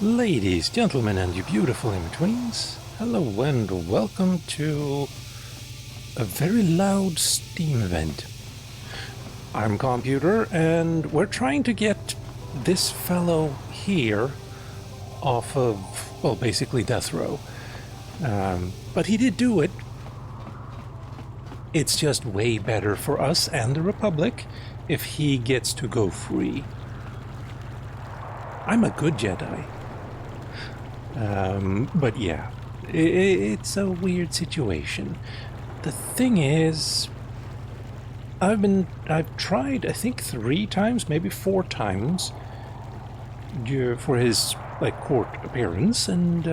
Ladies, gentlemen, and you beautiful in-betweens, hello and welcome to a very loud Steam event. I'm Calmputer, and we're trying to get this fellow here off of, well, basically death row. But he did do it. It's just way better for us and the Republic if he gets to go free. I'm a good Jedi. But yeah, it's a weird situation. The thing is, I've tried, I think 3 times, maybe 4 times, for his court appearance, and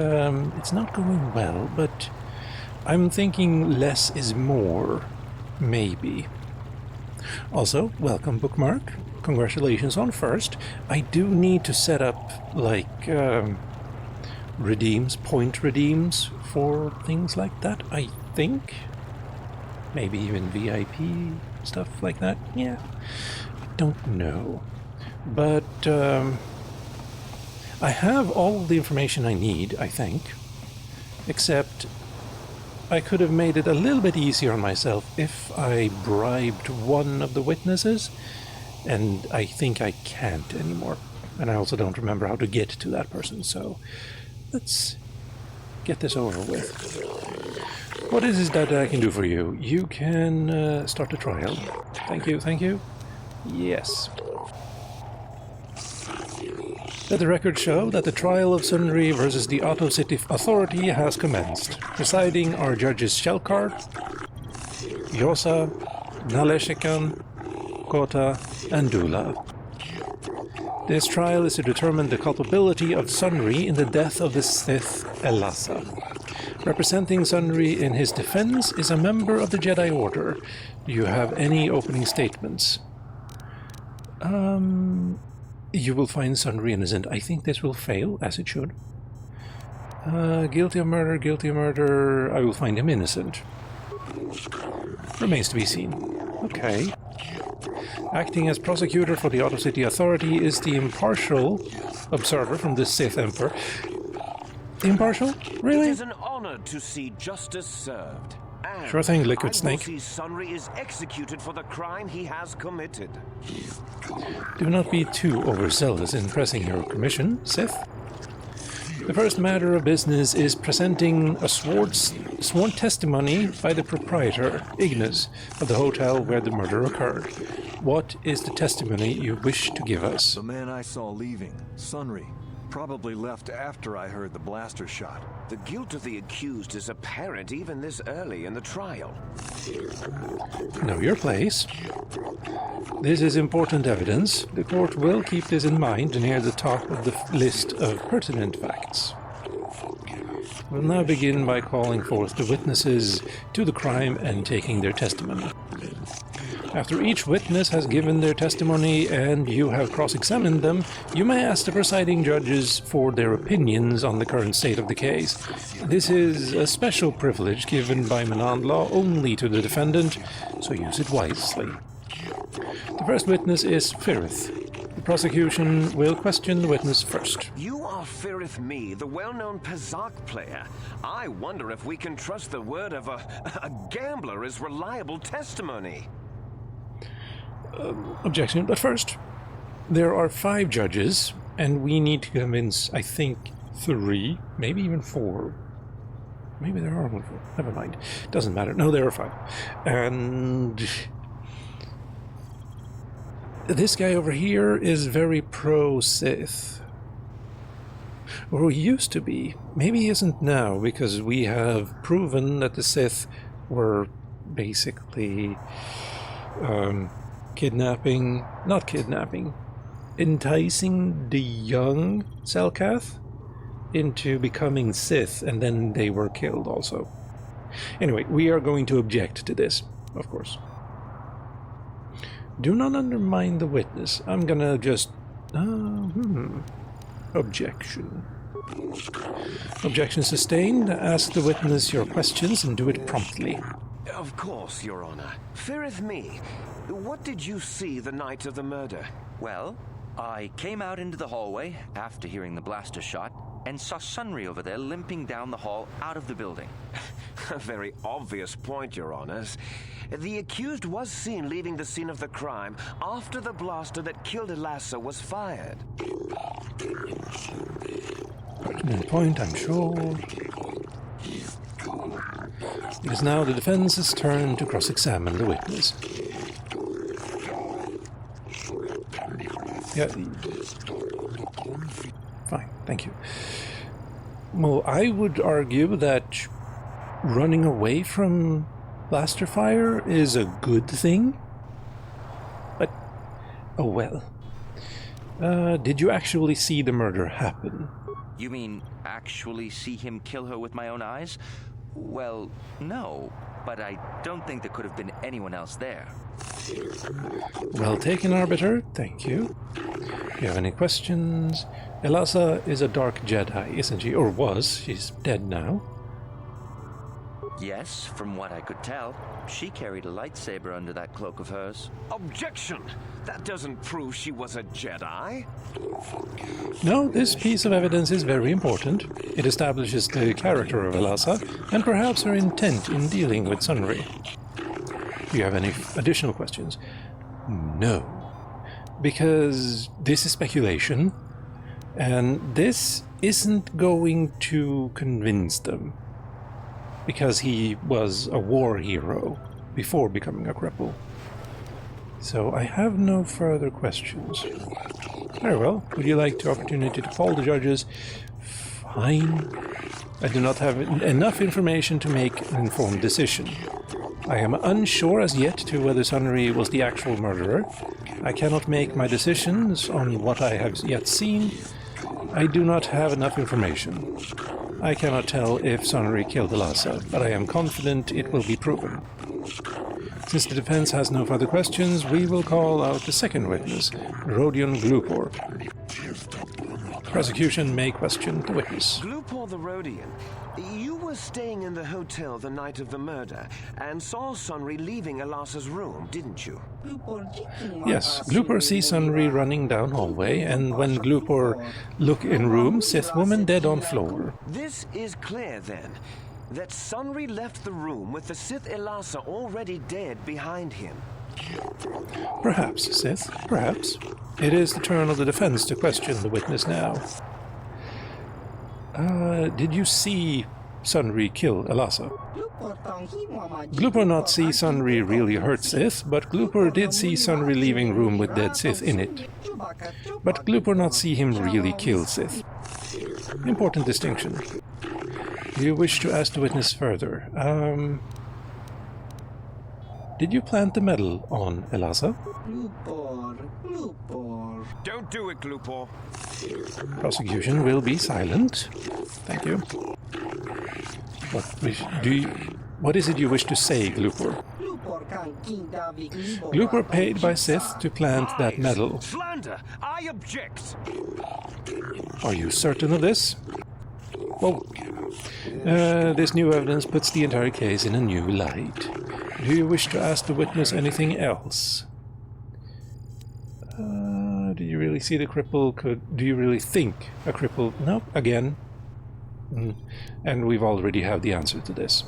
it's not going well. But I'm thinking less is more, maybe. Also, welcome Bookmark. Congratulations on first. I do need to set up point redeems for things like that, I think. Maybe even VIP stuff like that. Yeah, don't know. But I have all the information I need, I think. Except I could have made it a little bit easier on myself if I bribed one of the witnesses, and I think I can't anymore. And I also don't remember how to get to that person, so let's get this over with. What is it that I can do for you? You can start the trial. Thank you, thank you. Yes. Let the record show that the trial of Sunri versus the Otto City Authority has commenced. Presiding are judges Shelkar, Yosa, Naleshikan, Kota, and Dula. This trial is to determine the culpability of Sunri in the death of the Sith Elassa. Representing Sunri in his defense is a member of the Jedi Order. Do you have any opening statements? You will find Sunri innocent. I think this will fail, as it should. Guilty of murder. I will find him innocent. Remains to be seen. Okay. Acting as prosecutor for the Otto City Authority is the impartial observer from the Sith Emperor. Impartial? Really? It is an honor to see justice served. And sure thing, Liquid Snake. I will see Sunri is executed for the crime he has committed. Do not be too overzealous in pressing your commission, Sith. The first matter of business is presenting a sworn testimony by the proprietor, Ignis, of the hotel where the murder occurred. What is the testimony you wish to give us? The man I saw leaving, Sunri, probably left after I heard the blaster shot. The guilt of the accused is apparent even this early in the trial. Know your place. This is important evidence. The court will keep this in mind near the top of the list of pertinent facts. We'll now begin by calling forth the witnesses to the crime and taking their testimony. After each witness has given their testimony and you have cross-examined them, you may ask the presiding judges for their opinions on the current state of the case. This is a special privilege given by Manan law only to the defendant, so use it wisely. The first witness is Firith. The prosecution will question the witness first. You are Firith Me, the well-known Pazak player. I wonder if we can trust the word of a gambler as reliable testimony. Objection, but first, there are 5 judges, and we need to convince, I think, 3, maybe even 4. Maybe there are only 4. Never mind. Doesn't matter. No, there are 5. And this guy over here is very pro-Sith. Or he used to be. Maybe he isn't now, because we have proven that the Sith were basically enticing the young Selkath into becoming Sith, and then they were killed also. Anyway, we are going to object to this, of course. Do not undermine the witness. I'm gonna just... Objection. Objection sustained. Ask the witness your questions and do it promptly. Of course, Your Honor. Firith Me, what did you see the night of the murder? Well, I came out into the hallway after hearing the blaster shot and saw Sunry over there limping down the hall out of the building. A very obvious point, Your Honors. The accused was seen leaving the scene of the crime after the blaster that killed Elassa was fired. Pertinent point, I'm sure. It is now the defense's turn to cross-examine the witness. Yeah. Fine, thank you. Well, I would argue that running away from blaster fire is a good thing. But, oh well. Did you actually see the murder happen? You mean actually see him kill her with my own eyes? Well, no, but I don't think there could have been anyone else there. Well taken, Arbiter. Thank you. Do you have any questions? Elassa is a dark Jedi, isn't she? Or was. She's dead now. Yes, from what I could tell. She carried a lightsaber under that cloak of hers. Objection! That doesn't prove she was a Jedi. No, this piece of evidence is very important. It establishes the character of Elassa, and perhaps her intent in dealing with Sunry. Do you have any additional questions? No. Because this is speculation, and this isn't going to convince them. Because he was a war hero before becoming a cripple. So I have no further questions. Very well. Would you like the opportunity to poll the judges? Fine. I do not have enough information to make an informed decision. I am unsure as yet to whether Sunry was the actual murderer. I cannot make my decisions on what I have yet seen. I do not have enough information. I cannot tell if Sunry killed Elassa, but I am confident it will be proven. Since the defense has no further questions, we will call out the second witness, Rodion Glupor. Prosecution may question the witness. Glupor the Rodian, you were staying in the hotel the night of the murder and saw Sunry leaving Elassa's room, didn't you? Yes, Glupor sees Sunry running down hallway, and when Glupor look in room, Sith woman dead on floor. This is clear, then, that Sunry left the room with the Sith Elassa already dead behind him. Perhaps, Sith, perhaps. It is the turn of the defense to question the witness now. Did you see Sunry kill Elassa? Glupor not see Sunry really hurt Sith, but Glupor did see Sunry leaving room with dead Sith in it. But Glupor not see him really kill Sith. Important distinction. Do you wish to ask the witness further? Did you plant the medal on Elassa? Don't do it, Glupor. Prosecution will be silent. Thank you. What is it you wish to say, Glupor? Glupor paid by Sith to plant that medal. Slander! I object! Are you certain of this? Well, this new evidence puts the entire case in a new light. Do you wish to ask the witness anything else? Do you really see the cripple do you really think a cripple... No, again. And we've already have the answer to this.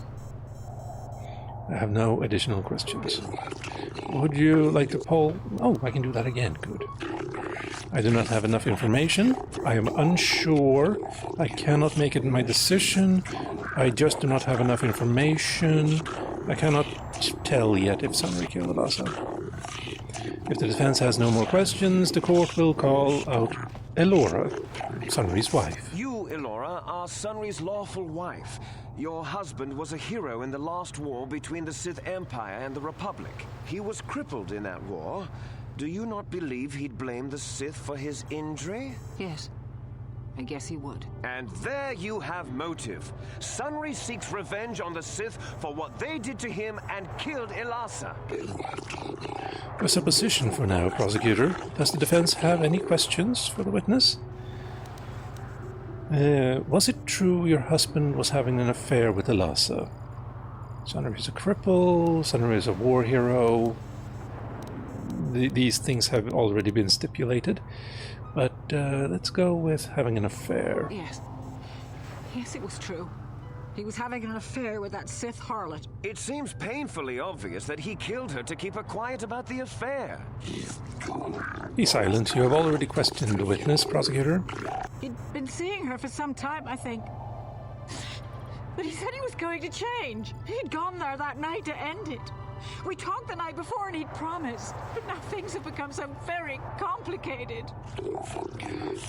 I have no additional questions. Would you like to poll... Oh, I can do that again. Good. I do not have enough information. I am unsure. I cannot make it my decision. I just do not have enough information. I cannot tell yet if Sunry killed Elassa. If the defense has no more questions, the court will call out Elora, Sunry's wife. You, Elora, are Sunry's lawful wife. Your husband was a hero in the last war between the Sith Empire and the Republic. He was crippled in that war. Do you not believe he'd blame the Sith for his injury? Yes. I guess he would. And there you have motive. Sunry seeks revenge on the Sith for what they did to him and killed Elassa. A supposition for now, prosecutor. Does the defense have any questions for the witness? Was it true your husband was having an affair with Elassa? Sunry is a cripple, Sunry is a war hero. these things have already been stipulated. But let's go with having an affair. Yes. Yes, it was true. He was having an affair with that Sith harlot. It seems painfully obvious that he killed her to keep her quiet about the affair. Be silent. You have already questioned the witness, prosecutor. He'd been seeing her for some time, I think. But he said he was going to change. He'd gone there that night to end it. We talked the night before and he'd promised. But now things have become so very complicated.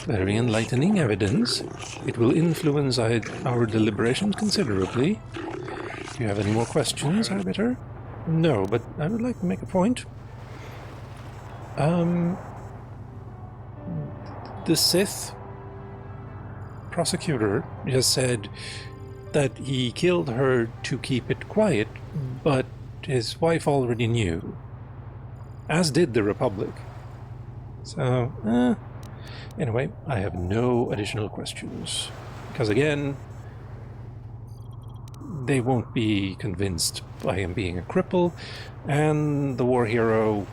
Very enlightening evidence. It will influence our deliberations considerably. Do you have any more questions, Arbiter? No, but I would like to make a point. The Sith prosecutor just said that he killed her to keep it quiet, but his wife already knew, as did the Republic. So, anyway, I have no additional questions. Because again, they won't be convinced by him being a cripple, and the war hero,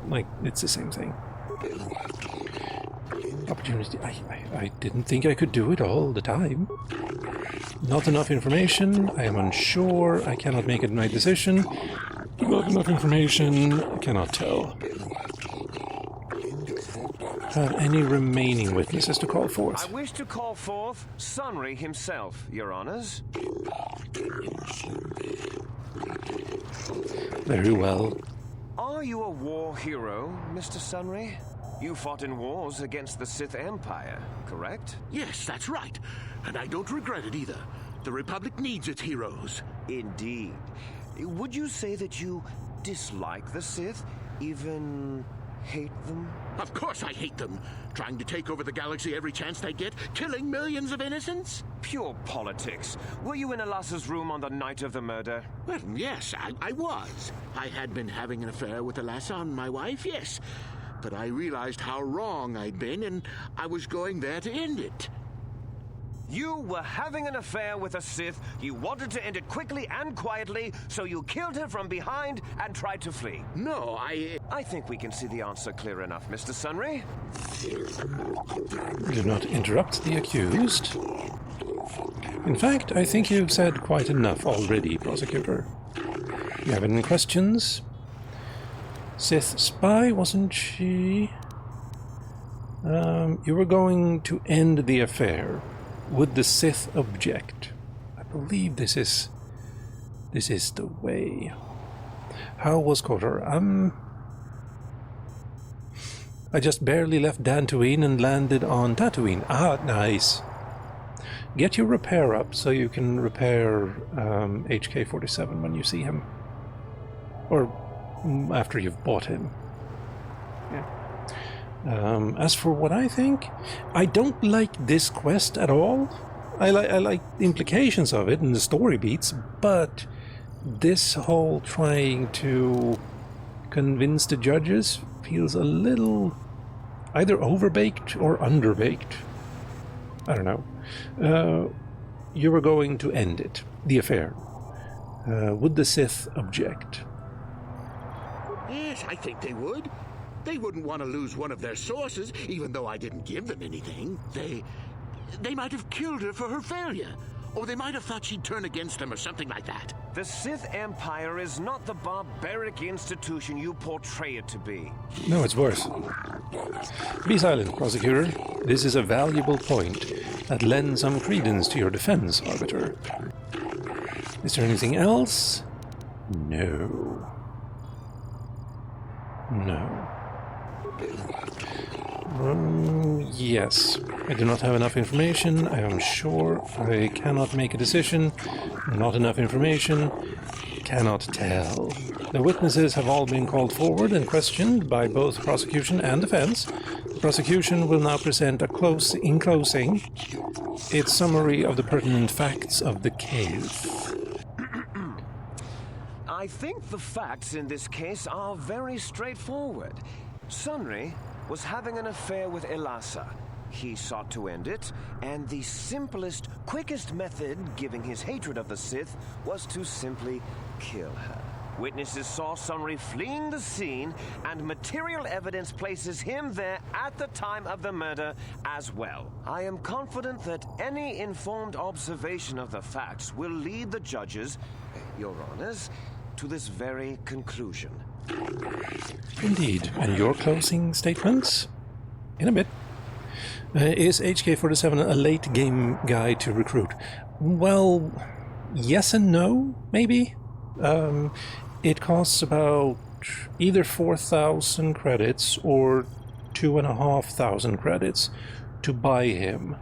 like, it's the same thing. Opportunity. I didn't think I could do it all the time. Not enough information. I am unsure. I cannot make my decision. Not enough information. I cannot tell. Any remaining witnesses to call forth? I wish to call forth Sunry himself, Your Honors. Very well. Are you a war hero, Mr. Sunry? You fought in wars against the Sith Empire, correct? Yes, that's right. And I don't regret it either. The Republic needs its heroes. Indeed. Would you say that you dislike the Sith? Even hate them? Of course I hate them. Trying to take over the galaxy every chance they get, killing millions of innocents? Pure politics. Were you in Elassa's room on the night of the murder? Well, yes, I was. I had been having an affair with Elassa and my wife, yes. But I realized how wrong I'd been, and I was going there to end it. You were having an affair with a Sith. You wanted to end it quickly and quietly, so you killed her from behind and tried to flee. No, I think we can see the answer clear enough, Mr. Sunry. Do not interrupt the accused. In fact, I think you've said quite enough already, prosecutor. You have any questions? Sith spy, wasn't she? You were going to end the affair. Would the Sith object? I believe this is the way. How was KotOR? I just barely left Dantooine and landed on Tatooine. Ah, nice. Get your repair up so you can repair HK-47 when you see him. Or after you've bought him. Yeah. As for what I think, I don't like this quest at all. I like the implications of it and the story beats, but this whole trying to convince the judges feels a little either overbaked or underbaked. I don't know. You were going to end it, the affair. Would the Sith object? Yes, I think they would. They wouldn't want to lose one of their sources, even though I didn't give them anything. They might have killed her for her failure. Or they might have thought she'd turn against them or something like that. The Sith Empire is not the barbaric institution you portray it to be. No, it's worse. Be silent, prosecutor. This is a valuable point that lends some credence to your defense, Arbiter. Is there anything else? No. No. Yes. I do not have enough information, I am sure. I cannot make a decision. Not enough information. Cannot tell. The witnesses have all been called forward and questioned by both prosecution and defense. The prosecution will now present in closing its summary of the pertinent facts of the case. I think the facts in this case are very straightforward. Sunry was having an affair with Elassa. He sought to end it, and the simplest, quickest method, given his hatred of the Sith, was to simply kill her. Witnesses saw Sunry fleeing the scene, and material evidence places him there at the time of the murder as well. I am confident that any informed observation of the facts will lead the judges, Your Honors, to this very conclusion. Indeed. And your closing statements? In a bit. Is HK-47 a late game guy to recruit? Well, yes and no, maybe. It costs about either 4,000 credits or 2,500 credits to buy him.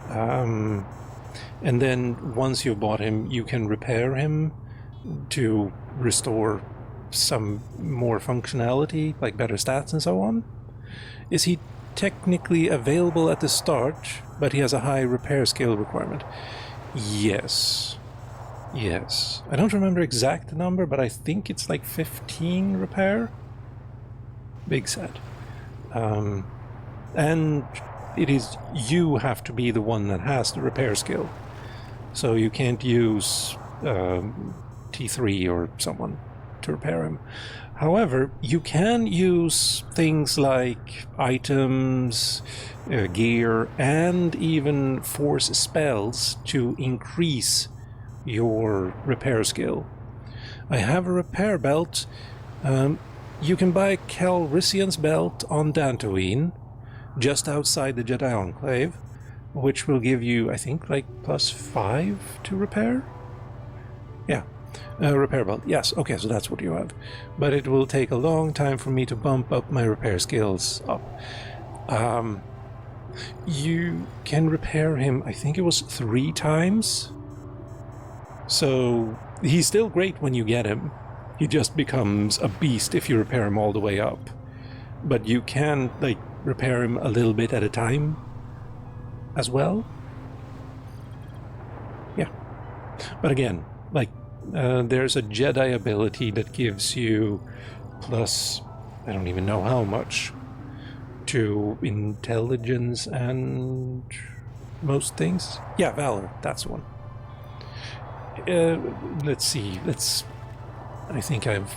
And then once you've bought him, you can repair him to restore some more functionality, like better stats and so on. Is he technically available at the start, but he has a high repair skill requirement? Yes. Yes. I don't remember exact number, but I think it's like 15 repair. Big set. And it is you have to be the one that has the repair skill. So you can't use T3 or someone to repair him. However, you can use things like items, gear, and even force spells to increase your repair skill. I have a repair belt. You can buy Calrissian's belt on Dantooine, just outside the Jedi Enclave, which will give you, I think, like +5 to repair? Yeah. Repair belt. Yes, okay, so that's what you have. But it will take a long time for me to bump up my repair skills up. You can repair him, I think it was 3 times. So he's still great when you get him. He just becomes a beast if you repair him all the way up. But you can, like, repair him a little bit at a time as well. Yeah. But again, like, there's a Jedi ability that gives you plus, I don't even know how much, to intelligence and most things. Yeah, Valor, that's the one. Let's see, I think I've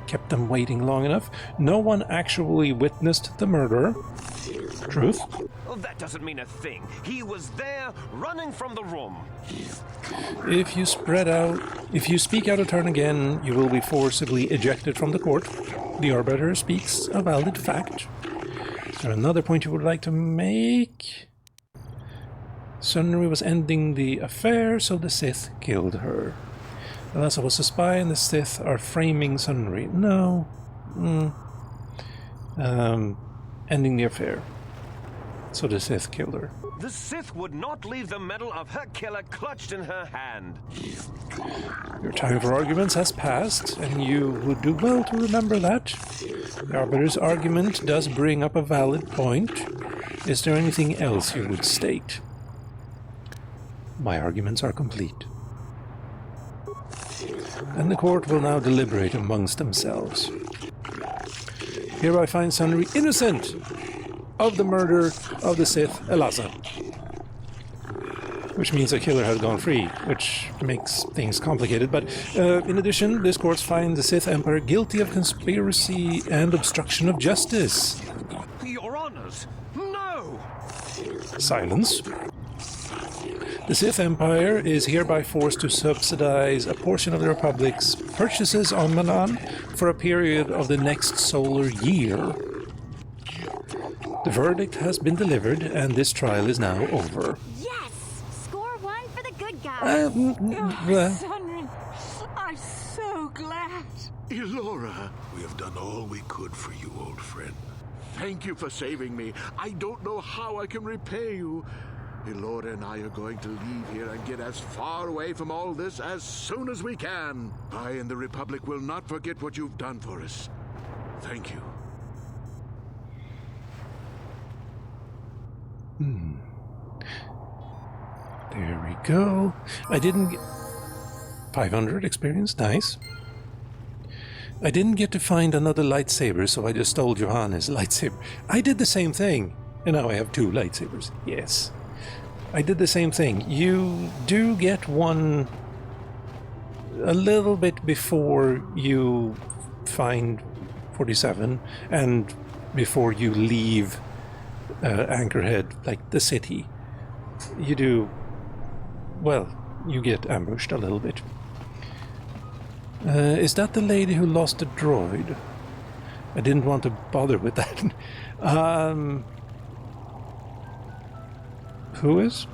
kept them waiting long enough. No one actually witnessed the murder. Truth? Well, that doesn't mean a thing. He was there, running from the room. If you speak out of turn again, you will be forcibly ejected from the court. The Arbiter speaks a valid fact. Is there another point you would like to make? Sunry was ending the affair, so the Sith killed her. Alessa was a spy, and the Sith are framing Sunry. No. Ending the affair. So the Sith killed her. The Sith would not leave the medal of her killer clutched in her hand. Your time for arguments has passed, and you would do well to remember that. The Arbiter's argument does bring up a valid point. Is there anything else you would state? My arguments are complete. And the court will now deliberate amongst themselves. Here I find Sunry innocent of the murder of the Sith Alessa. Which means the killer has gone free, which makes things complicated. But in addition, this court finds the Sith Emperor guilty of conspiracy and obstruction of justice. Your Honors, no! Silence. The Sith Empire is hereby forced to subsidize a portion of the Republic's purchases on Manan for a period of the next solar year. The verdict has been delivered, and this trial is now over. Yes! Score 1 for the good guy. Sunry, I'm so glad. Elora, we have done all we could for you, old friend. Thank you for saving me. I don't know how I can repay you. Elora and I are going to leave here and get as far away from all this as soon as we can. I and the Republic will not forget what you've done for us. Thank you. There we go. I didn't get 500 experience, nice. I didn't get to find another lightsaber, so I just stole Johanna's lightsaber. I did the same thing, and now I have 2 lightsabers. Yes. I did the same thing. You do get one a little bit before you find 47 and before you leave Anchorhead, like the city, you do, well, you get ambushed a little bit. Is that the lady who lost the droid? I didn't want to bother with that. Who is?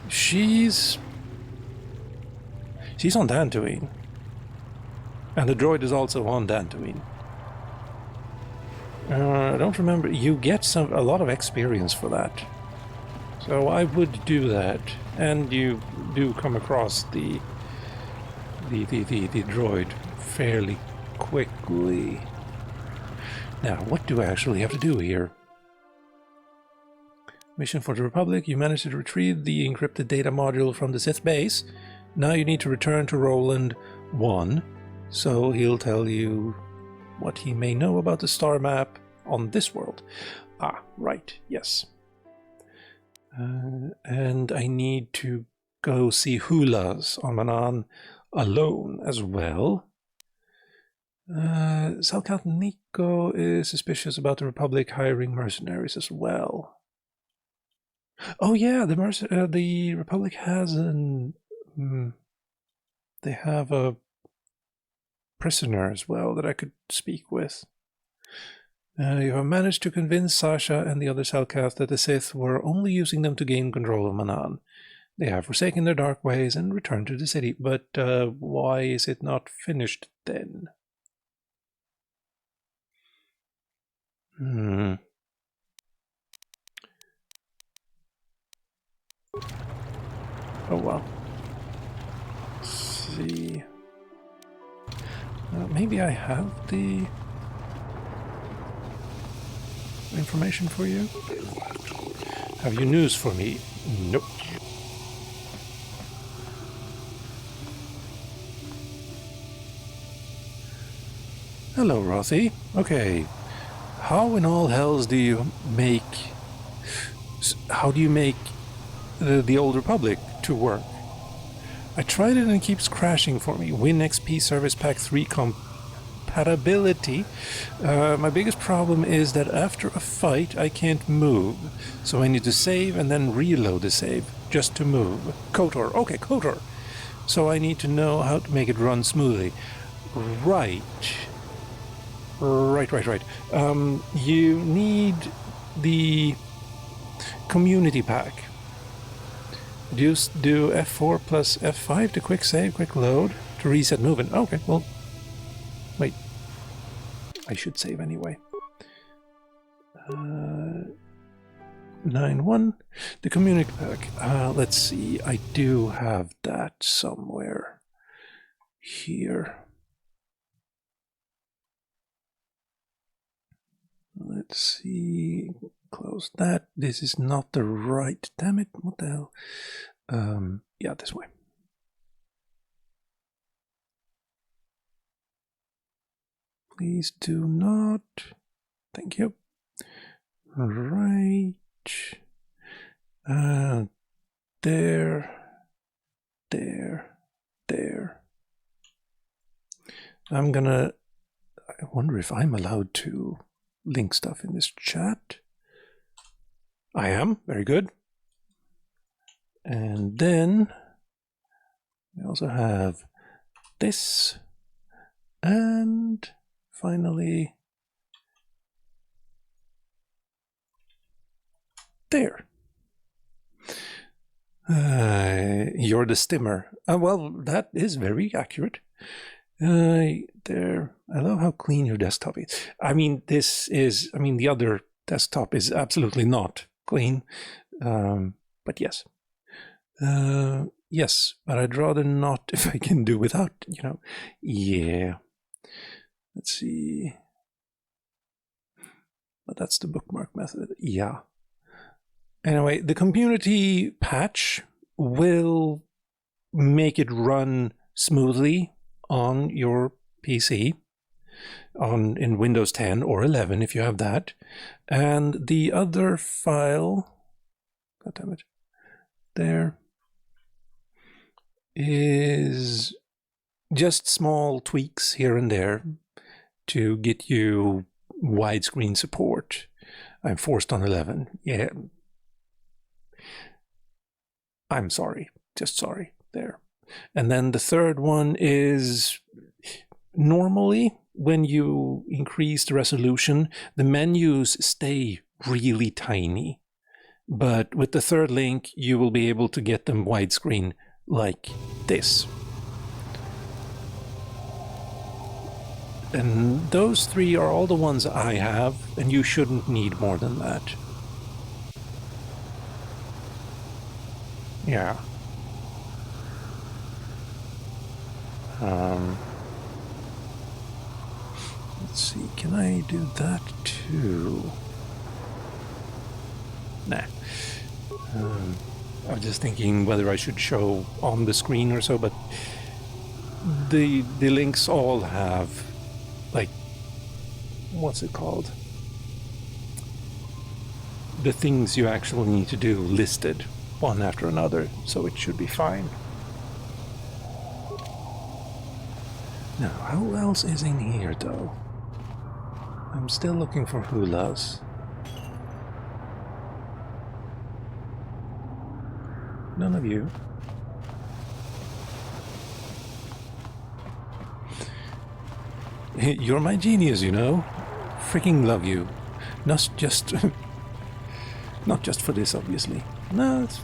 She's on Dantooine. And the droid is also on Dantooine. I don't remember. You get a lot of experience for that. So I would do that. And you do come across the droid fairly quickly. Now, what do I actually have to do here? Mission for the Republic. You managed to retrieve the encrypted data module from the Sith base. Now you need to return to Roland 1. So he'll tell you what he may know about the star map on this world. Ah, right, yes. And I need to go see Hulas on Manan alone as well. Salkat Nico is suspicious about the Republic hiring mercenaries as well. Oh yeah, the Republic has they have a prisoner as well that I could speak with. You have managed to convince Sasha and the other Salkath that the Sith were only using them to gain control of Manan. They have forsaken their dark ways and returned to the city, but why is it not finished then? Oh well. Let's see. Maybe I have the information for you. Have you news for me? Nope. Hello, Rothy. Okay. How in all hells do you make... How do you make the Old Republic to work? I tried it and it keeps crashing for me. Win XP Service Pack 3 compatibility. My biggest problem is that after a fight I can't move. So I need to save and then reload the save just to move. KotOR. Okay, KotOR. So I need to know how to make it run smoothly. Right. Right. You need the community pack. Just do F4 plus F5 to quick save, quick load, to reset movement. Okay, well, wait. I should save anyway. 9.1. The community pack. Let's see. I do have that somewhere here. Let's see. Close that. This is not the right. Damn it. What the hell? Yeah, this way. Please do not. Thank you. Right. There. I'm gonna... I wonder if I'm allowed to link stuff in this chat. I am. Very good. And then we also have this. And finally, there. You're the stimmer. Well, that is very accurate. There. I love how clean your desktop is. I mean, the other desktop is absolutely not clean. But yes. Yes, but I'd rather not if I can do without, Yeah. Let's see. But that's the bookmark method. Yeah. Anyway, the community patch will make it run smoothly on your PC, in Windows 10 or 11 if you have that. And the other file, God damn it, there. is just small tweaks here and there to get you widescreen support. I'm forced on 11. Yeah. I'm sorry. Just sorry there. And then the third one is normally when you increase the resolution, the menus stay really tiny. But with the third link, you will be able to get them widescreen like this. And those three are all the ones I have, and you shouldn't need more than that. Yeah. Let's see, can I do that too? Nah. I was just thinking whether I should show on the screen or so, but the links all have, like, what's it called? The things you actually need to do listed one after another, so it should be fine. Now, who else is in here, though? I'm still looking for hulas. None of you. You're my genius, you know. Freaking love you. Not just... not just for this, obviously. No, it's...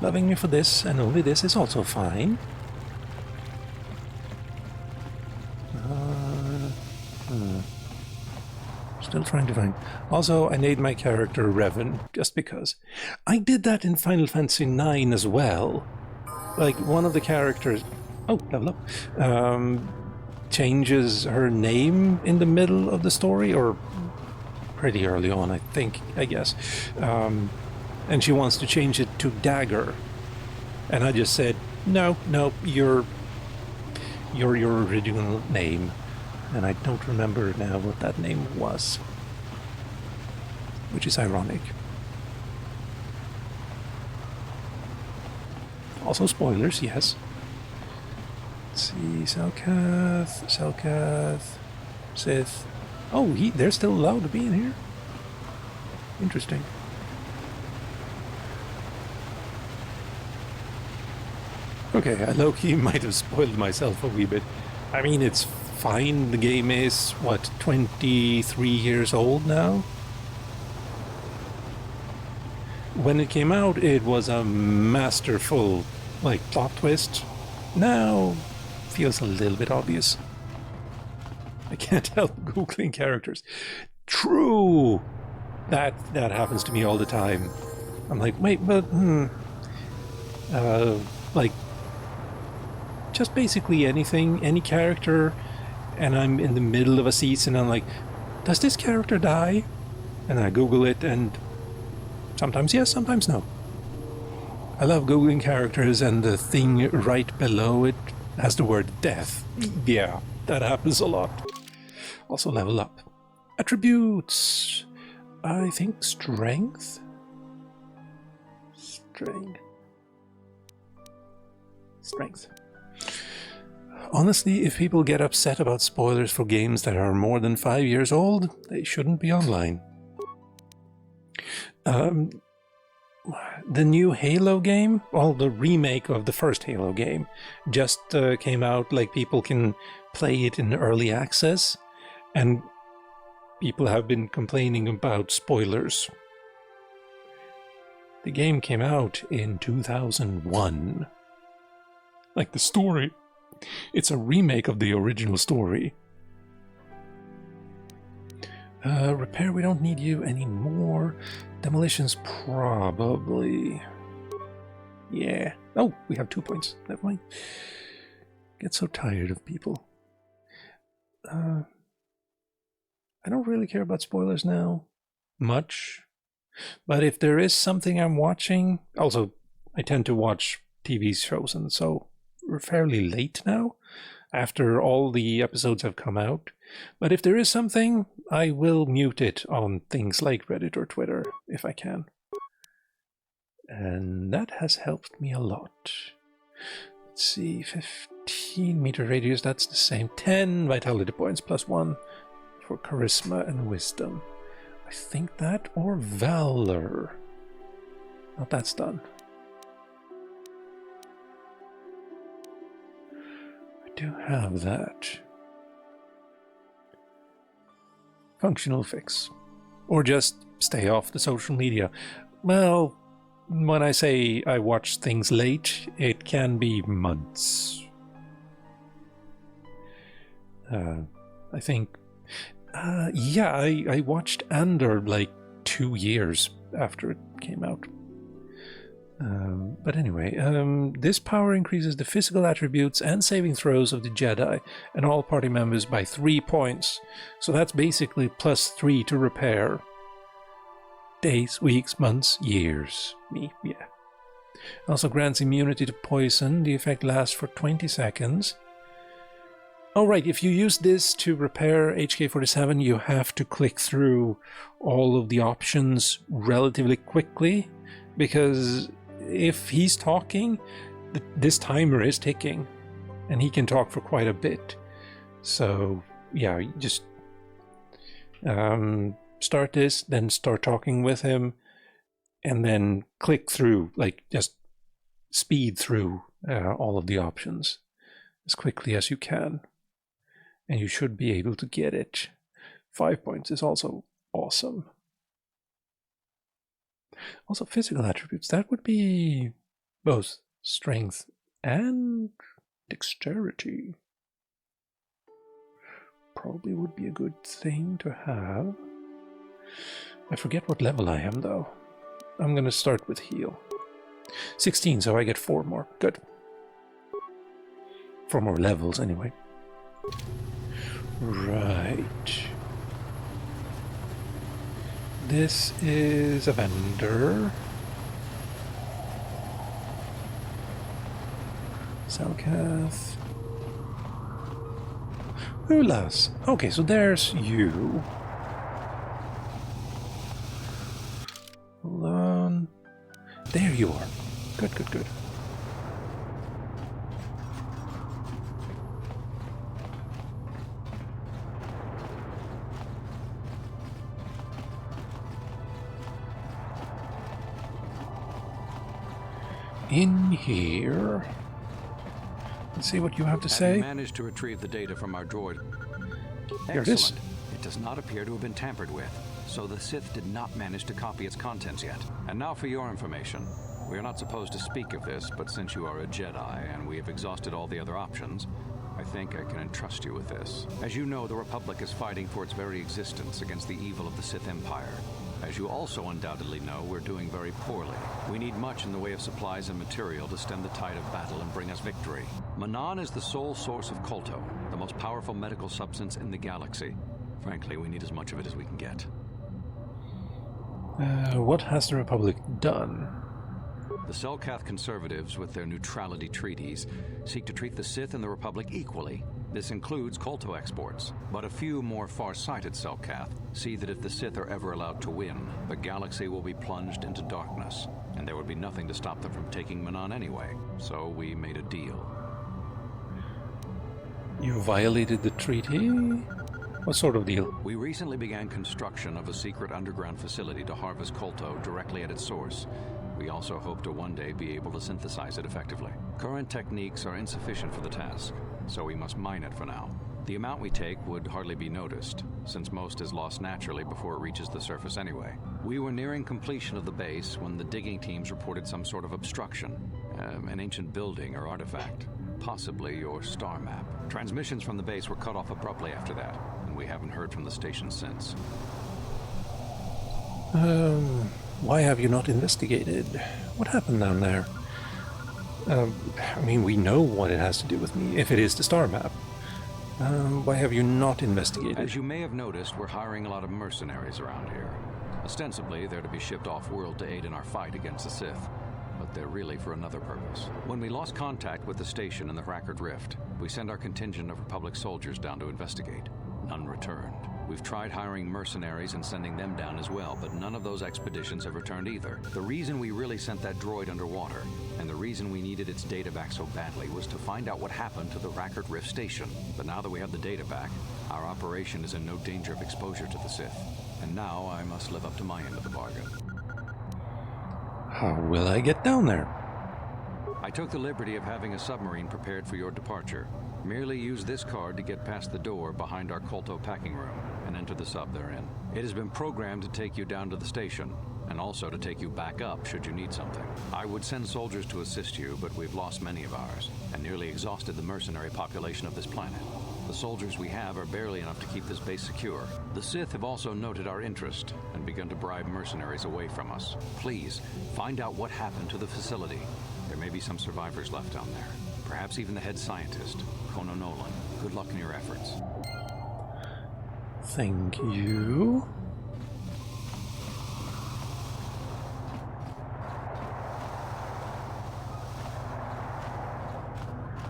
loving me for this, and only this, is also fine. Still trying to find... Also, I named my character Revan, just because. I did that in Final Fantasy IX as well. Like, one of the characters... Oh, level up. Changes her name in the middle of the story, or pretty early on, I guess. And she wants to change it to Dagger. And I just said, no, your original name. And I don't remember now what that name was. Which is ironic. Also spoilers, yes. Let's see, Selkath, Sith. Oh, they're still allowed to be in here? Interesting. Okay, I low-key might have spoiled myself a wee bit. I mean, it's fine. The game is, what, 23 years old now? When it came out, it was a masterful, like, plot twist. Now, feels a little bit obvious. I can't help Googling characters. True! That happens to me all the time. I'm like, wait, but, like, just basically anything, any character, and I'm in the middle of a season, I'm like, does this character die? And I Google it, and sometimes yes, sometimes no. I love Googling characters, and the thing right below it has the word death. Yeah, that happens a lot. Also level up. Attributes. I think strength. Strength. Honestly, if people get upset about spoilers for games that are more than 5 years old, they shouldn't be online. The new Halo game, well, the remake of the first Halo game, just came out. Like, people can play it in early access, and people have been complaining about spoilers. The game came out in 2001. Like, the story, it's a remake of the original story. Repair, we don't need you anymore. Demolitions, probably. Yeah. Oh, we have 2 points. Never mind. Get so tired of people. I don't really care about spoilers now. Much. But if there is something I'm watching... Also, I tend to watch TV shows, and so we're fairly late now, after all the episodes have come out. But if there is something, I will mute it on things like Reddit or Twitter, if I can. And that has helped me a lot. Let's see, 15-meter radius, that's the same. 10 vitality points plus 1 for charisma and wisdom. I think that or valor. Now that's done. I do have that. Functional fix. Or just stay off the social media. Well, when I say I watch things late, it can be months. I think... yeah, I watched Andor like 2 years after it came out. But anyway, this power increases the physical attributes and saving throws of the Jedi and all party members by 3 points. So that's basically +3 to repair. Days, weeks, months, years. Yeah. Also grants immunity to poison. The effect lasts for 20 seconds. Oh right, if you use this to repair HK-47, you have to click through all of the options relatively quickly, because if he's talking, this timer is ticking, and he can talk for quite a bit. So yeah, just start this, then start talking with him, and then click through, like just speed through all of the options as quickly as you can. And you should be able to get it. 5 points is also awesome. Also physical attributes, that would be both strength and dexterity. Probably would be a good thing to have. I forget what level I am though. I'm gonna start with heal. 16, so I get 4 more. Good. 4 more levels anyway. Right. This is a vendor. Selkath. Ulas. Okay, so there's you. Hold on. There you are. Good, good, good. In here. Let's see what you have to say. Have you managed to retrieve the data from our droid? Here it is. Excellent. It does not appear to have been tampered with, so the Sith did not manage to copy its contents yet. And now for your information. We are not supposed to speak of this, but since you are a Jedi and we have exhausted all the other options, I think I can entrust you with this. As you know, the Republic is fighting for its very existence against the evil of the Sith Empire. As you also undoubtedly know, we're doing very poorly. We need much in the way of supplies and material to stem the tide of battle and bring us victory. Manan is the sole source of KotOR, the most powerful medical substance in the galaxy. Frankly, we need as much of it as we can get. What has the Republic done? The Selkath conservatives, with their neutrality treaties, seek to treat the Sith and the Republic equally. This includes KotOR exports, but a few more far-sighted Selkath see that if the Sith are ever allowed to win, the galaxy will be plunged into darkness, and there would be nothing to stop them from taking Manan anyway. So we made a deal. You violated the treaty? What sort of deal? We recently began construction of a secret underground facility to harvest KotOR directly at its source. We also hope to one day be able to synthesize it effectively. Current techniques are insufficient for the task, so we must mine it for now. The amount we take would hardly be noticed, since most is lost naturally before it reaches the surface anyway. We were nearing completion of the base when the digging teams reported some sort of obstruction, an ancient building or artifact, possibly your star map. Transmissions from the base were cut off abruptly after that, and we haven't heard from the station since. Why have you not investigated? What happened down there? I mean, we know what it has to do with me, if it is the star map. Why have you not investigated? As you may have noticed, we're hiring a lot of mercenaries around here. Ostensibly, they're to be shipped off-world to aid in our fight against the Sith, but they're really for another purpose. When we lost contact with the station in the Rackard Rift, we sent our contingent of Republic soldiers down to investigate. none returned. We've tried hiring mercenaries and sending them down as well, but none of those expeditions have returned either. The reason we really sent that droid underwater, and the reason we needed its data back so badly, was to find out what happened to the Rackard Rift Station. But now that we have the data back, our operation is in no danger of exposure to the Sith. And now I must live up to my end of the bargain. How will I get down there? I took the liberty of having a submarine prepared for your departure. Merely use this card to get past the door behind our KotOR packing room and enter the sub therein. It has been programmed to take you down to the station, and also to take you back up should you need something. I would send soldiers to assist you, but we've lost many of ours, and nearly exhausted the mercenary population of this planet. The soldiers we have are barely enough to keep this base secure. The Sith have also noted our interest and begun to bribe mercenaries away from us. Please, find out what happened to the facility. There may be some survivors left down there. Perhaps even the head scientist, Kono Nolan. Good luck in your efforts. Thank you.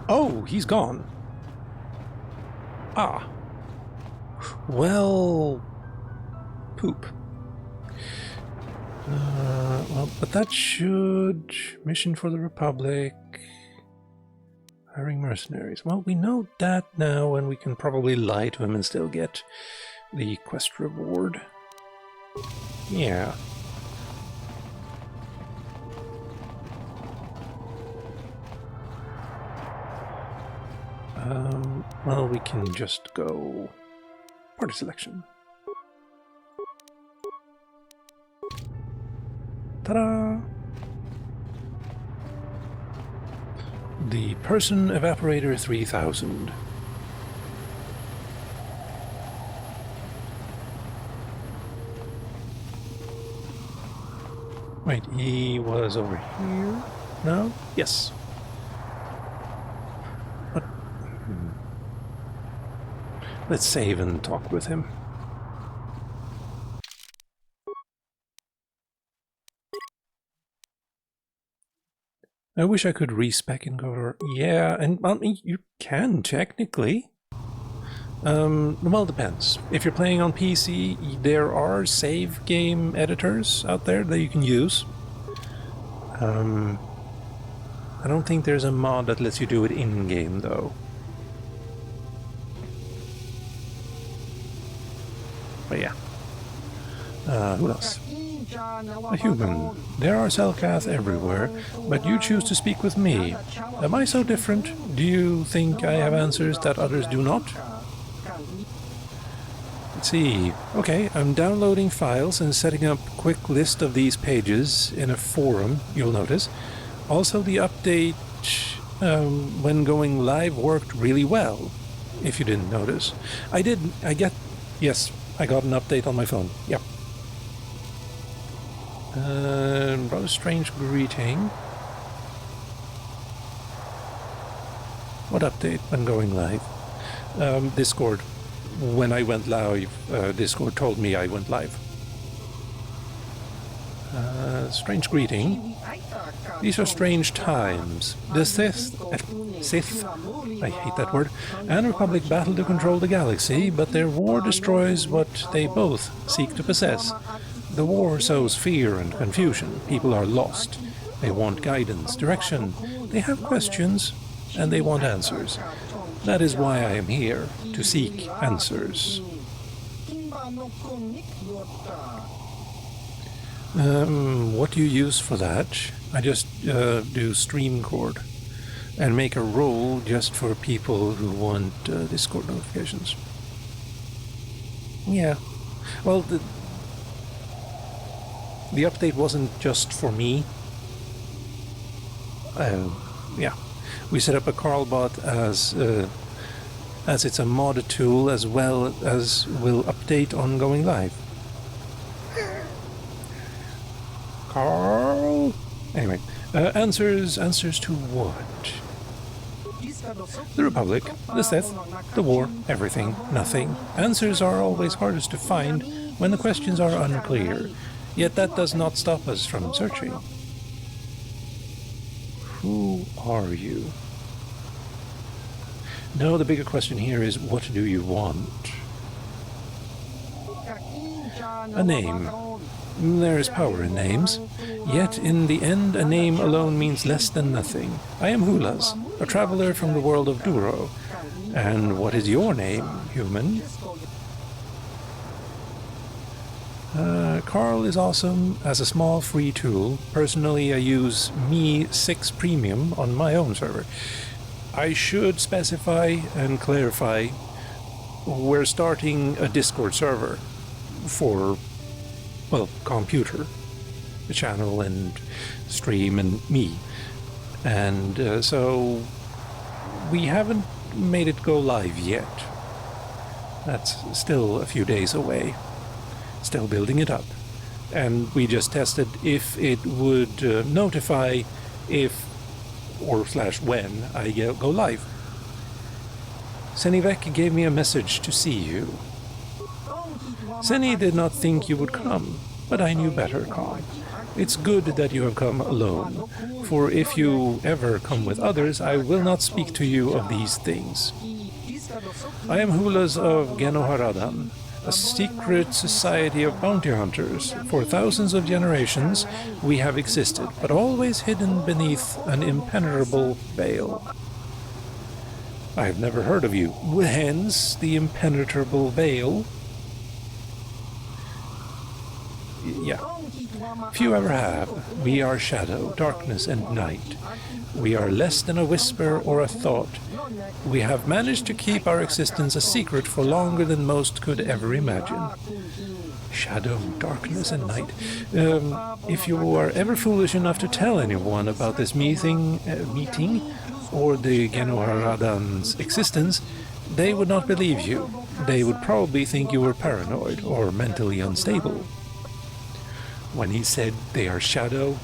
Oh, he's gone. Ah. Well, poop. Well, but that should... Mission for the Republic. Hiring mercenaries. Well, we know that now, and we can probably lie to him and still get the quest reward. Yeah. Well, we can just go party selection. Ta-da! The Person Evaporator 3000. Wait, he was over here? No? Yes. What? Let's save and talk with him. I wish I could respec in KotOR. Yeah, and well, you can technically. Well, it depends. If you're playing on PC, there are save game editors out there that you can use. I don't think there's a mod that lets you do it in-game, though. But yeah. Who else? A human. There are Selkath everywhere, but you choose to speak with me. Am I so different? Do you think I have answers that others do not? Let's see. Okay, I'm downloading files and setting up a quick list of these pages in a forum, you'll notice. Also, the update when going live worked really well, if you didn't notice. Yes, I got an update on my phone. Yep. Rather strange greeting. What update when going live? Discord. When I went live, Discord told me I went live. Strange greeting. These are strange times. The Sith, I hate that word, and Republic battle to control the galaxy, but their war destroys what they both seek to possess. The war sows fear and confusion. People are lost. They want guidance, direction. They have questions, and they want answers. That is why I am here, to seek answers. What do you use for that? I just do Streamcord and make a role just for people who want Discord notifications. Yeah. Well, the update wasn't just for me. Yeah. We set up a Carlbot as it's a mod tool as well as will update on going live. Carl? Anyway, answers to what? The Republic, the Sith, the war, everything, nothing. Answers are always hardest to find when the questions are unclear. Yet that does not stop us from searching. Who are you? No, the bigger question here is, what do you want? A name. There is power in names. Yet, in the end, a name alone means less than nothing. I am Hulas, a traveler from the world of Duro. And what is your name, human? Carl is awesome as a small free tool. Personally, I use Me 6 Premium on my own server. I should specify and clarify, we're starting a Discord server for, well, Calmputer, the channel and stream and me. And so we haven't made it go live yet. That's still a few days away. Still building it up. And we just tested if it would notify if or / when I go live. Senivek gave me a message to see you. Seni did not think you would come, but I knew better, Khan. It's good that you have come alone, for if you ever come with others, I will not speak to you of these things. I am Hulas of Genoharadan, a secret society of bounty hunters. For thousands of generations, we have existed, but always hidden beneath an impenetrable veil. I have never heard of you, hence the impenetrable veil. Yeah. Few ever have. We are shadow, darkness, and night. We are less than a whisper or a thought. We have managed to keep our existence a secret for longer than most could ever imagine. Shadow, darkness, and night. If you are ever foolish enough to tell anyone about this meeting, or the Genoharadan's existence, they would not believe you. They would probably think you were paranoid or mentally unstable. When he said they are shadow,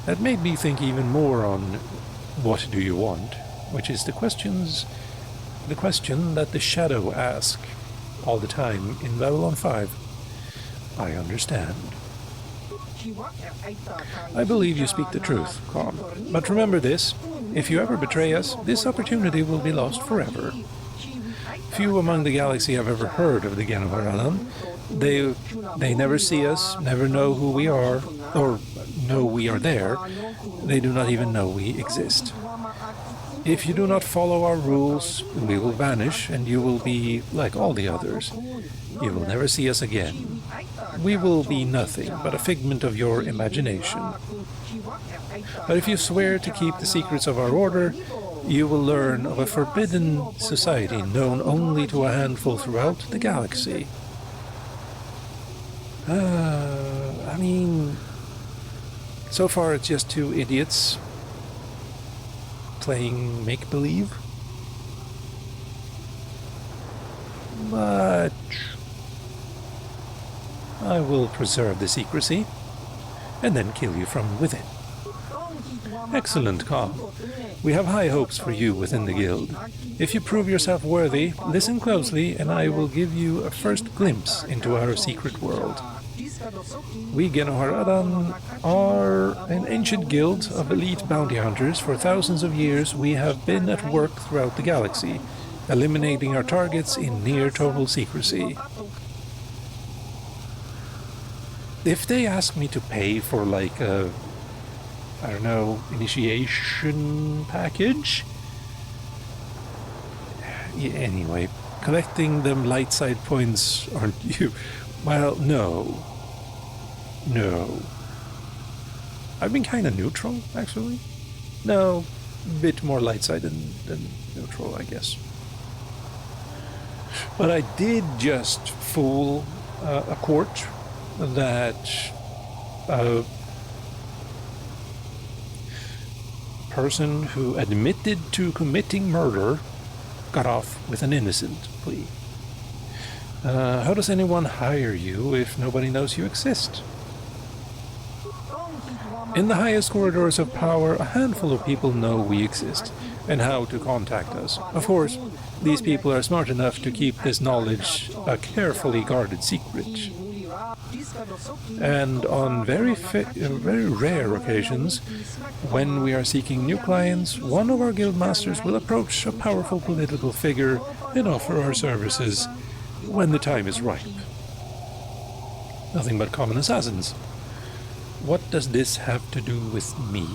that made me think even more on what do you want, which is the question that the shadow asks all the time in Babylon 5. I understand. I believe you speak the truth, Khan. But remember this, if you ever betray us, this opportunity will be lost forever. Few among the galaxy have ever heard of the Genoharadan. They never see us, never know who we are, or know we are there. They do not even know we exist. If you do not follow our rules, we will vanish, and you will be like all the others. You will never see us again. We will be nothing but a figment of your imagination. But if you swear to keep the secrets of our order, you will learn of a forbidden society known only to a handful throughout the galaxy. I mean, so far it's just two idiots playing make-believe. But I will preserve the secrecy and then kill you from within. Excellent, Khan. We have high hopes for you within the guild. If you prove yourself worthy, listen closely and I will give you a first glimpse into our secret world. We Genoharadan are an ancient guild of elite bounty hunters. For thousands of years we have been at work throughout the galaxy, eliminating our targets in near total secrecy. If they ask me to pay for like a, I don't know, initiation package? Yeah, anyway, collecting them light side points aren't you? Well, no. No. I've been kind of neutral, actually. No, a bit more light side than neutral, I guess. But I did just fool a court that a person who admitted to committing murder got off with an innocent plea. How does anyone hire you if nobody knows you exist? In the highest corridors of power, a handful of people know we exist and how to contact us. Of course, these people are smart enough to keep this knowledge a carefully guarded secret. And on very rare occasions, when we are seeking new clients, one of our guild masters will approach a powerful political figure and offer our services when the time is ripe. Nothing but common assassins. What does this have to do with me?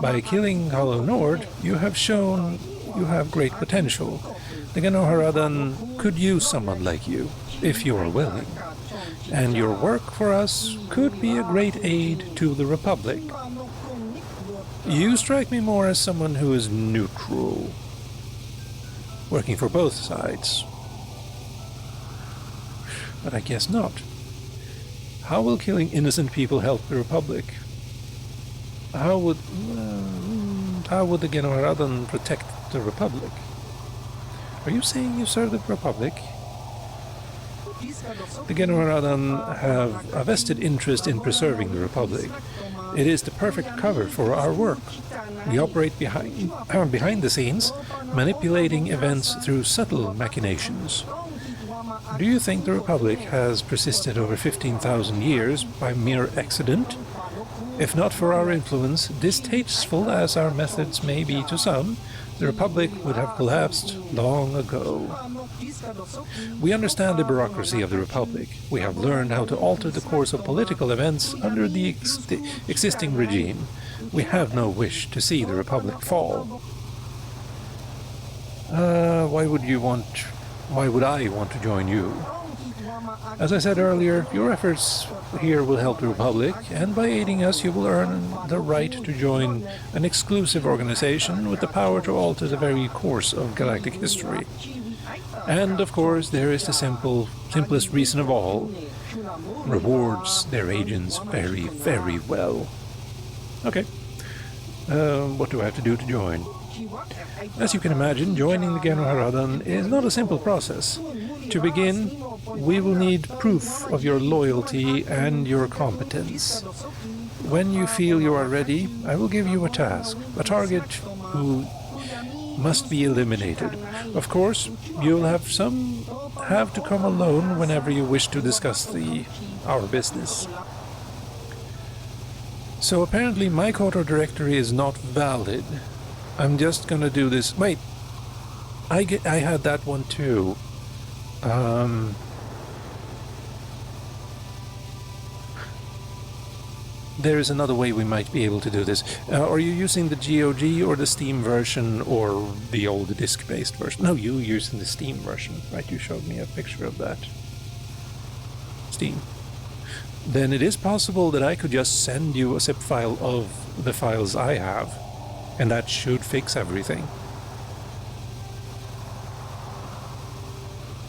By killing Hollow Nord, you have shown you have great potential. The Genoharadan could use someone like you, if you are willing. And your work for us could be a great aid to the Republic. You strike me more as someone who is neutral, working for both sides. But I guess not. How will killing innocent people help the Republic? How would the Genoharadan protect the Republic? Are you saying you serve the Republic? The Genoharadan have a vested interest in preserving the Republic. It is the perfect cover for our work. We operate behind the scenes, manipulating events through subtle machinations. Do you think the Republic has persisted over 15,000 years by mere accident? If not for our influence, distasteful as our methods may be to some, the Republic would have collapsed long ago. We understand the bureaucracy of the Republic. We have learned how to alter the course of political events under the existing regime. We have no wish to see the Republic fall. Why would I want to join you? As I said earlier, your efforts here will help the Republic, and by aiding us you will earn the right to join an exclusive organization with the power to alter the very course of galactic history. And of course there is the simplest reason of all. Rewards their agents very, very well. Okay. What do I have to do to join? As you can imagine, joining the Genoharadan is not a simple process. To begin, we will need proof of your loyalty and your competence. When you feel you are ready, I will give you a task, a target who must be eliminated. Of course, you'll have to come alone whenever you wish to discuss our business. So apparently my KotOR directory is not valid. I'm just gonna do this. Wait, I had that one too. There is another way we might be able to do this. Are you using the GOG or the Steam version or the old disk-based version? No, you're using the Steam version, right? You showed me a picture of that. Steam. Then it is possible that I could just send you a zip file of the files I have, and that should fix everything.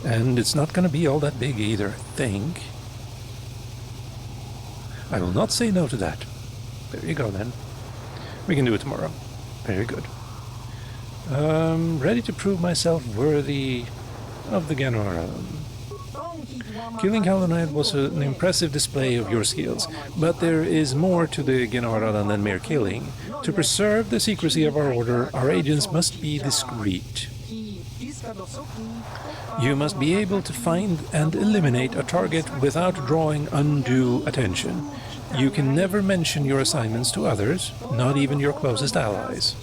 And it's not going to be all that big either, I think. I will not say no to that. There you go then. We can do it tomorrow. Very good. Ready to prove myself worthy of the Genoharadan. Killing Hollow Knight was an impressive display of your skills, but there is more to the Genoharadan than mere killing. To preserve the secrecy of our order, our agents must be discreet. You must be able to find and eliminate a target without drawing undue attention. You can never mention your assignments to others, not even your closest allies.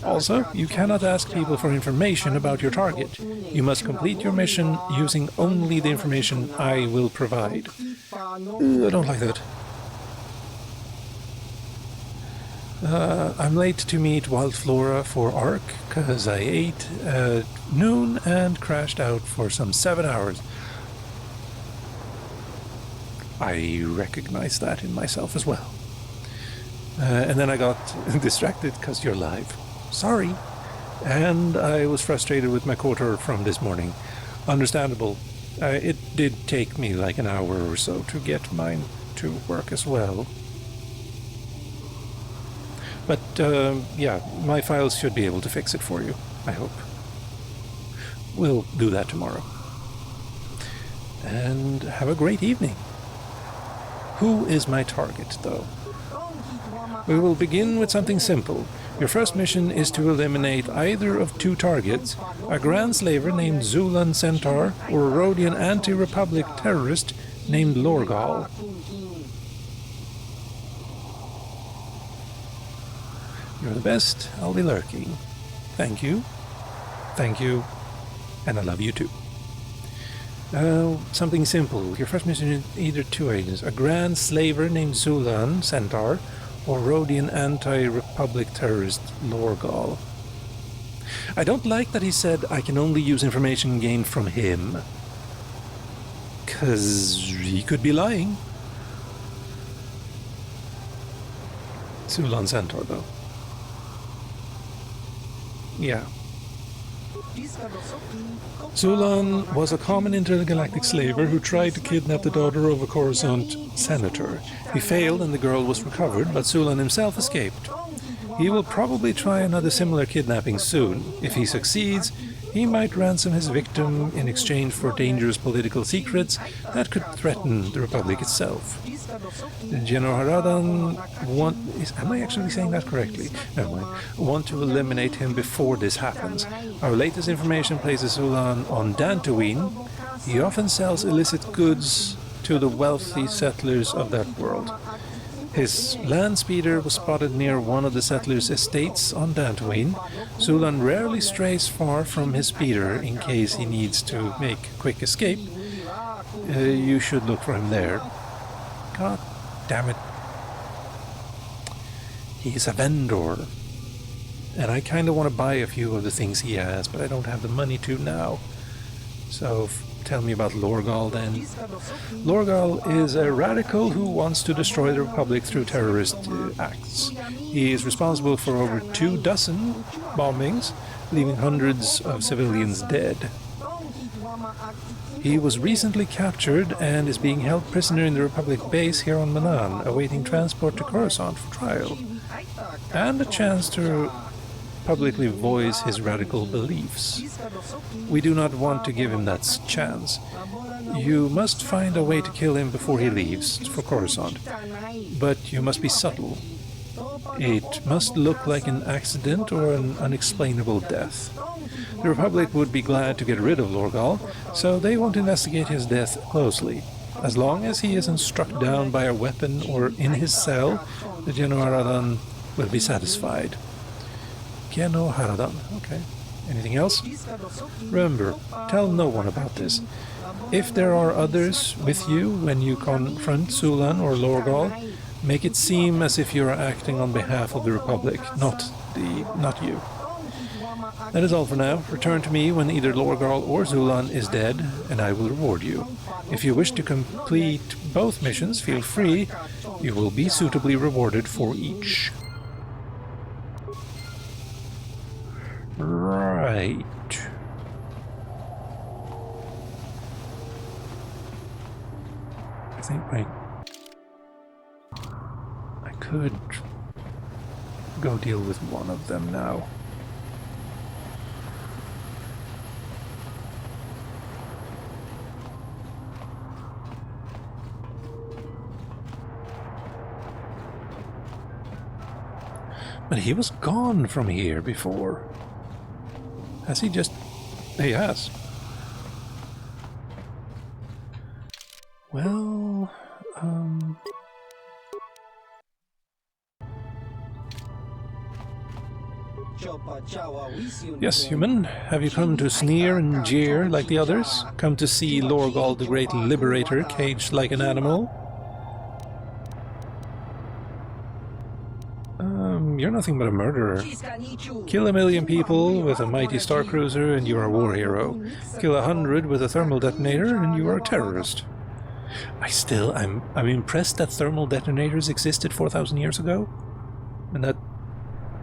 Also, you cannot ask people for information about your target. You must complete your mission using only the information I will provide. I don't like that. I'm late to meet Wild Flora for ARC, because I ate at noon and crashed out for some 7 hours. I recognize that in myself as well. And then I got distracted because you're live. Sorry. And I was frustrated with my KotOR from this morning. Understandable. It did take me like an hour or so to get mine to work as well. But, yeah, my files should be able to fix it for you, I hope. We'll do that tomorrow. And have a great evening. Who is my target, though? We will begin with something simple. Your first mission is to eliminate either of two targets, a Grand Slaver named Zulan Centaur or a Rhodian anti-Republic terrorist named Lorgal. You're the best. I'll be lurking. Thank you. Thank you. And I love you too. Something simple. Your first mission is either two agents. A grand slaver named Zulan, Centaur, or Rhodian anti-Republic terrorist Lorgal. I don't like that he said I can only use information gained from him. 'Cause he could be lying. Zulan Centaur, though. Yeah. Zulan was a common intergalactic slaver who tried to kidnap the daughter of a Coruscant senator. He failed and the girl was recovered, but Zulan himself escaped. He will probably try another similar kidnapping soon. If he succeeds, he might ransom his victim in exchange for dangerous political secrets that could threaten the Republic itself. General Haradan am I actually saying that correctly? Never mind. Want to eliminate him before this happens. Our latest information places Zulan on Dantooine. He often sells illicit goods to the wealthy settlers of that world. His land speeder was spotted near one of the settlers' estates on Dantooine. Zulan rarely strays far from his speeder in case he needs to make a quick escape. You should look for him there. God damn it. He's a vendor. And I kind of want to buy a few of the things he has, but I don't have the money to now. So tell me about Lorgal then. Lorgal is a radical who wants to destroy the Republic through terrorist acts. He is responsible for over 24 bombings, leaving hundreds of civilians dead. He was recently captured and is being held prisoner in the Republic base here on Manan, awaiting transport to Coruscant for trial, and a chance to publicly voice his radical beliefs. We do not want to give him that chance. You must find a way to kill him before he leaves for Coruscant, but you must be subtle. It must look like an accident or an unexplainable death. The Republic would be glad to get rid of Lorgal, so they won't investigate his death closely. As long as he isn't struck down by a weapon or in his cell, the General Haradan will be satisfied. General Haradan, okay. Anything else? Remember, tell no one about this. If there are others with you when you confront Zulan or Lorgal, make it seem as if you are acting on behalf of the Republic, not you. That is all for now. Return to me when either Lorgal or Zulan is dead, and I will reward you. If you wish to complete both missions, feel free. You will be suitably rewarded for each. Right. I think I could go deal with one of them now. But he was gone from here before. Has he just... He has. Well... Yes, human. Have you come to sneer and jeer like the others? Come to see Lorgal the Great Liberator caged like an animal? You're nothing but a murderer. Kill 1 million people with a mighty star cruiser and you are a war hero. Kill 100 with a thermal detonator and you are a terrorist. I'm impressed that thermal detonators existed 4,000 years ago, and that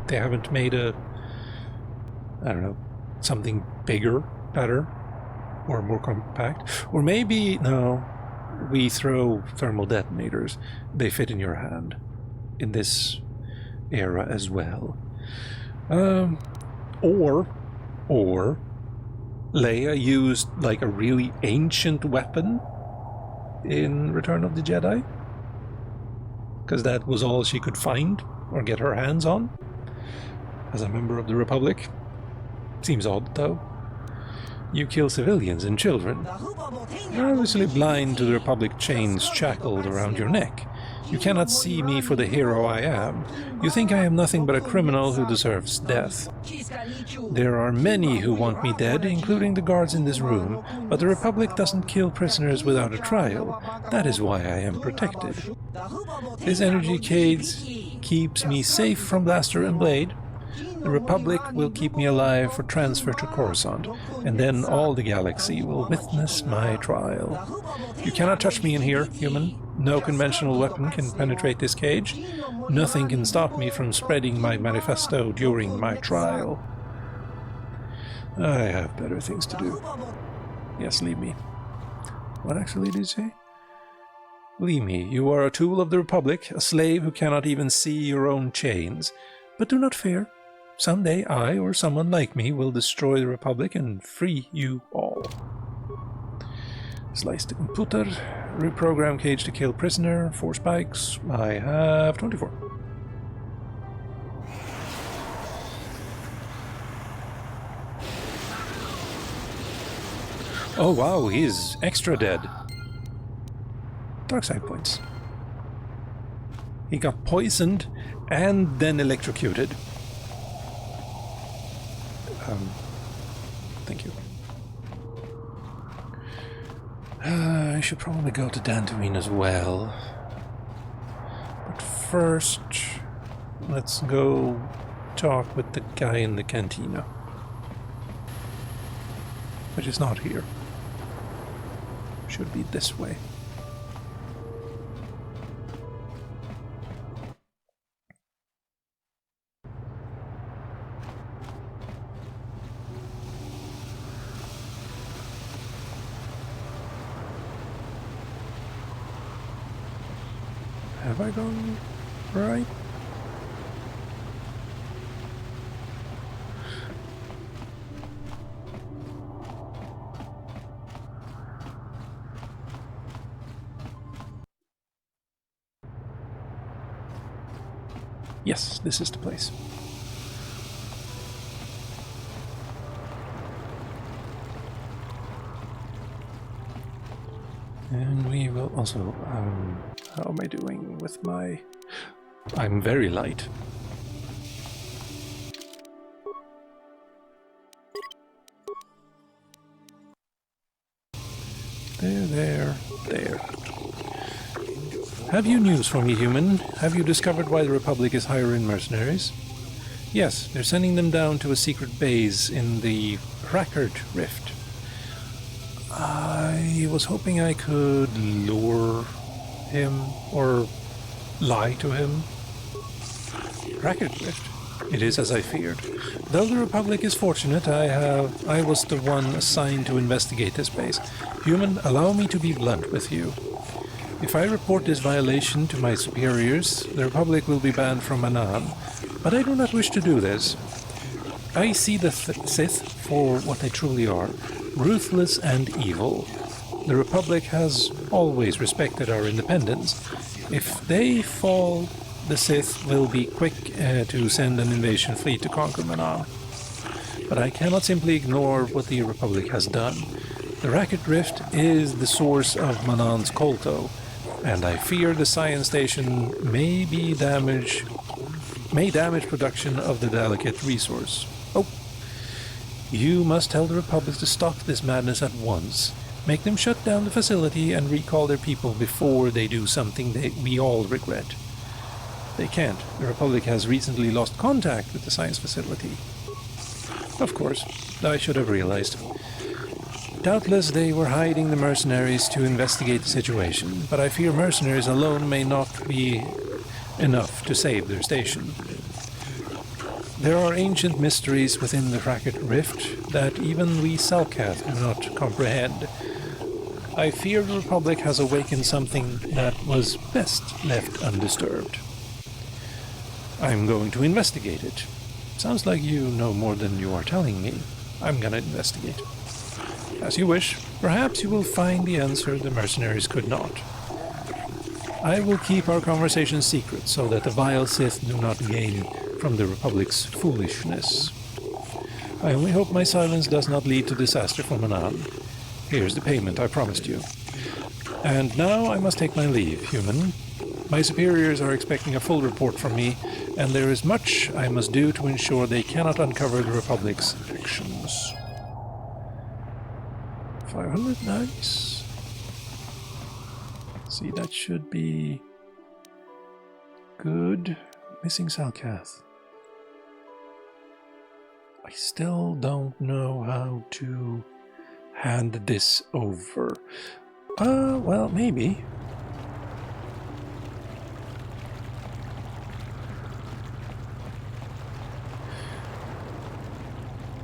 they haven't made I don't know, something bigger, better, or more compact. Or maybe, no, we throw thermal detonators. They fit in your hand in this era as well. Or Leia used like a really ancient weapon in Return of the Jedi, because that was all she could find or get her hands on as a member of the Republic. Seems odd, though. You kill civilians and children. You're obviously blind to the Republic chains shackled around your neck. You cannot see me for the hero I am. You think I am nothing but a criminal who deserves death. There are many who want me dead, including the guards in this room, but the Republic doesn't kill prisoners without a trial. That is why I am protected. This energy cage keeps me safe from Blaster and Blade. The Republic will keep me alive for transfer to Coruscant, and then all the galaxy will witness my trial. You cannot touch me in here, human. No conventional weapon can penetrate this cage. Nothing can stop me from spreading my manifesto during my trial. I have better things to do. Yes, leave me. What actually did you say? Leave me. You are a tool of the Republic, a slave who cannot even see your own chains. But do not fear. Someday I, or someone like me, will destroy the Republic and free you all. Slice the computer, reprogram cage to kill prisoner, 4 spikes. I have 24. Oh wow, he is extra dead. Dark side points. He got poisoned and then electrocuted. Thank you. I should probably go to Dantooine as well. But first, let's go talk with the guy in the cantina. Which is not here. Should be this way. Have I gone right? Yes, this is the place. And we will also, how am I doing with my... I'm very light. There. Have you news for me, human? Have you discovered why the Republic is hiring mercenaries? Yes, they're sending them down to a secret base in the Rackard Rift. I was hoping I could lure him, or lie to him. Rackard Rift? It is as I feared. Though the Republic is fortunate, I was the one assigned to investigate this base. Human, allow me to be blunt with you. If I report this violation to my superiors, the Republic will be banned from Manaan, but I do not wish to do this. I see the Sith for what they truly are, ruthless and evil. The Republic has always respected our independence. If they fall, the Sith will be quick to send an invasion fleet to conquer Manaan. But I cannot simply ignore what the Republic has done. The Rackard Rift is the source of Manaan's kolto, and I fear the science station may damage production of the delicate resource. Oh, you must tell the Republic to stop this madness at once. Make them shut down the facility and recall their people before they do something we all regret. They can't. The Republic has recently lost contact with the science facility. Of course, I should have realized. Doubtless they were hiding the mercenaries to investigate the situation, but I fear mercenaries alone may not be enough to save their station. There are ancient mysteries within the Rackard Rift that even we Selkath do not comprehend. I fear the Republic has awakened something that was best left undisturbed. I'm going to investigate it. Sounds like you know more than you are telling me. I'm gonna investigate. As you wish. Perhaps you will find the answer the mercenaries could not. I will keep our conversation secret so that the vile Sith do not gain from the Republic's foolishness. I only hope my silence does not lead to disaster for Manaan. Here's the payment I promised you. And now I must take my leave, human. My superiors are expecting a full report from me, and there is much I must do to ensure they cannot uncover the Republic's actions. 500, nice. See, that should be good. Missing Salcath. I still don't know how to hand this over. Well, maybe.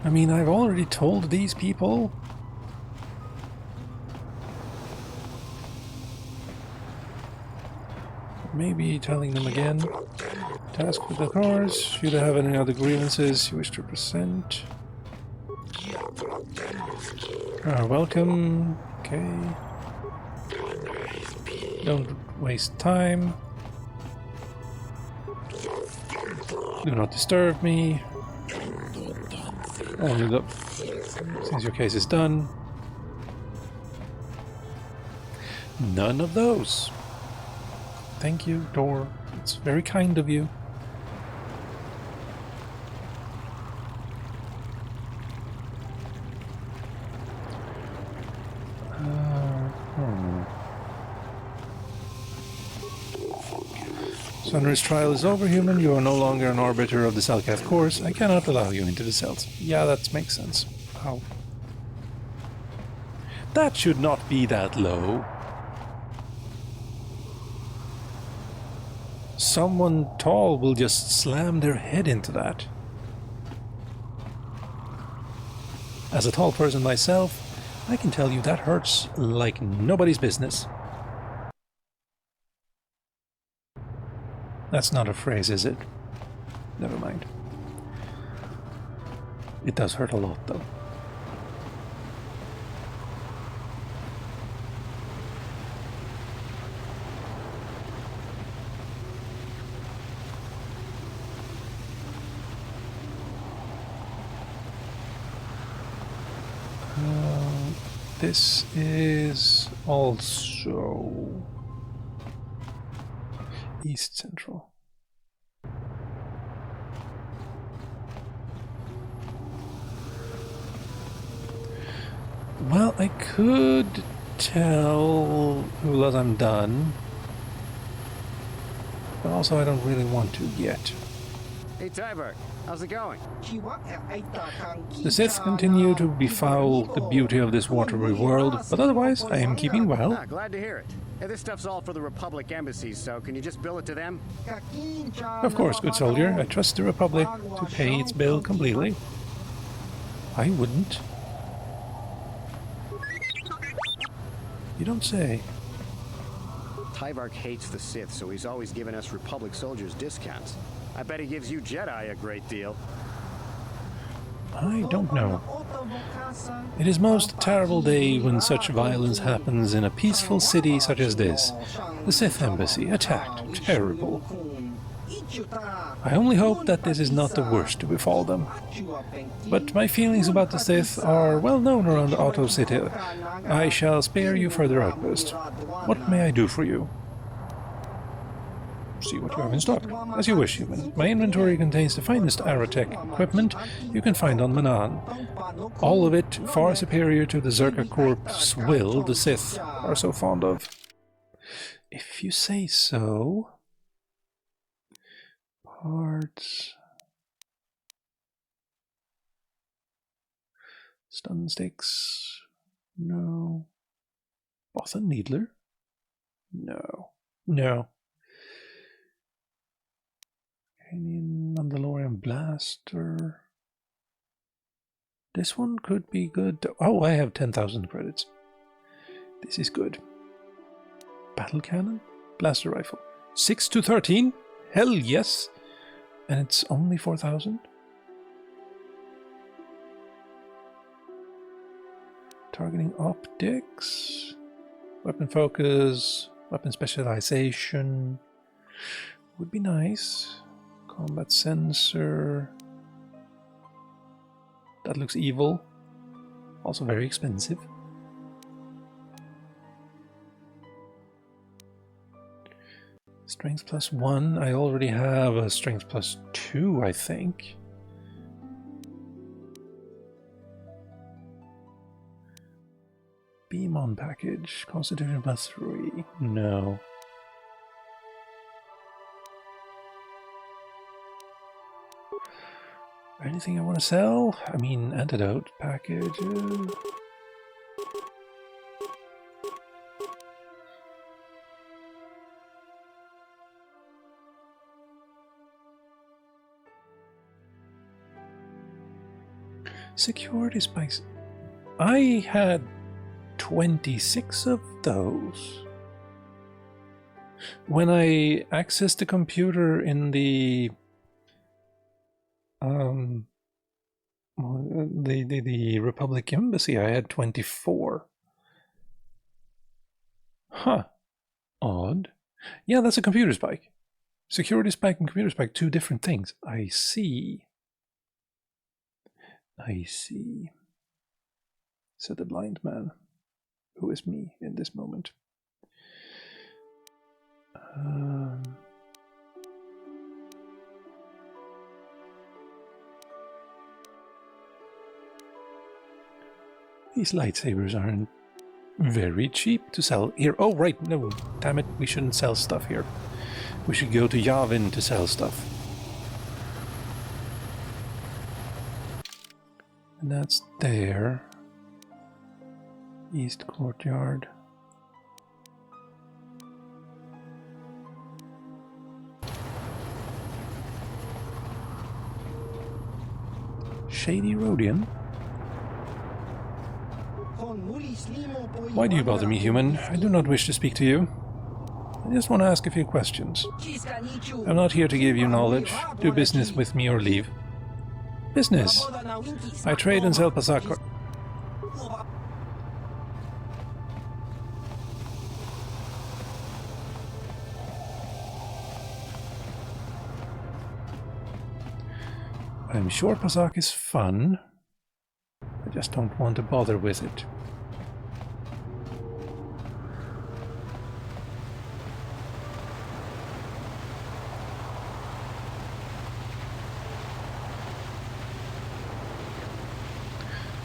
I mean, I've already told these people. Maybe telling them again. Task with the cars. Should I have any other grievances you wish to present? Welcome. Okay. Don't waste time. Do not disturb me. Only the... Since your case is done. None of those. Thank you, Dor. It's very kind of you. Sunrise trial is over, human. You are no longer an arbiter of the Salcath course. I cannot allow you into the cells. Yeah, that makes sense. Ow. That should not be that low. Someone tall will just slam their head into that. As a tall person myself, I can tell you that hurts like nobody's business. That's not a phrase, is it? Never mind. It does hurt a lot, though. This is also East Central. Well, I could tell Ulas I'm done, but also I don't really want to yet. Hey Tyberg, how's it going? The Sith continue to befoul the beauty of this watery world, but otherwise I am keeping well. Glad to hear it. Hey, this stuff's all for the Republic embassies, so can you just bill it to them? Of course, good soldier. I trust the Republic to pay its bill completely. I wouldn't. You don't say. Tyvark hates the Sith, so he's always giving us Republic soldiers discounts. I bet he gives you Jedi a great deal. I don't know. It is most terrible day when such violence happens in a peaceful city such as this. The Sith embassy attacked. Terrible. I only hope that this is not the worst to befall them. But my feelings about the Sith are well known around Otto City. I shall spare you further outburst. What may I do for you? See what you have in stock. As you wish, human. My inventory contains the finest Aerotech equipment you can find on Manan. All of it far superior to the Zerka Corp's will the Sith are so fond of. If you say so. Parts. Stun sticks. No. Bothan Needler? No. No. Mandalorian Blaster. This one could be good. Oh, I have 10,000 credits. This is good. Battle Cannon? Blaster Rifle. 6 to 13? Hell yes! And it's only 4,000? Targeting optics. Weapon focus. Weapon specialization. Would be nice. Combat sensor. That looks evil. Also very expensive. Strength +1. I already have a strength +2, I think. Beam on package. Constitution +3. No. Anything I want to sell? I mean, antidote package. Security spikes. I had 26 of those. When I accessed the computer in the Republic Embassy, I had 24. Huh. Odd. Yeah, that's a computer spike. Security spike and computer spike, two different things. I see. I see. Said the blind man, who is me in this moment. These lightsabers aren't very cheap to sell here. Oh, right, no, damn it, we shouldn't sell stuff here. We should go to Yavin to sell stuff. And that's there. East Courtyard. Shady Rodian. Why do you bother me, human? I do not wish to speak to you. I just want to ask a few questions. I'm not here to give you knowledge. Do business with me or leave. Business. I trade and sell Pasaka. I'm sure Pasak is fun. I just don't want to bother with it.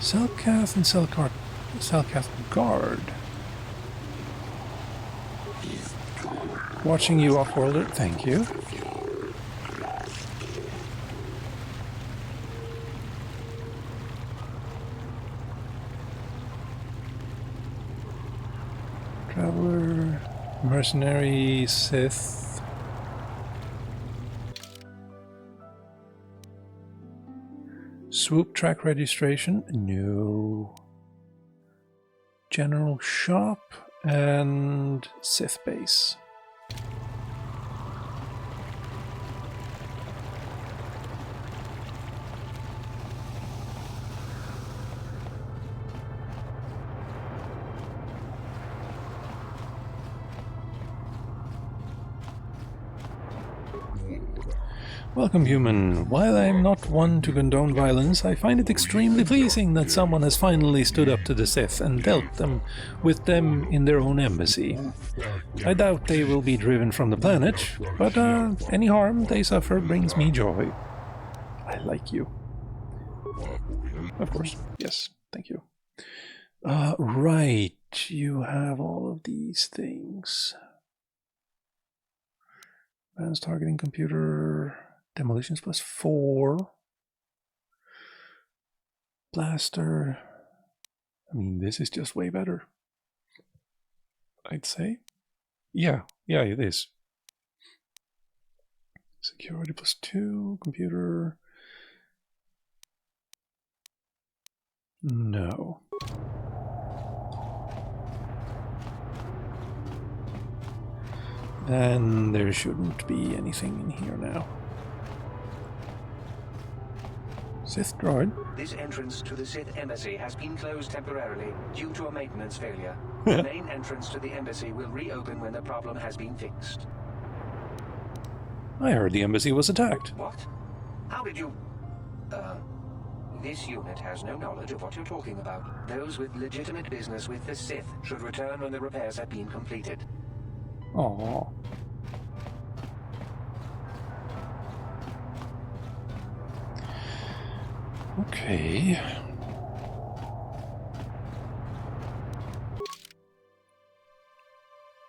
Selkath and Selkath Guard. Watching you, off-worlder. Thank you. Traveler, mercenary, Sith. Swoop track registration? No. General shop and Sith base. Welcome, human. While I'm not one to condone violence, I find it extremely pleasing that someone has finally stood up to the Sith and dealt with them in their own embassy. I doubt they will be driven from the planet, but any harm they suffer brings me joy. I like you. Of course, yes, thank you. Right, you have all of these things. Advanced targeting computer... Demolitions +4. Blaster. I mean, this is just way better, I'd say. Yeah, it is. Security +2. Computer. No. And there shouldn't be anything in here now. Sith droid. This entrance to the Sith embassy has been closed temporarily due to a maintenance failure. The main entrance to the embassy will reopen when the problem has been fixed. I heard the embassy was attacked. What? How did you... This unit has no knowledge of what you're talking about. Those with legitimate business with the Sith should return when the repairs have been completed. Aww. Okay.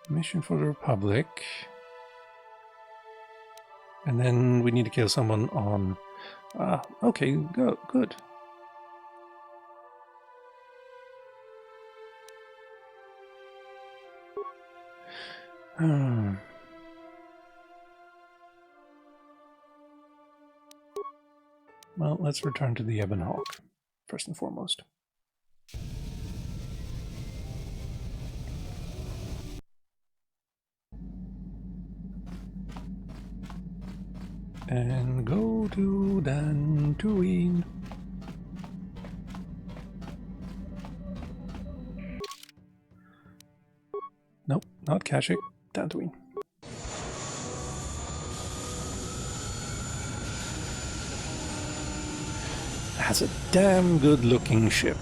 Mission for the Republic. And then we need to kill someone on... okay, good. Well, let's return to the Ebon Hawk, first and foremost. And go to Dantooine. Nope, not Kashyyyk, Dantooine. Has a damn good looking ship.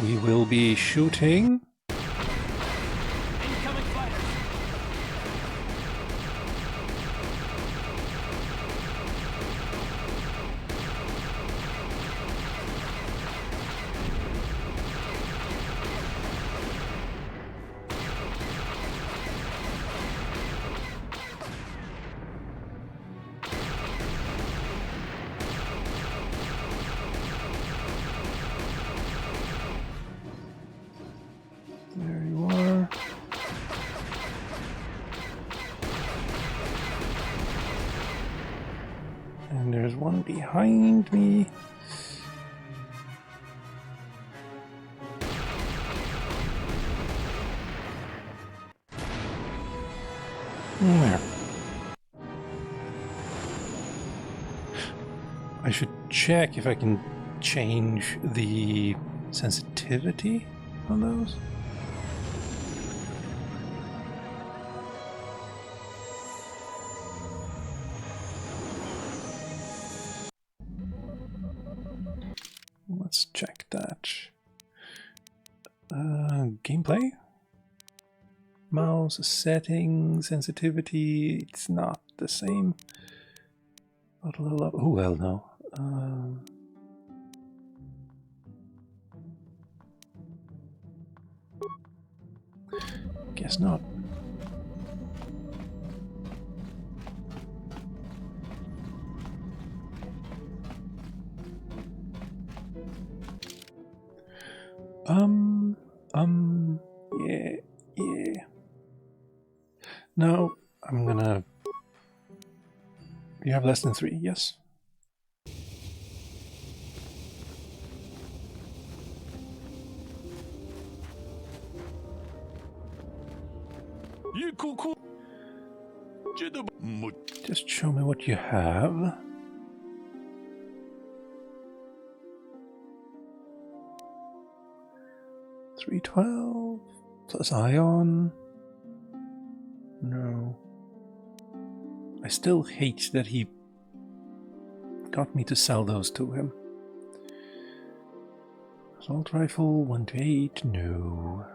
We will be shooting. Incoming fighters. There you are. And there's one behind me. There. I should check if I can change the sensitivity on those. Let's check that. Gameplay? Mouse settings, sensitivity, it's not the same. Not a little up. Oh, hell no. Guess not. Yeah. No, I'm gonna... You have less than 3, yes? Just show me what you have. $312 plus ion. No. I still hate that he got me to sell those to him. Assault rifle 128. No.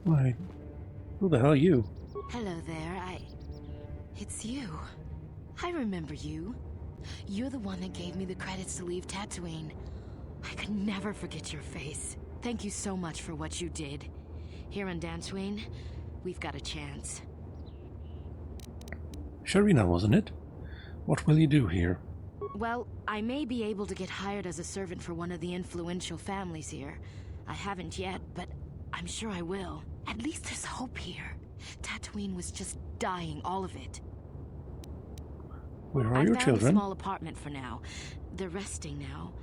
Why, who the hell are you? Hello there, It's you. I remember you. You're the one that gave me the credits to leave Tatooine. I could never forget your face. Thank you so much for what you did. Here on Dantooine, we've got a chance. Sharina, wasn't it? What will you do here? Well, I may be able to get hired as a servant for one of the influential families here. I haven't yet, but I'm sure I will. At least there's hope here. Tatooine was just dying, all of it. Where are your children? I found a small apartment for now. They're resting now.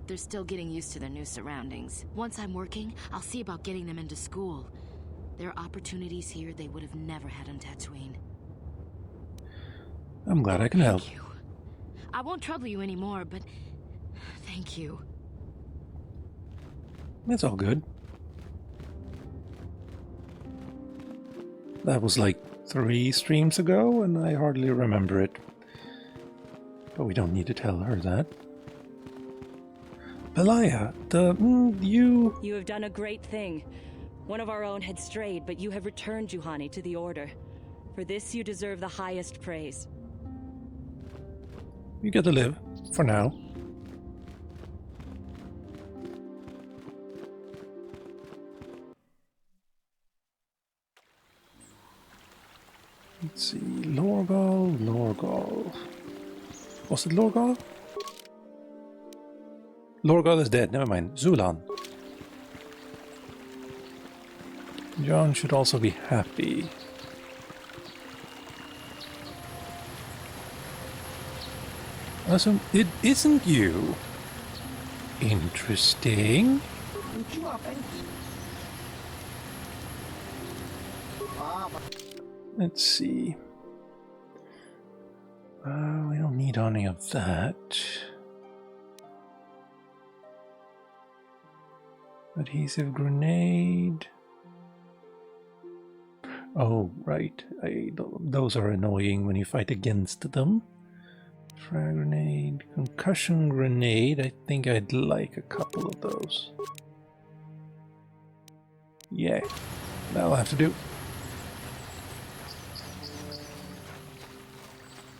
They're still getting used to their new surroundings. Once I'm working, I'll see about getting them into school. There are opportunities here they would have never had on Tatooine. I'm glad I can help. Thank you. I won't trouble you anymore, but thank you. It's all good. That was like 3 streams ago, and I hardly remember it. But we don't need to tell her that. Pelaya, you... You have done a great thing. One of our own had strayed, but you have returned Juhani to the Order. For this, you deserve the highest praise. You get to live, for now. Let's see, Lorgal. Was it Lorgal? Lorgal is dead, never mind. Zulan. John should also be happy. Also, it isn't you. Interesting. Let's see. We don't need any of that. Adhesive grenade. Oh, right. Those are annoying when you fight against them. Frag grenade, concussion grenade. I think I'd like a couple of those. Yeah, that'll have to do.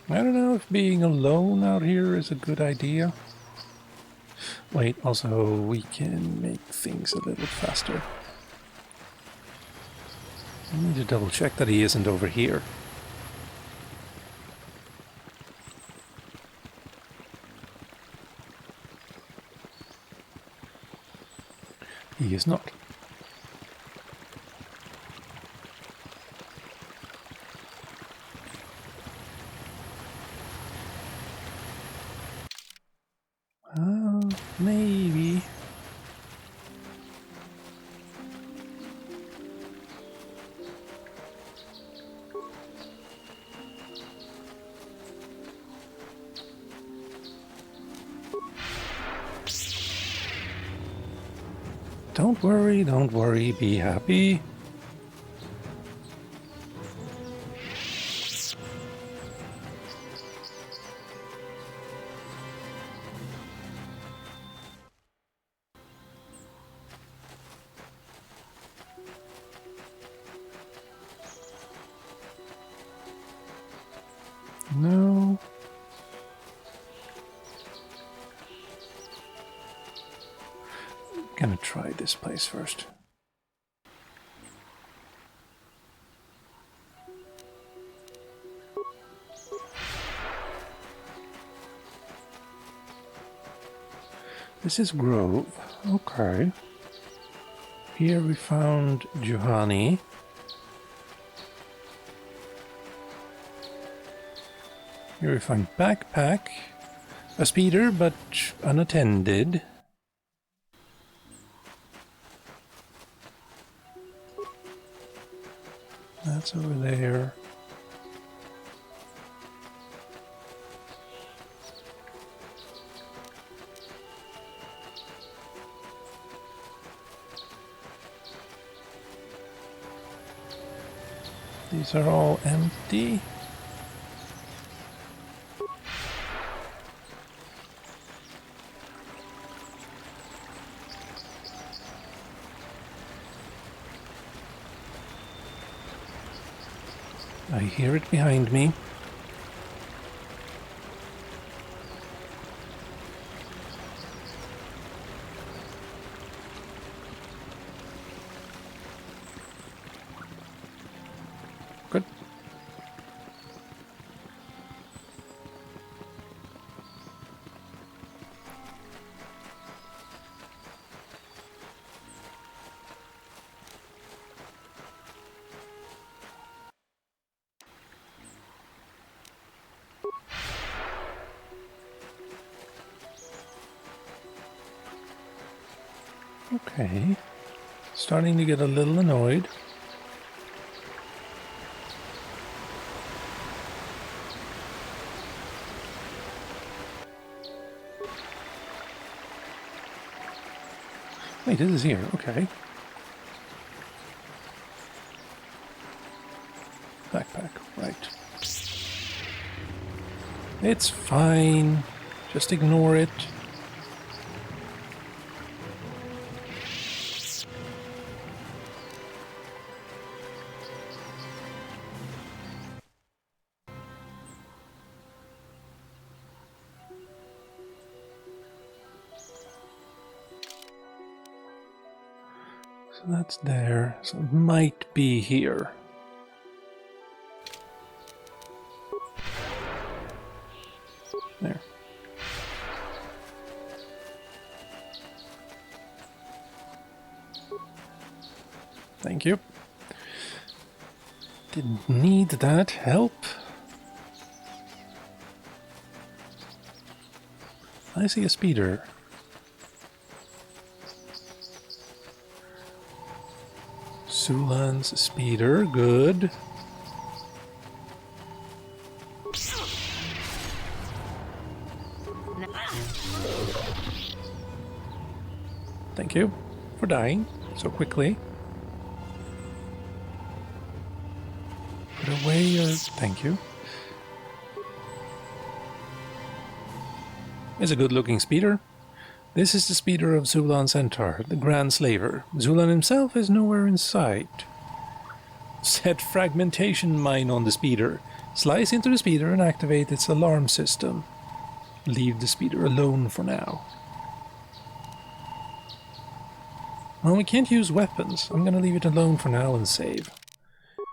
I don't know if being alone out here is a good idea. Wait, also we can make things a little faster. I need to double check that he isn't over here. He is not. Maybe. Don't worry, be happy. No. Gonna try this place first. This is Grove. Okay. Here we found Juhani. Here we find backpack. A speeder, but unattended. That's over there. These are all empty. I hear it behind me. Good. Okay, starting to get a little annoyed. Wait, it is here. Okay. Backpack, right. It's fine. Just ignore it. So that's there. So it might be here. There. Thank you. Didn't need that help. I see a speeder. Sulan's speeder, good. Thank you for dying so quickly. Put away your... Thank you. It's a good-looking speeder. This is the speeder of Zulan Centaur, the Grand Slaver. Zulan himself is nowhere in sight. Set fragmentation mine on the speeder. Slice into the speeder and activate its alarm system. Leave the speeder alone for now. Well, we can't use weapons. I'm gonna leave it alone for now and save.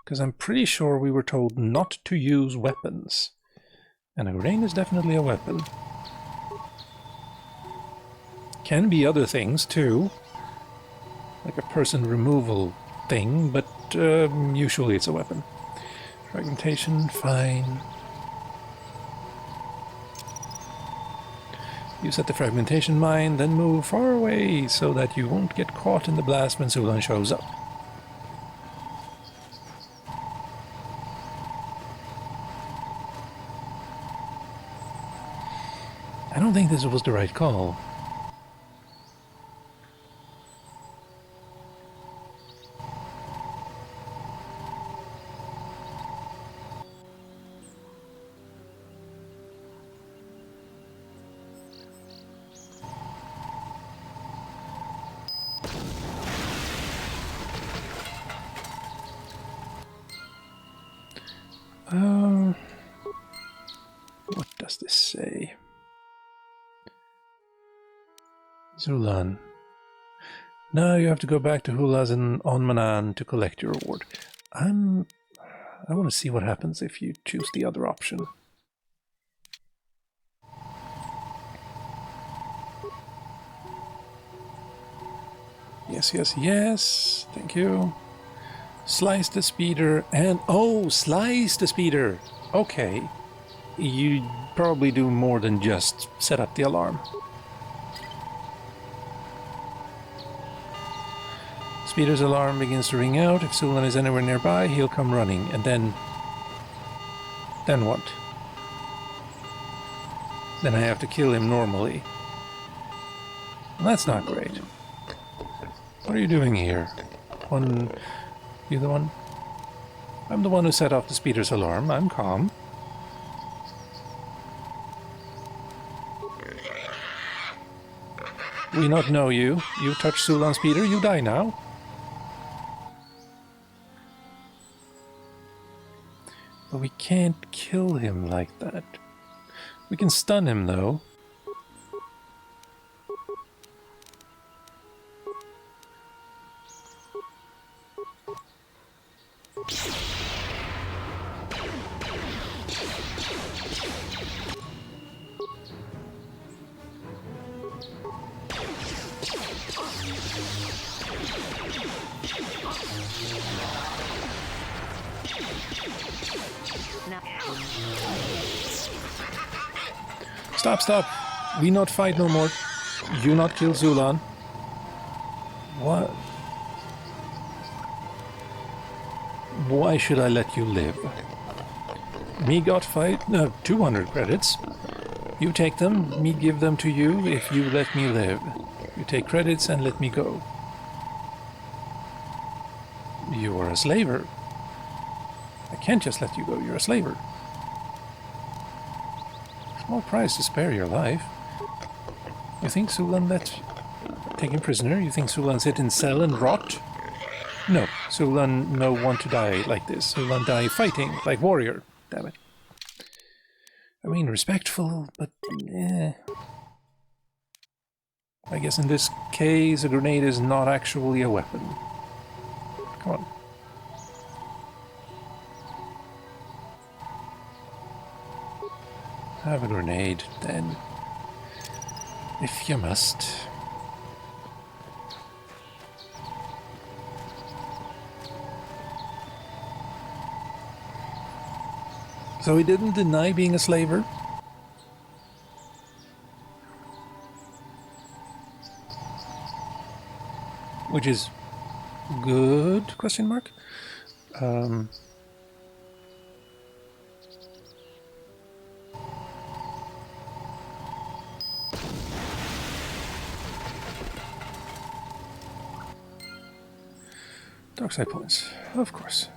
Because I'm pretty sure we were told not to use weapons. And a grain is definitely a weapon. Can be other things too, like a person removal thing, but usually it's a weapon. Fragmentation, fine. You set the fragmentation mine, then move far away so that you won't get caught in the blast when Zulan shows up. I don't think this was the right call. What does this say? Zulan. Now you have to go back to Hulazan on Manan to collect your reward. I want to see what happens if you choose the other option. Yes, yes, yes. Thank you. Slice the speeder and... Oh, slice the speeder! Okay. You probably do more than just set up the alarm. Speeder's alarm begins to ring out. If Zulan is anywhere nearby, he'll come running. And then... Then what? Then I have to kill him normally. Well, that's not great. What are you doing here? You the one? I'm the one who set off the speeder's alarm. I'm calm. We not know you. You touch Zulan's speeder, you die now. But we can't kill him like that. We can stun him though. Stop, stop. We not fight no more. You not kill Zulan. What? Why should I let you live? Me got fight 200 credits. You take them, me give them to you if you let me live. You take credits and let me go. You are a slaver. I can't just let you go, you're a slaver. Small price to spare your life. You think Sulan let... take him prisoner? You think Sulan sit in cell and rot? No, Sulan no want to die like this. Sulan die fighting, like warrior. Damn it. I mean, respectful, but... I guess in this case, a grenade is not actually a weapon. Come on. Have a grenade, then. If you must. So he didn't deny being a slaver? Which is good, question mark? Dark side points, of course.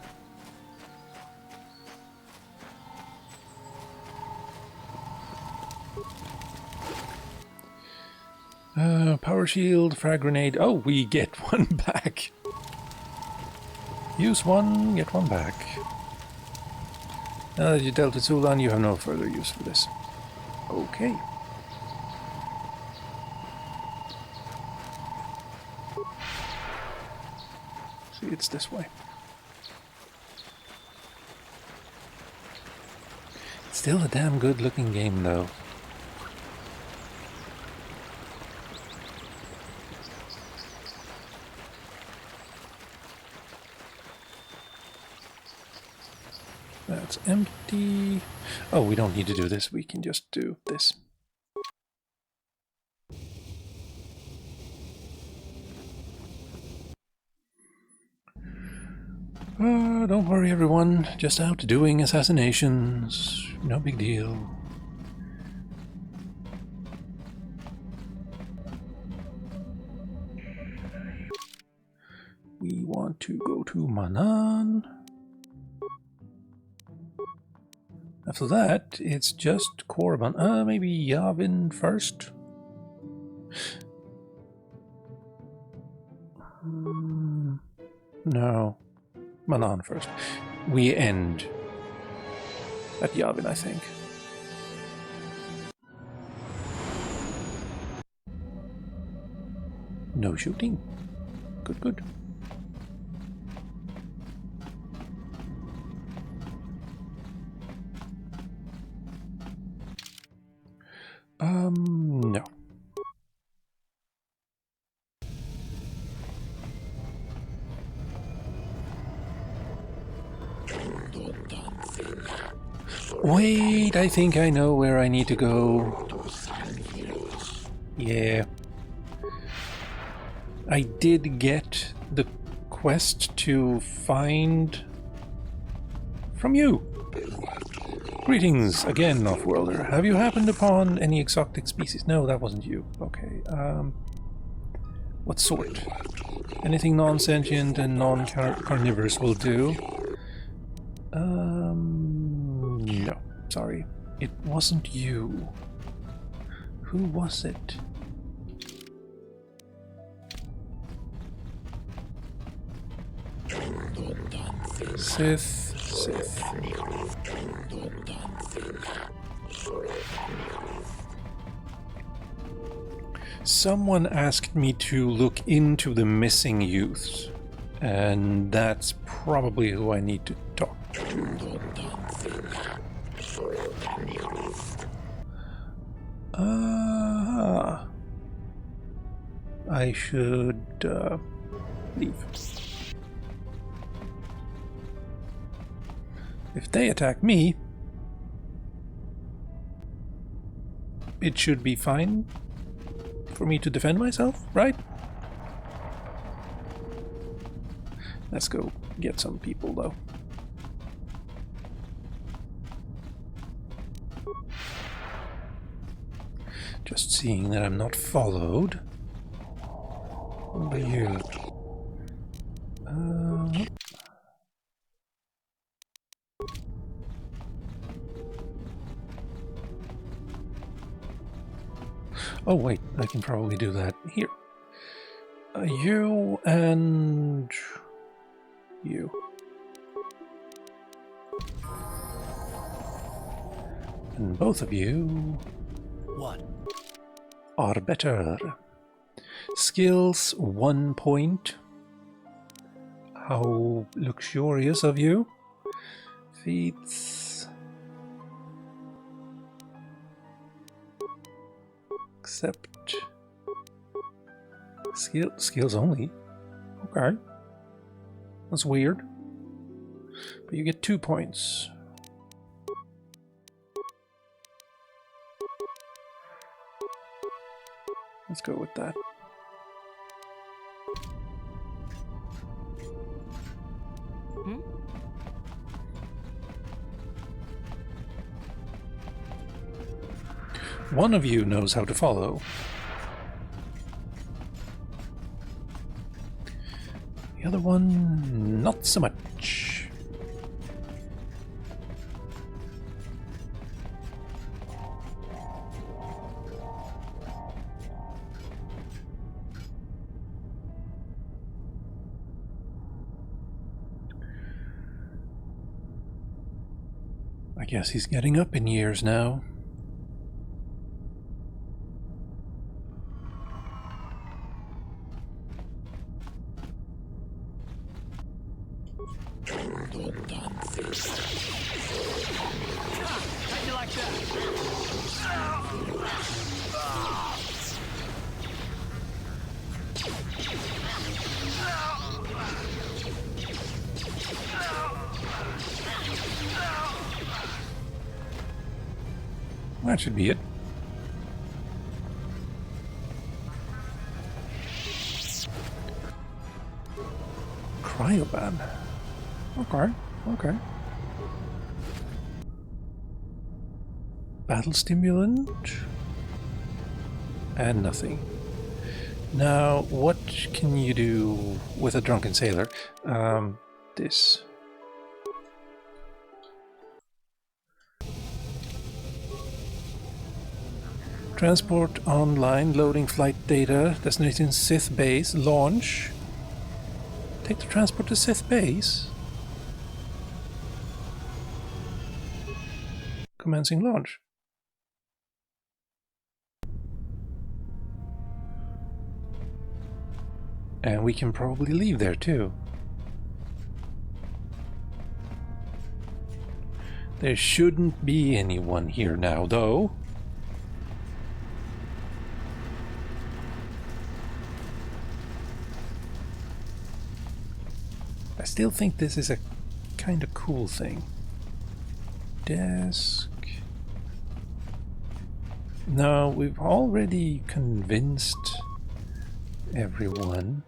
Power shield, frag grenade. Oh, we get one back. Use one, get one back. Now that you dealt with Sulan, you have no further use for this. Okay. See, it's this way. It's still a damn good looking game, though. That's empty. Oh, we don't need to do this. We can just do this. Don't worry, everyone. Just out doing assassinations. No big deal. We want to go to Manan. After that, it's just Korriban. Maybe Yavin first? No. Manan first. We end at Yavin, I think. No shooting. Good, good. No. Wait, I think I know where I need to go. Yeah. I did get the quest to find from you. Greetings again, Offworlder. Have you happened upon any exotic species? No, that wasn't you. Okay. What sort? Anything non-sentient and non-carnivorous will do. No. Sorry. It wasn't you. Who was it? Sith. Someone asked me to look into the missing youths, and that's probably who I need to talk to. I should leave. If they attack me, it should be fine for me to defend myself, right? Let's go get some people, though. Just seeing that I'm not followed. What are you? Oh wait, I can probably do that here. You and you. And both of you are better. Skills 1 point. How luxurious of you. Feats. Accept. Skills only. Okay. That's weird. But you get 2 points. Let's go with that. One of you knows how to follow. The other one, not so much. I guess he's getting up in years now. That should be it. Cryoban. Okay, okay. Battle stimulant. And nothing. Now, what can you do with a drunken sailor? This. Transport online, loading flight data, destination Sith base, launch. Take the transport to Sith base. Commencing launch. And we can probably leave there too. There shouldn't be anyone here now, though. I still think this is a kind of cool thing. Desk. No, we've already convinced everyone.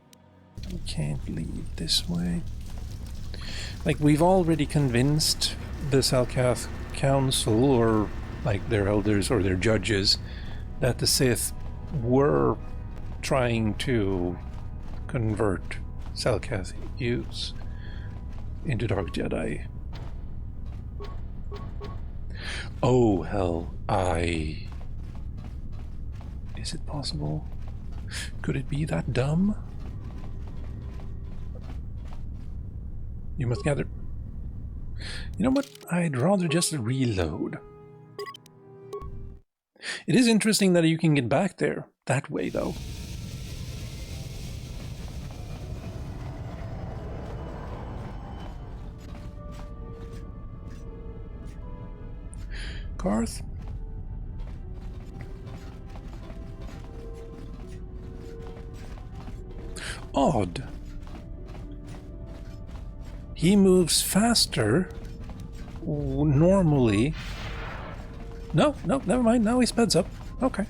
We can't leave this way. Like, we've already convinced the Salkath Council, or like their elders or their judges, that the Sith were trying to convert Salkath youths into Dark Jedi. Oh, hell, Is it possible? Could it be that dumb? You must gather... You know what? I'd rather just reload. It is interesting that you can get back there that way, though. Garth? Odd. He moves faster normally. No, never mind. Now he speds up. Okay.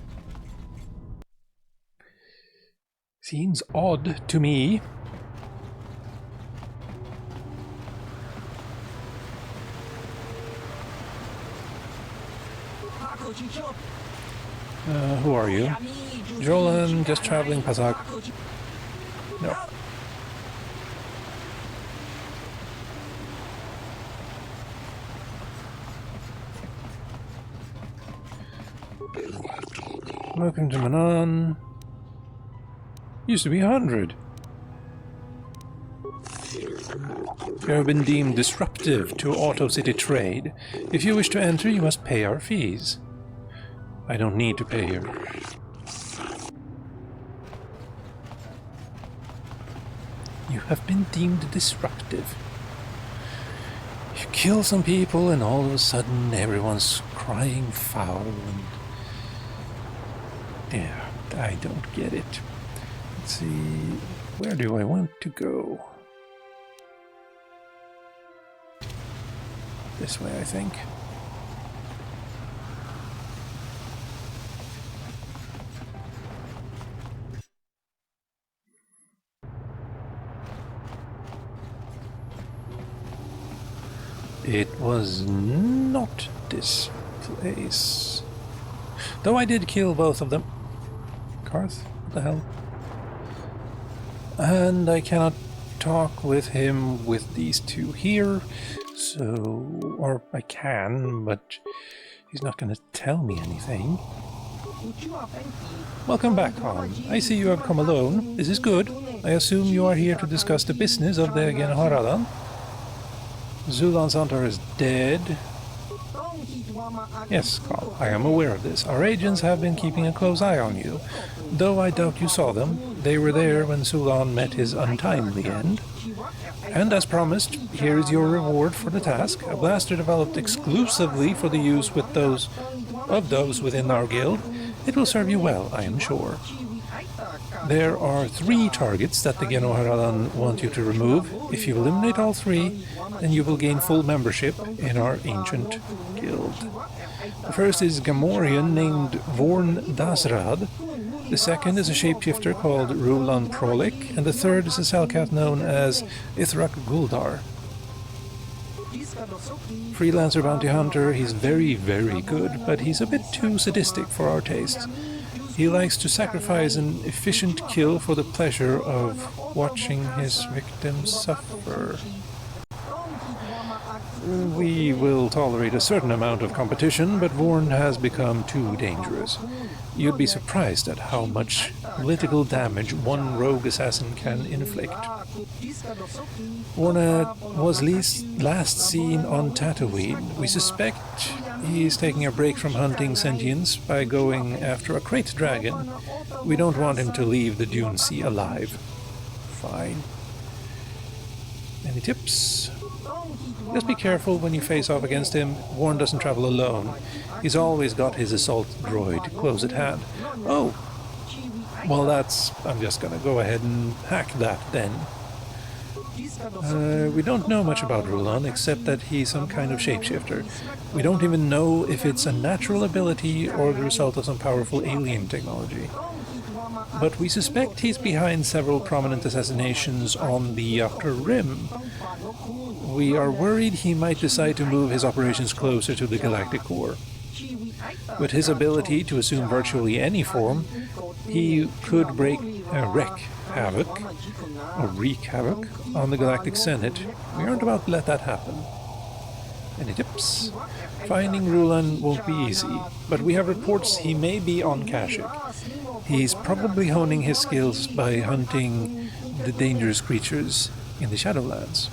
Seems odd to me. Who are you? Jolan, just traveling Pazak. No. Welcome to Manan. Used to be 100. You have been deemed disruptive to Auto City trade. If you wish to enter, you must pay our fees. I don't need to pay here. You have been deemed disruptive. You kill some people and all of a sudden everyone's crying foul and... yeah, I don't get it. Let's see... where do I want to go? This way, I think. It was not this place. Though I did kill both of them. Karth? What the hell? And I cannot talk with him with these two here. So... or I can, but he's not going to tell me anything. Welcome back, Han. I see you have come alone. This is good. I assume you are here to discuss the business of the Genharadan. Zulan's hunter is dead. Yes, Carl, I am aware of this. Our agents have been keeping a close eye on you. Though I doubt you saw them, they were there when Zulan met his untimely end. And as promised, here is your reward for the task. A blaster developed exclusively for the use with those within our guild. It will serve you well, I am sure. There are 3 targets that the Genharadan want you to remove. If you eliminate all 3, then you will gain full membership in our ancient guild. The first is Gamorrean named Vorn Dasrad. The second is a shapeshifter called Rulan Prolik, and the third is a Selkath known as Ithrak Guldar. Freelancer bounty hunter, he's very, very good, but he's a bit too sadistic for our taste. He likes to sacrifice an efficient kill for the pleasure of watching his victims suffer. We will tolerate a certain amount of competition, but Vorn has become too dangerous. You'd be surprised at how much political damage one rogue assassin can inflict. Vorn was last seen on Tatooine. We suspect he's taking a break from hunting sentients by going after a crate dragon. We don't want him to leave the Dune Sea alive. Fine. Any tips? Just be careful when you face off against him. Vorn doesn't travel alone. He's always got his assault droid close at hand. Oh! Well, I'm just gonna go ahead and hack that then. We don't know much about Rulan, except that he's some kind of shapeshifter. We don't even know if it's a natural ability or the result of some powerful alien technology. But we suspect he's behind several prominent assassinations on the Outer Rim. We are worried he might decide to move his operations closer to the Galactic Core. With his ability to assume virtually any form, he could wreak havoc on the Galactic Senate. We aren't about to let that happen. Any tips? Finding Rulan won't be easy, but we have reports he may be on Kashyyyk. He's probably honing his skills by hunting the dangerous creatures in the Shadowlands.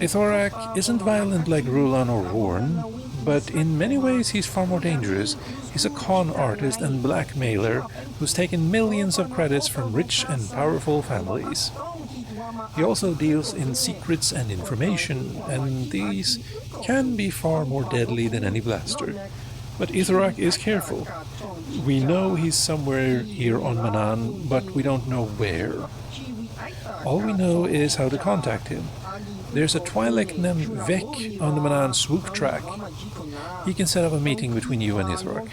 Ithorak isn't violent like Rulan or Vorn, but in many ways he's far more dangerous. He's a con artist and blackmailer who's taken millions of credits from rich and powerful families. He also deals in secrets and information, and these can be far more deadly than any blaster. But Ithorak is careful. We know he's somewhere here on Manan, but we don't know where. All we know is how to contact him. There's a Twi'lek named Vek on the Manan swoop track. He can set up a meeting between you and Ithorak.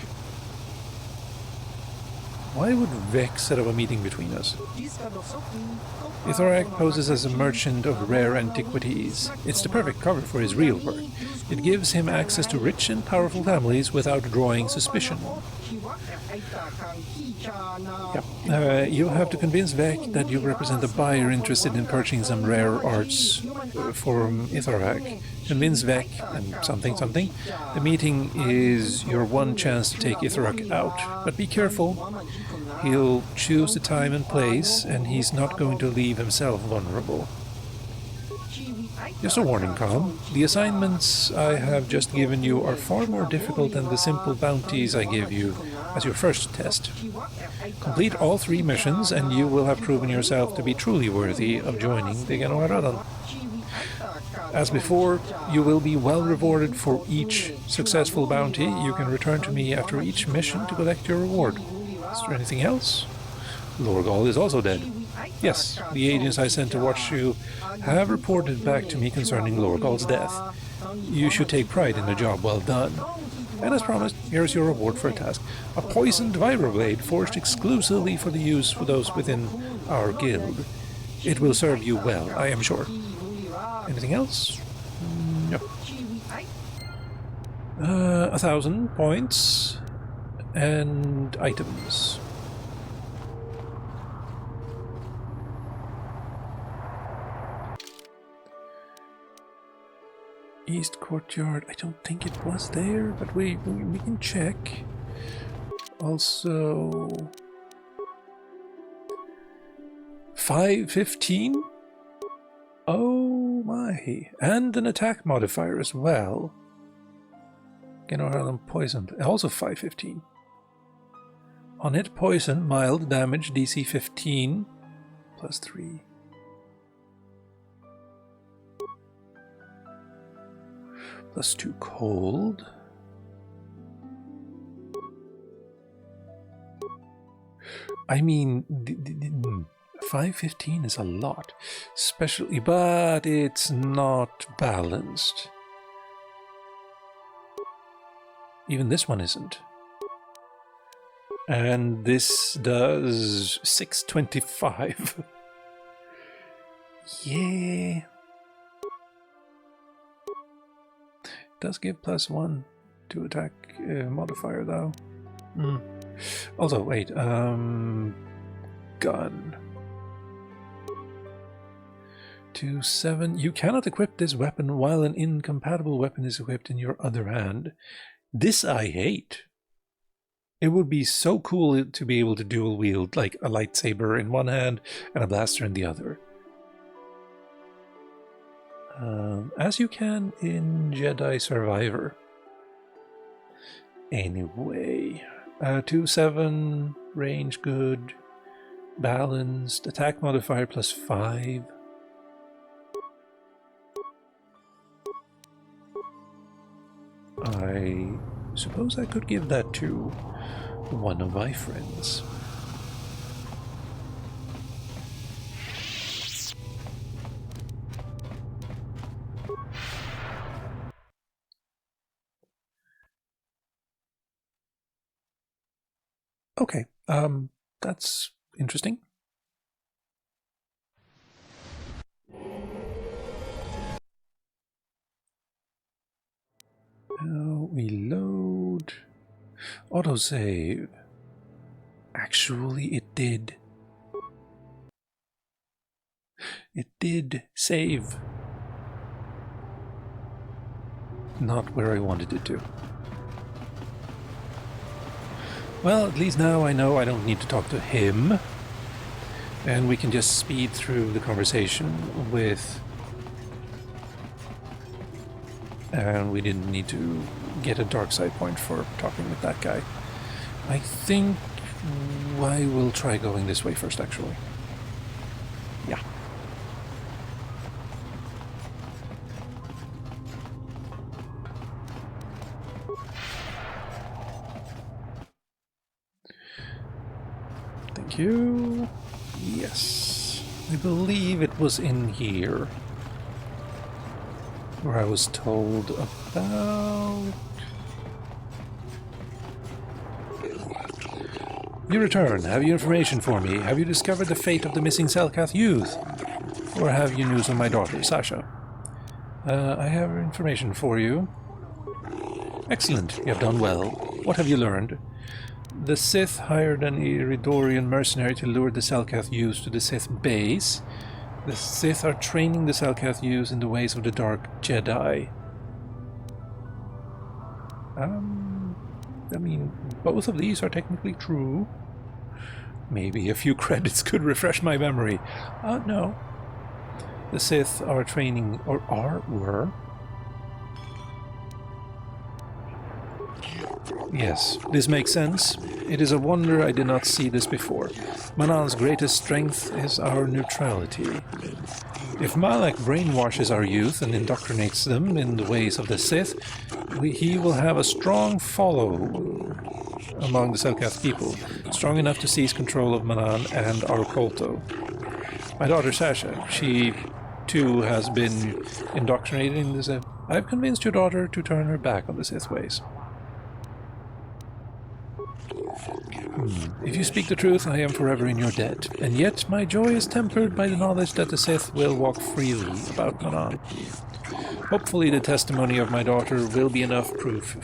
Why would Vek set up a meeting between us? Ithorak poses as a merchant of rare antiquities. It's the perfect cover for his real work. It gives him access to rich and powerful families without drawing suspicion. You have to convince Vec that you represent a buyer interested in purchasing some rare arts from Itharak. Convince Vec and something. The meeting is your one chance to take Itharak out. But be careful. He'll choose the time and place, and he's not going to leave himself vulnerable. Just a warning, Calm. The assignments I have just given you are far more difficult than the simple bounties I give you as your first test. Complete all 3 missions, and you will have proven yourself to be truly worthy of joining the KotOR. As before, you will be well rewarded for each successful bounty. You can return to me after each mission to collect your reward. Is there anything else? Lorgal is also dead. Yes, the agents I sent to watch you have reported back to me concerning Lorgal's death. You should take pride in a job well done. And as promised, here's your reward for a task. A poisoned vibroblade forged exclusively for the use for those within our guild. It will serve you well, I am sure. Anything else? No. 1,000 points and items. East Courtyard, I don't think it was there, but we can check. Also 515? Oh my, and an attack modifier as well. KotOR poisoned, also 515. On it, poison, mild damage, DC 15, plus 3. Plus 2 cold. I mean, 515 is a lot, especially, but it's not balanced. Even this one isn't. And this does 625. Yeah. Does give +1 to attack modifier though. Also, wait, gun. 2-7. You cannot equip this weapon while an incompatible weapon is equipped in your other hand. This I hate. It would be so cool to be able to dual wield like a lightsaber in one hand and a blaster in the other. As you can in Jedi Survivor. Anyway, 2-7, range good, balanced, attack modifier +5. I suppose I could give that to one of my friends. Okay, that's interesting. Now we load. Autosave. Actually, it did. It did save. Not where I wanted it to. Well, at least now I know I don't need to talk to him. And we can just speed through the conversation with... And we didn't need to get a dark side point for talking with that guy. I think I will try going this way first, actually. Yeah. Thank you. Yes. I believe it was in here where I was told about... You return. Have you information for me? Have you discovered the fate of the missing Selkath youth? Or have you news of my daughter, Sasha? I have information for you. Excellent. You have done well. What have you learned? The Sith hired an Iridorian mercenary to lure the Selkath youths to the Sith base. The Sith are training the Selkath youths in the ways of the Dark Jedi. I mean, both of these are technically true. Maybe a few credits could refresh my memory. No. The Sith are training, or were. Yes, this makes sense. It is a wonder I did not see this before. Manan's greatest strength is our neutrality. If Malak brainwashes our youth and indoctrinates them in the ways of the Sith, he will have a strong follow among the Selkath people, strong enough to seize control of Manan and our Kolto. My daughter Sasha, she too has been indoctrinated in the Sith. I've convinced your daughter to turn her back on the Sith ways. If you speak the truth, I am forever in your debt, and yet my joy is tempered by the knowledge that the Sith will walk freely about Manan. Hopefully the testimony of my daughter will be enough proof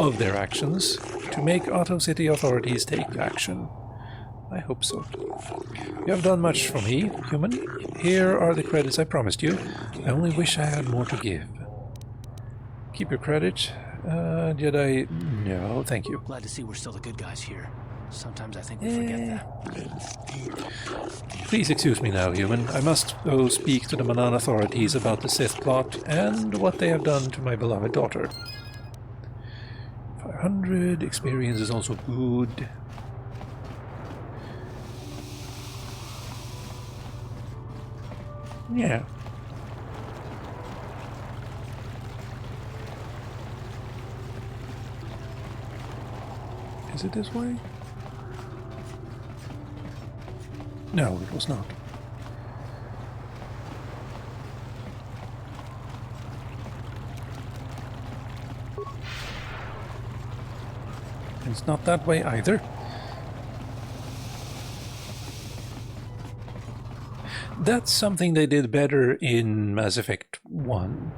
of their actions to make Otto City authorities take action. I hope so. You have done much for me, human. Here are the credits I promised you. I only wish I had more to give. Keep your credit. Jedi... No, thank you. Glad to see we're still the good guys here. Sometimes I think we forget that. Please excuse me now, human. I must go speak to the Manan authorities about the Sith plot and what they have done to my beloved daughter. 500 experience is also good. Yeah. Is it this way? No, it was not. It's not that way either. That's something they did better in Mass Effect 1.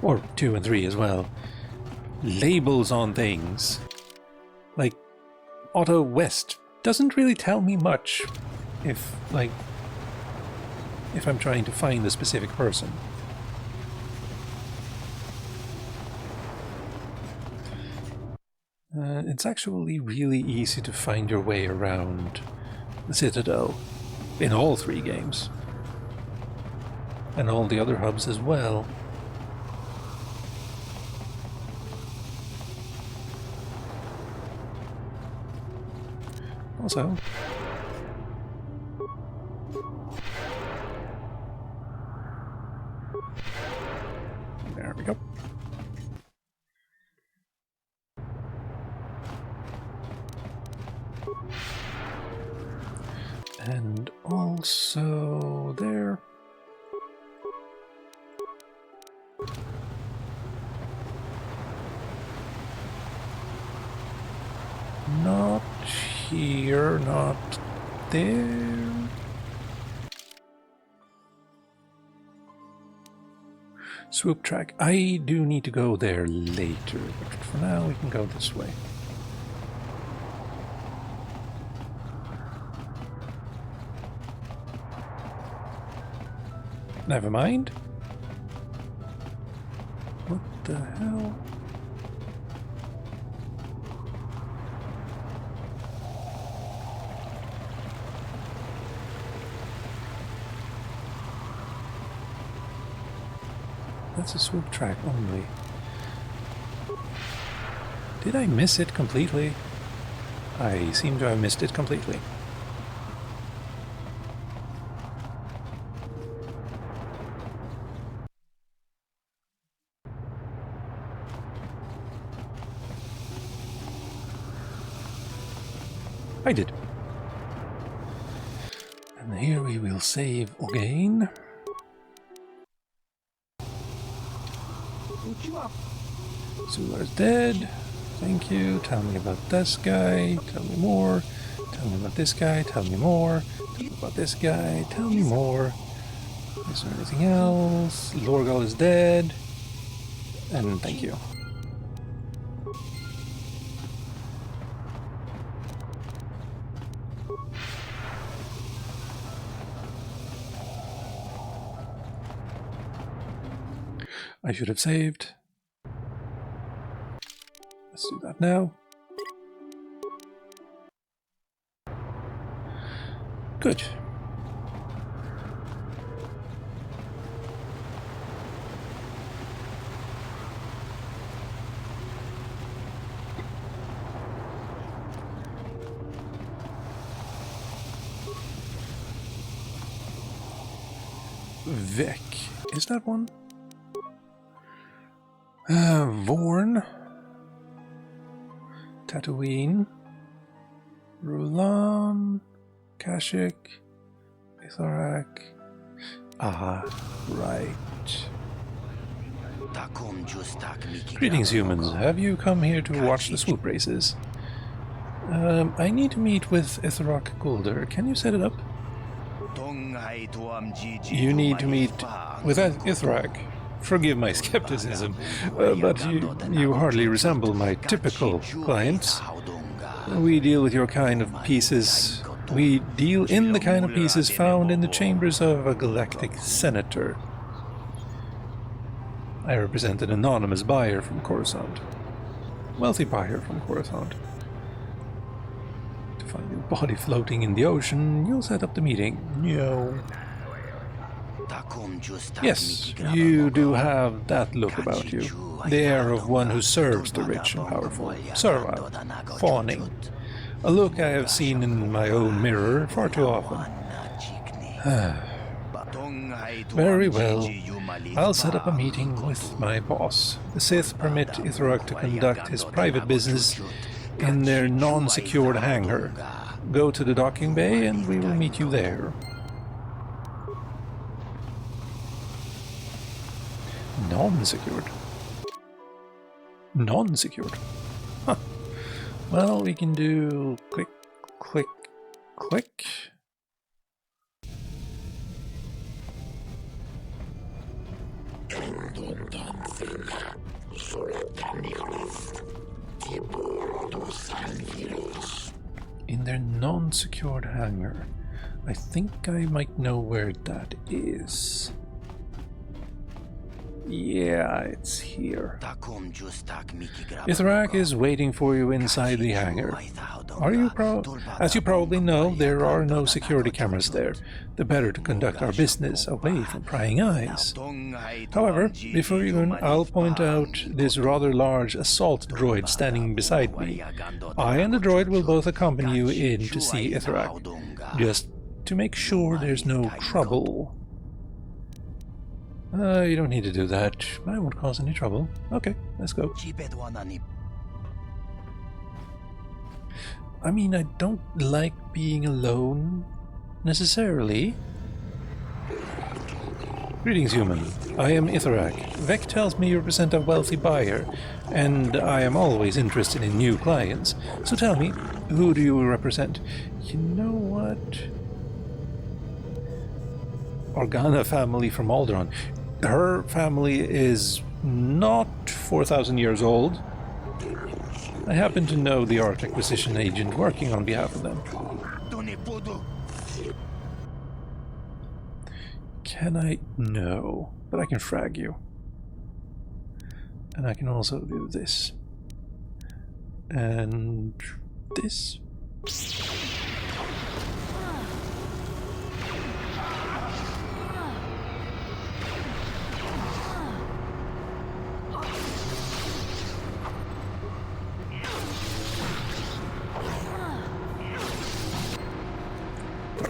Or 2 and 3 as well. Labels on things. Like, Otto West doesn't really tell me much if I'm trying to find a specific person. It's actually really easy to find your way around the Citadel in all 3 games. And all the other hubs as well. Also, there we go. And also there. Not here, not there. Swoop track. I do need to go there later, but for now we can go this way. Never mind. What the hell? That's a swoop track only. Did I miss it completely? I seem to have missed it completely. I did. And here we will save again. Zular's dead. Thank you. Tell me about this guy. Tell me more. Tell me about this guy. Tell me more. Tell me about this guy. Tell me more. Is there anything else? Lorgal is dead. And thank you. I should have saved. Let's do that now. Good. Vic. Is that one? Vorn. Tatooine. Rulan. Kashyyyk. Itharak. Ah, right. Greetings, humans. Have you come here to watch the swoop races? I need to meet with Itharak Gulder. Can you set it up? You need to meet with Itharak. Forgive my skepticism, but you hardly resemble my typical clients. We deal with your kind of pieces. We deal in the kind of pieces found in the chambers of a galactic senator. I represent an anonymous buyer from Coruscant. Wealthy buyer from Coruscant. To find your body floating in the ocean, you'll set up the meeting. No. Yes, you do have that look about you. The air of one who serves the rich and powerful. Servile. Fawning. A look I have seen in my own mirror far too often. Very well. I'll set up a meeting with my boss. The Sith permit Itharak to conduct his private business in their non-secured hangar. Go to the docking bay and we will meet you there. Non-secured. Non-secured. Huh. Well, we can do click, click, click. In their non-secured hangar. I think I might know where that is. Yeah, it's here. Itharak is waiting for you inside the hangar. As you probably know, there are no security cameras there. The better to conduct our business away from prying eyes. However, before you go, I'll point out this rather large assault droid standing beside me. I and the droid will both accompany you in to see Itharak, just to make sure there's no trouble. You don't need to do that. I won't cause any trouble. Okay, let's go. I mean, I don't like being alone, necessarily. Greetings, human. I am Itharak. Vec tells me you represent a wealthy buyer, and I am always interested in new clients. So tell me, who do you represent? You know what? Organa family from Alderaan. Her family is not 4,000 years old. I happen to know the art acquisition agent working on behalf of them. Can I? No. But I can frag you. And I can also do this. And this.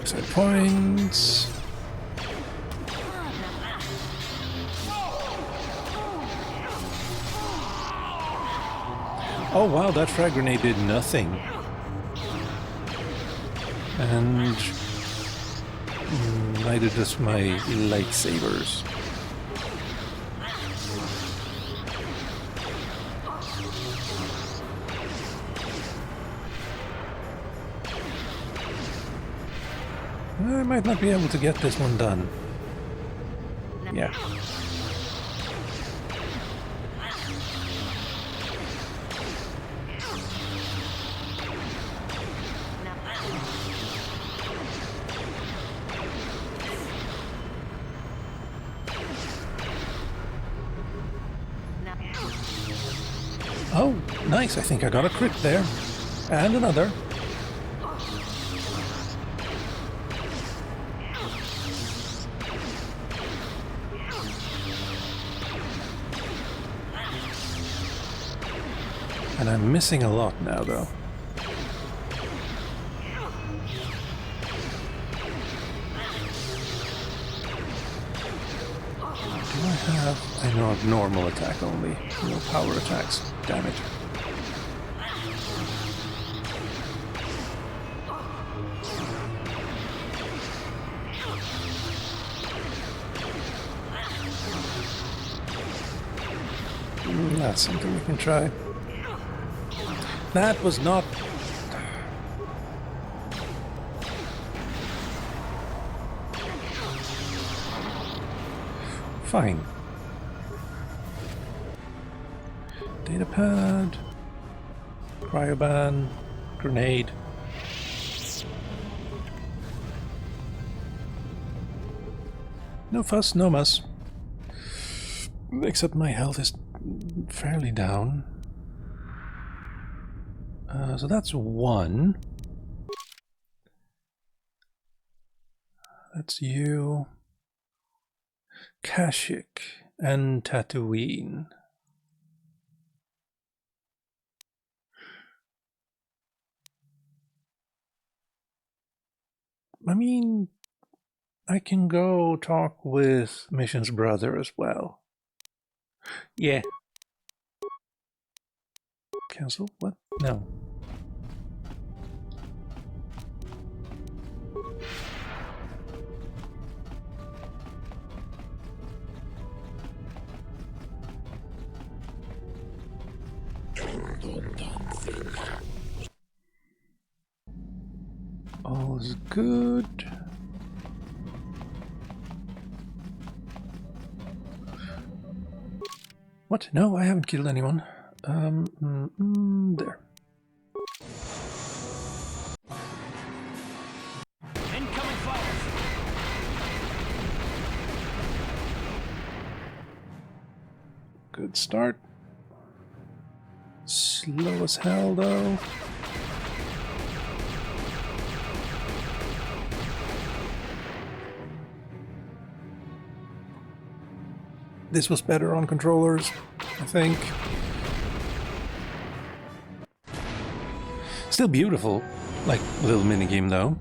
Side points. Oh wow, that frag grenade did nothing. And neither does my lightsabers. I might not be able to get this one done. Yeah. Oh, nice. I think I got a crit there. And another. And I'm missing a lot now, though. Do I have... I know of normal attack only. No power attacks. Damn it. That's something we can try. That was not... Fine. Datapad. Cryoban. Grenade. No fuss, no muss. Except my health is fairly down. So that's one. That's you. Kashyyyk and Tatooine. I mean, I can go talk with Mission's brother as well. Yeah. Cancel? What? No. All is good. What? No, I haven't killed anyone. There. Incoming fire. Good start. Slow as hell, though. This was better on controllers, I think. Still beautiful, like a little minigame though.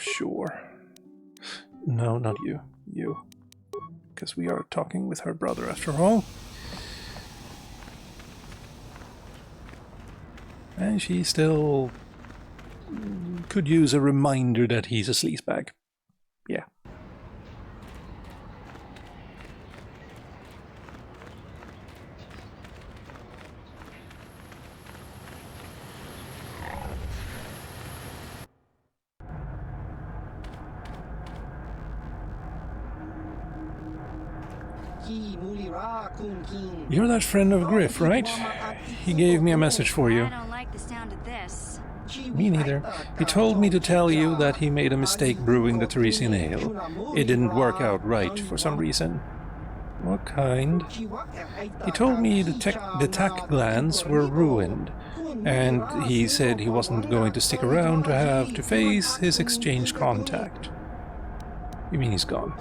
Sure. No, not you. You. Because we are talking with her brother after all. And she still could use a reminder that he's a sleazebag. Yeah. You're that friend of Griff, right? He gave me a message for you. I don't like the sound of this. Me neither. He told me to tell you that he made a mistake brewing the Teresian ale. It didn't work out right for some reason. What kind? He told me the tack glands were ruined, and he said he wasn't going to stick around to have to face his exchange contact. You mean he's gone?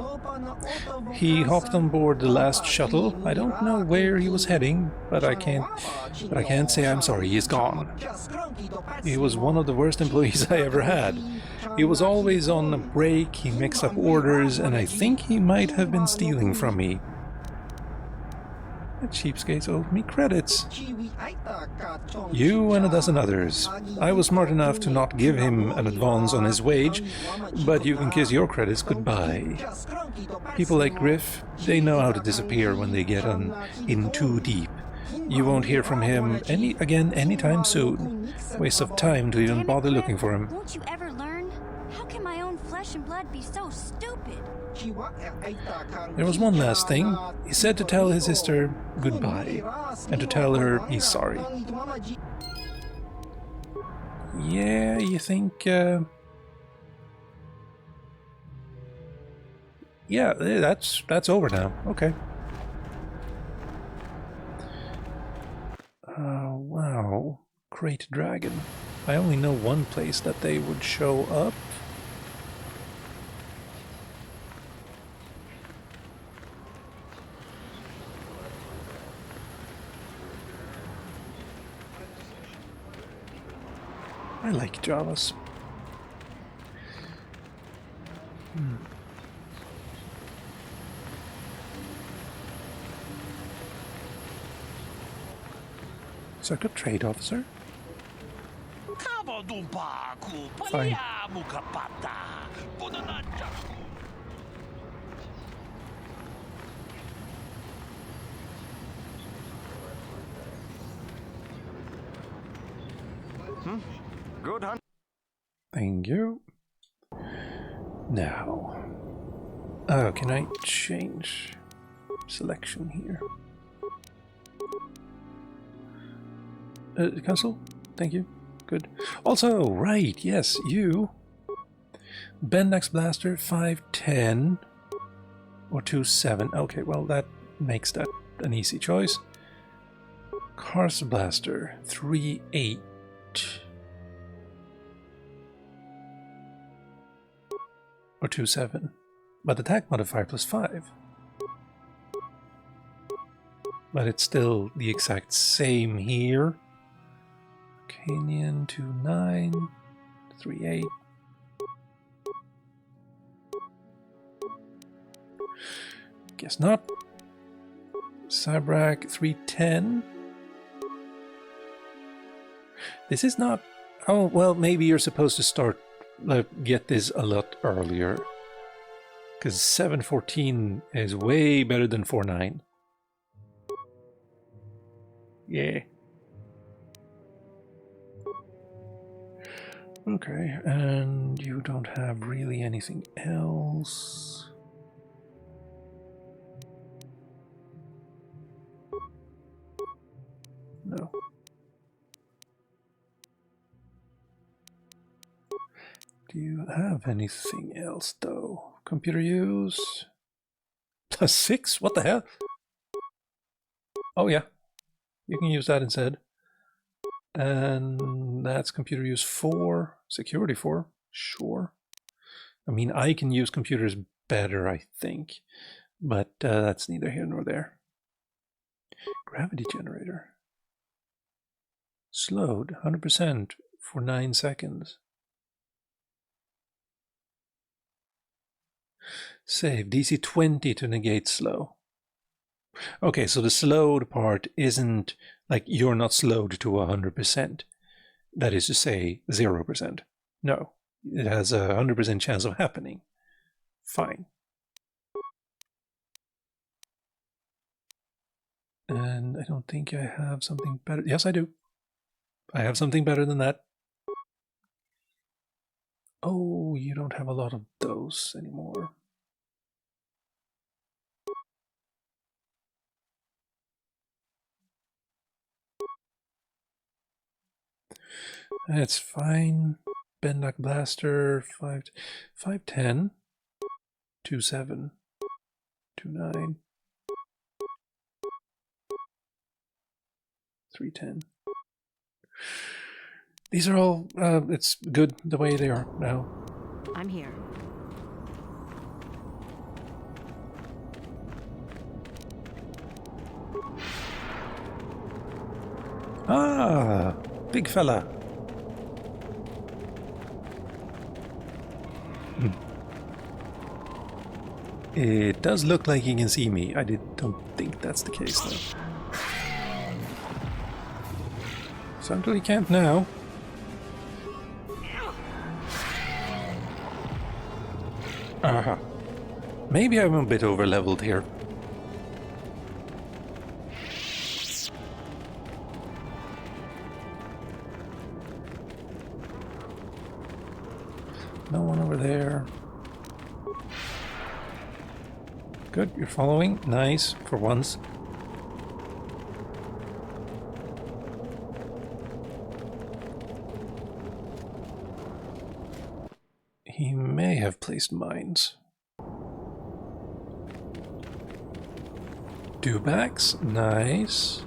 He hopped on board the last shuttle. I don't know where he was heading, but I can't say I'm sorry. He's gone. He was one of the worst employees I ever had. He was always on a break, he mixed up orders, and I think he might have been stealing from me. The cheapskates owed me credits. You and a dozen others. I was smart enough to not give him an advance on his wage, but you can kiss your credits goodbye. People like Griff, they know how to disappear when they get in too deep. You won't hear from him again anytime soon. Waste of time to even bother looking for him. Won't you ever learn? How can my own flesh and blood be so stupid? There was one last thing. He said to tell his sister goodbye, and to tell her he's sorry. Yeah, you think... Yeah, that's over now. Okay. Wow. Great Dragon. I only know one place that they would show up. I like Javas. Circuit Trade Officer? Fine. Good hunt. Thank you. Now, can I change selection here? Cancel? Thank you. Good. Also, right, yes, you. Bendax Blaster 510 or 27. Okay, well, that makes that an easy choice. Cars Blaster 38. Or 27. But attack modifier +5. But it's still the exact same here. Canyon 29, 38. Guess not. Cybrak 310. This is not... Oh, well, maybe you're supposed to start... get this a lot earlier. Because 714 is way better than 49. Yeah. Okay, and you don't have really anything else. No. Do you have anything else, though? Computer use? +6? What the hell? Oh, yeah. You can use that instead. And that's computer use 4. Security 4. Sure. I mean, I can use computers better, I think. But that's neither here nor there. Gravity generator. Slowed 100% for 9 seconds. Save DC 20 to negate slow. Okay, so the slowed part isn't like you're not slowed to 100%. That is to say, 0%. No, it has a 100% chance of happening. Fine. And I don't think I have something better. Yes, I do. I have something better than that. Oh, you don't have a lot of those anymore. That's fine. Bendak Blaster 510 27 29 310. These are all it's good the way they are now. I'm here. Ah, big fella. It does look like he can see me. I don't think that's the case, though. Certainly can't now. Aha. Maybe I'm a bit over-leveled here. No one over there. Good, you're following. Nice, for once. He may have placed mines. Dewbacks, nice.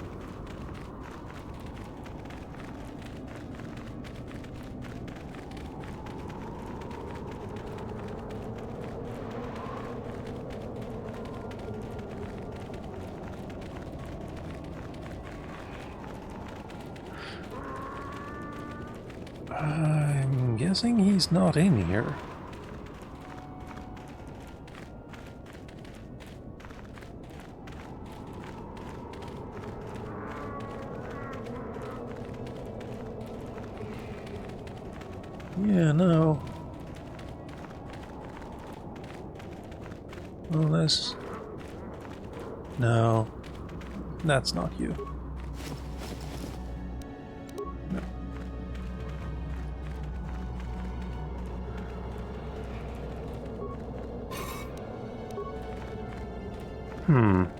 I'm guessing he's not in here. Yeah, no. Unless... No. That's not you. No.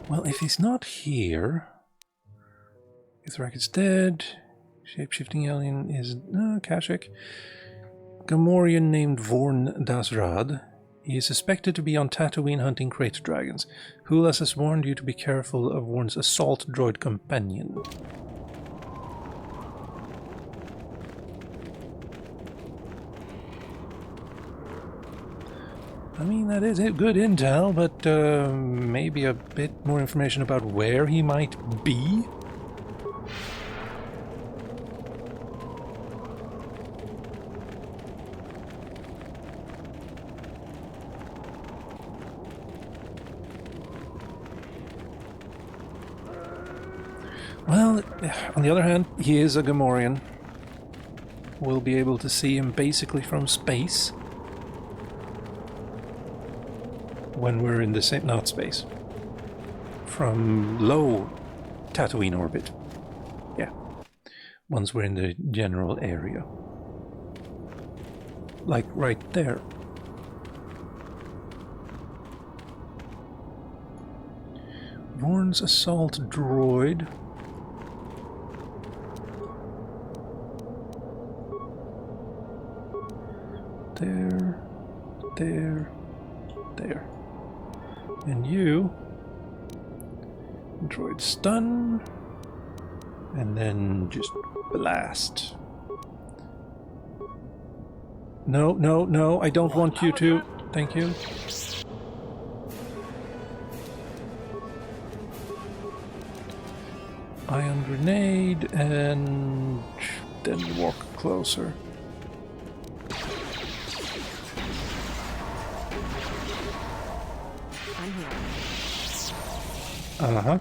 Well, if he's not here... Ithrak is dead. Shape-shifting alien is... Kashyyyk. Gamorrean named Vorn Dasrad. He is suspected to be on Tatooine hunting crate dragons. Hulas has warned you to be careful of Vorn's assault droid companion. I mean, that is good intel, but maybe a bit more information about where he might be? Well, on the other hand, he is a Gamorrean. We'll be able to see him basically from space. When we're in the same... not space. From low Tatooine orbit. Yeah. Once we're in the general area. Like right there. Vorn's assault droid... There. And you... droid stun... and then just blast. No, I don't want you to... Thank you. Ion grenade, and then walk closer. I'm here. Uh-huh.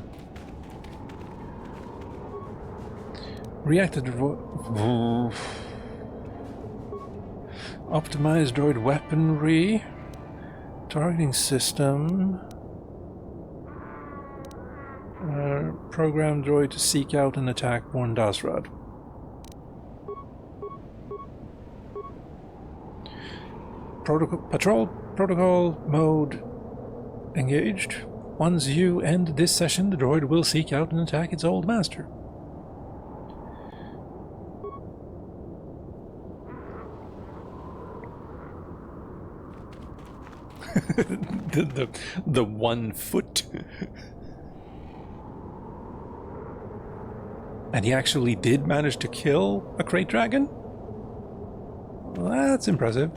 Reacted optimized droid weaponry. Targeting system. Program droid to seek out and attack Vorn Dasrad. Patrol protocol mode engaged. Once you end this session, the droid will seek out and attack its old master. the 1 foot. And he actually did manage to kill a crate dragon? Well, that's impressive.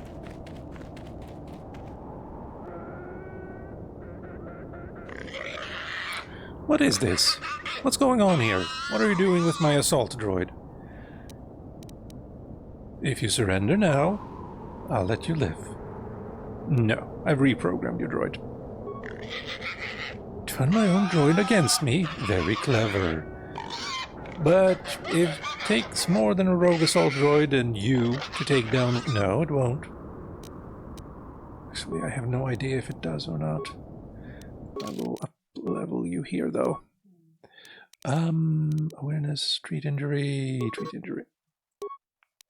What is this? What's going on here? What are you doing with my assault droid? If you surrender now, I'll let you live. No, I've reprogrammed your droid. Turn my own droid against me? Very clever. But it takes more than a rogue assault droid and you to take down... No, it won't. Actually, I have no idea if it does or not. I will up-level you here, though. Awareness, treat injury...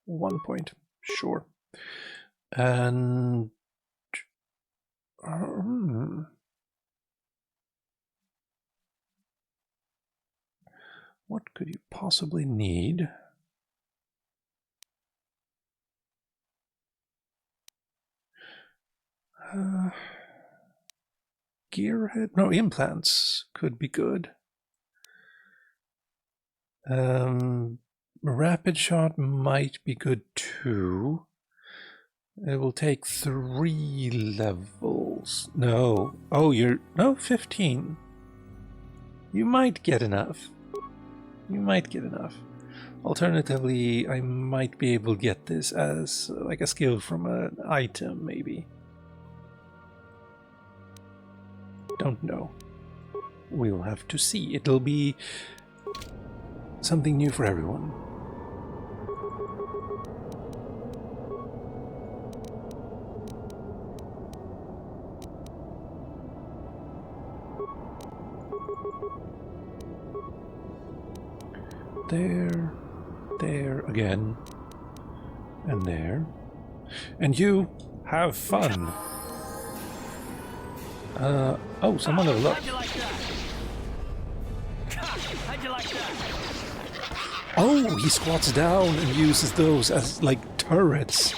1 point. Sure. And... what could you possibly need? Gearhead? No, implants could be good. Rapid shot might be good too. It will take 3 levels. No. Oh, no, 15. You might get enough. You might get enough. Alternatively, I might be able to get this as like a skill from an item, maybe. Don't know. We'll have to see. It'll be something new for everyone. There again, and there. And you have fun. Oh, someone leveled up. How'd you like that? How'd you like that? Oh, he squats down and uses those as like turrets.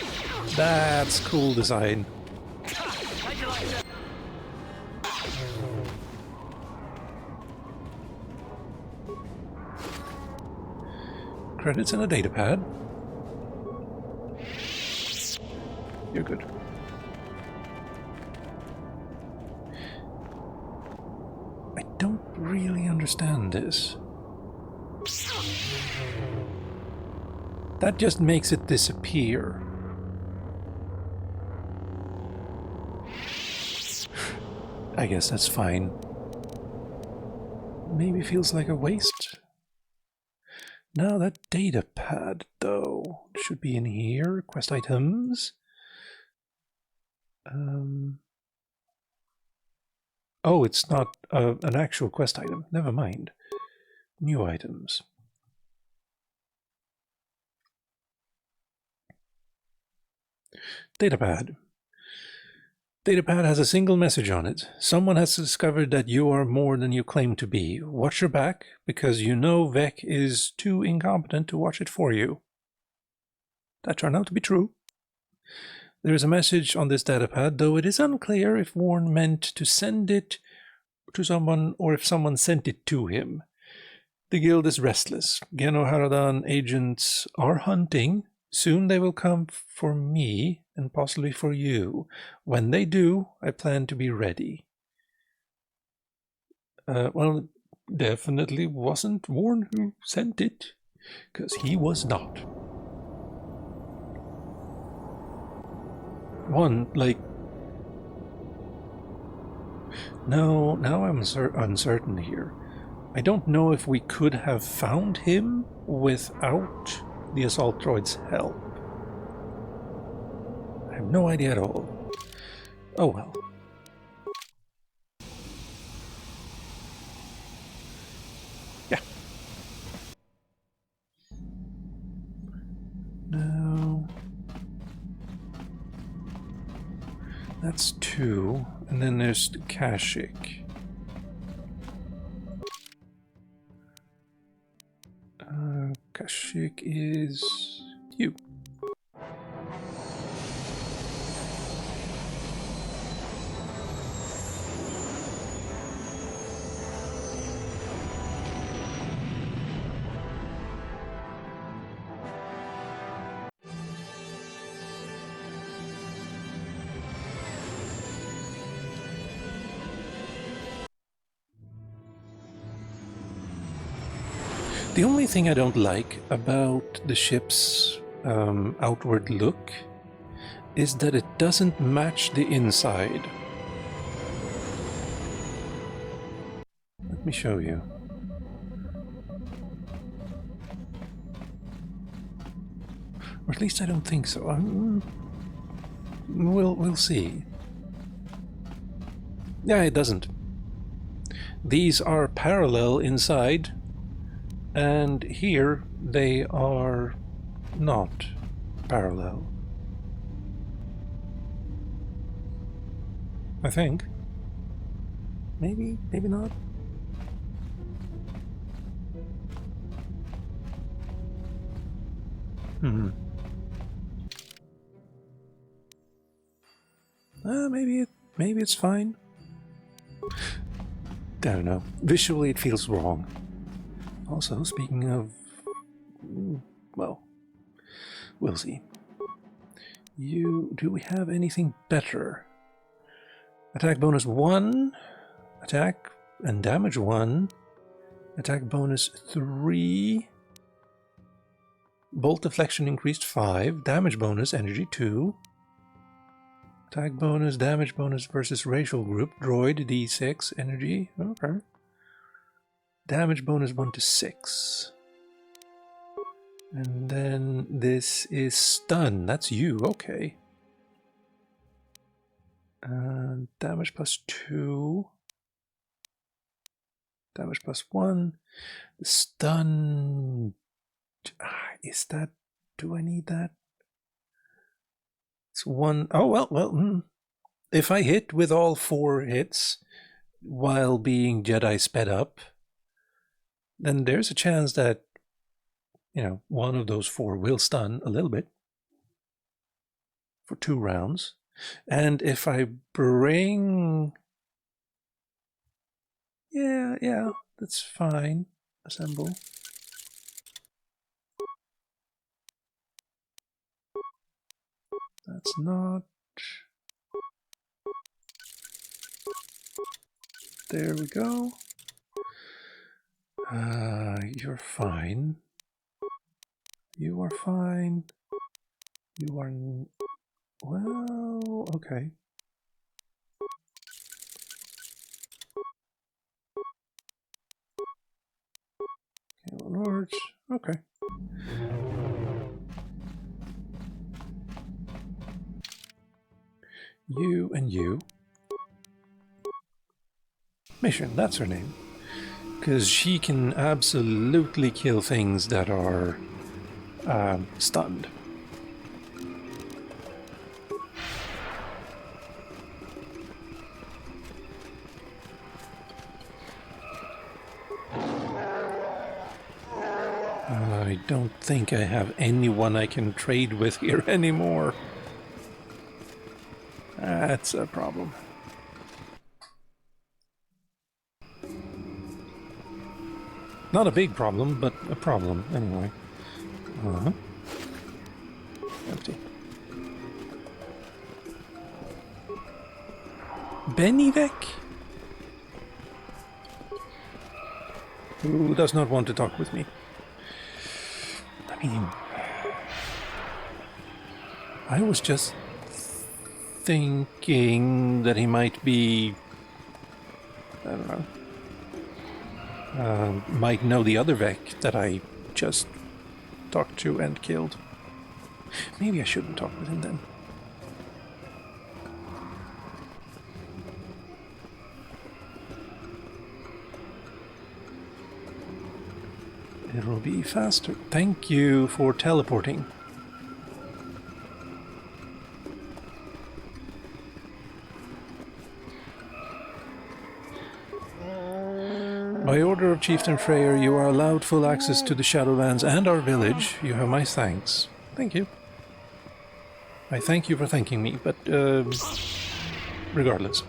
That's cool design. How'd you like that? Credits and a datapad. You're good. I don't really understand this. That just makes it disappear. I guess that's fine. Maybe feels like a waste. Now that datapad, though, should be in here. Quest items. Oh, it's not an actual quest item. Never mind. New items. Datapad. Datapad has a single message on it. Someone has discovered that you are more than you claim to be. Watch your back, because you know Vec is too incompetent to watch it for you. That turned out to be true. There is a message on this datapad, though it is unclear if Warren meant to send it to someone or if someone sent it to him. The guild is restless. Geno Haradan agents are hunting. Soon they will come for me and possibly for you. When they do, I plan to be ready. Well, definitely wasn't Warren who sent it, because he was not. One, like... No, now I'm uncertain here. I don't know if we could have found him without the assault droid's help. I have no idea at all. Oh well. Yeah. No. That's 2. And then there's Kashyyyk. Kashyyyk is you. The only thing I don't like about the ship's outward look is that it doesn't match the inside. Let me show you. Or at least I don't think so. We'll see. Yeah, it doesn't. These are parallel inside. And here they are not parallel. I think. Maybe, maybe not. Maybe it's fine. Don't know. Visually, it feels wrong. Also, speaking of, well, we'll see. Do we have anything better? Attack bonus 1, attack and damage 1, attack bonus 3, bolt deflection increased 5, damage bonus energy 2, attack bonus, damage bonus versus racial group, droid d6, energy, okay. Damage bonus 1 to 6. And then this is stun, that's you, okay. Damage plus 2. Damage plus 1. The stun. Is that. Do I need that? It's 1. Oh, well. If I hit with all 4 hits while being Jedi sped up, then there's a chance that, you know, one of those 4 will stun a little bit for 2 rounds. And if I bring... Yeah, that's fine. Assemble. That's not... There we go. You're fine. You are fine. You are... Well, okay. Large, okay. You and you. Mission, that's her name. Because she can absolutely kill things that are stunned. I don't think I have anyone I can trade with here anymore. That's a problem. Not a big problem, but a problem anyway. Empty. Benivek? Who does not want to talk with me? I mean, I was just thinking that he might be, I don't know, might know the other Vec that I just talked to and killed. Maybe I shouldn't talk with him then. It will be faster. Thank you for teleporting. By order of Chieftain Freyr, you are allowed full access to the Shadowlands and our village. You have my thanks. Thank you. I thank you for thanking me, but regardless.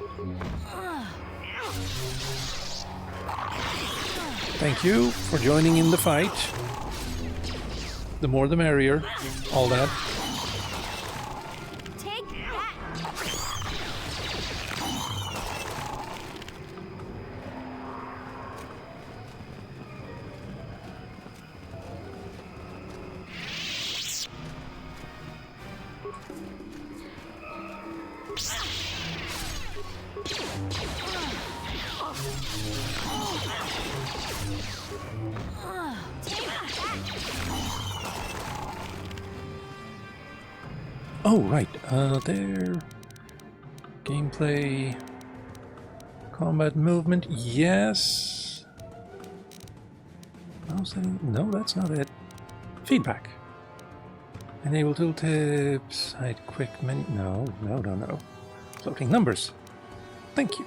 Thank you for joining in the fight. The more the merrier. All that. Take that. Oh, right. There. Gameplay. Combat movement. Yes. No, that's not it. Feedback. Enable tooltips. Hide quick menu. No. Floating numbers. Thank you.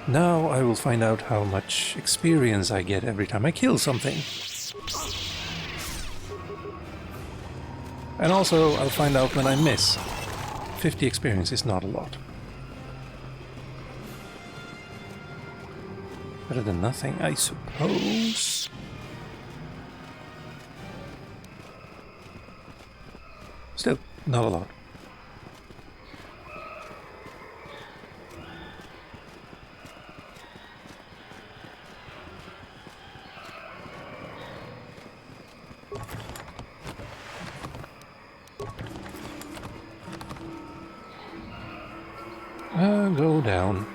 Now I will find out how much experience I get every time I kill something. And also, I'll find out when I miss. 50 experience is not a lot. Better than nothing, I suppose. Still, not a lot. Go down.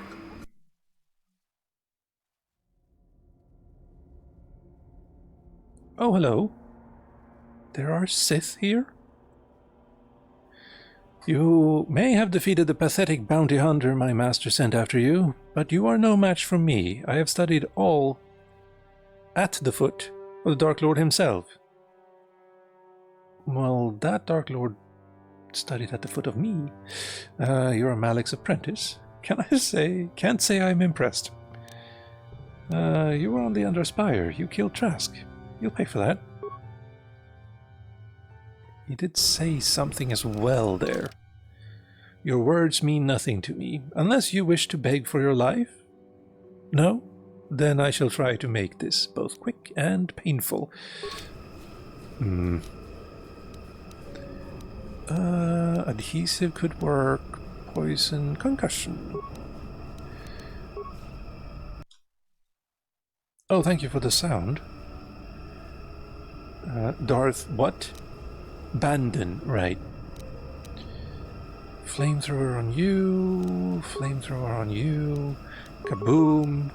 Oh, hello. There are Sith here? You may have defeated the pathetic bounty hunter my master sent after you, but you are no match for me. I have studied all at the foot of the Dark Lord himself. Well, that Dark Lord studied at the foot of me. You're a Malik's apprentice. Can't say I'm impressed. You were on the Underspire. You killed Trask. You'll pay for that. He did say something as well there. Your words mean nothing to me, unless you wish to beg for your life. No? Then I shall try to make this both quick and painful. Adhesive could work. Poison, concussion. Oh, thank you for the sound. Darth, what? Bandon, right. Flamethrower on you. Flamethrower on you. Kaboom.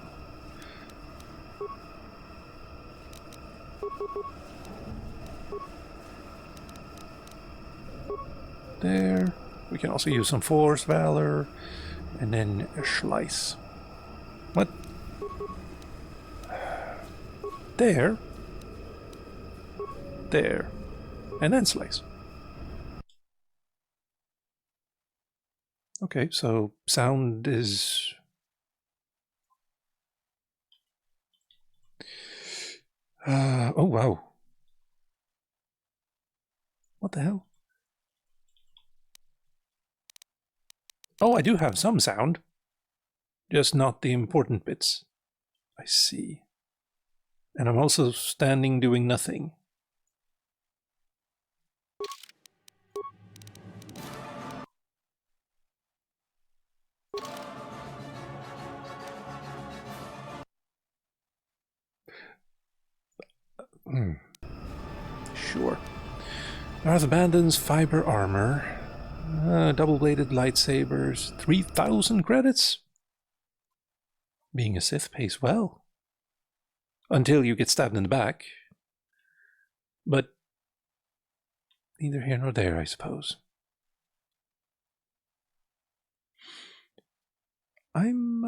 There. We can also use some Force Valor. And then a Slice. What? There. There. And then Slice. Okay, so sound is... oh, wow. What the hell? Oh, I do have some sound. Just not the important bits. I see. And I'm also standing doing nothing. Sure. Darth Bandon's fiber armor. Double-bladed lightsabers. 3,000 credits? Being a Sith pays well. Until you get stabbed in the back. But neither here nor there, I suppose. I'm,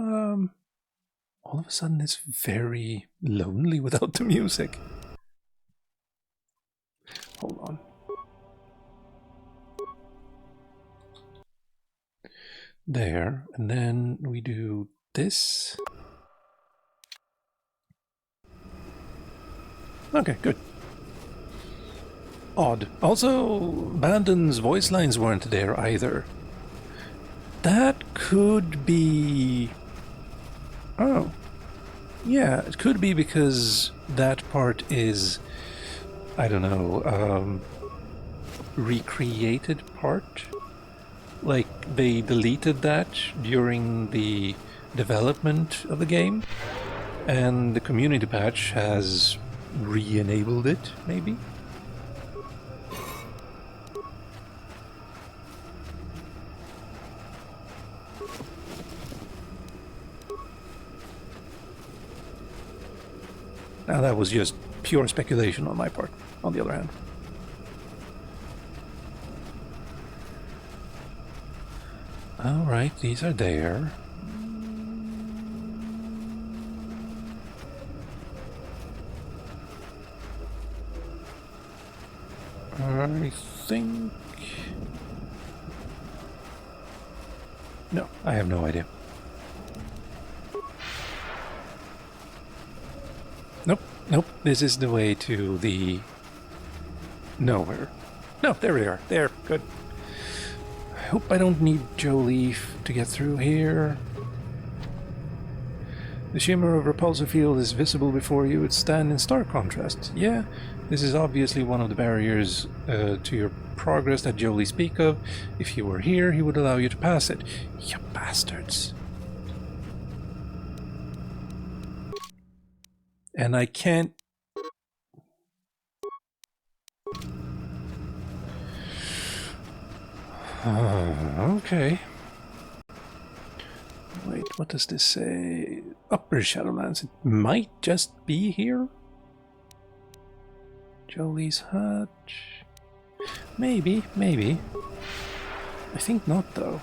all of a sudden it's very lonely without the music. Hold on. There, and then we do this. Okay, good. Odd. Also, Bandon's voice lines weren't there either. That could be... Oh. Yeah, it could be because that part is, I don't know, recreated part. Like, they deleted that during the development of the game, and the community patch has re-enabled it, maybe? Now that was just pure speculation on my part, on the other hand. Alright, these are there. I think... No, I have no idea. Nope, this is the way to the... nowhere. No, there we are. There, good. hope I don't need Jolie to get through here. The shimmer of repulsive field is visible before you. It stands in stark contrast. Yeah, this is obviously one of the barriers to your progress that Jolie speak of. If he were here, he would allow you to pass it. You bastards. And I can't... okay. Wait, what does this say? Upper Shadowlands. It might just be here? Jolie's hutch. Maybe, maybe. I think not, though.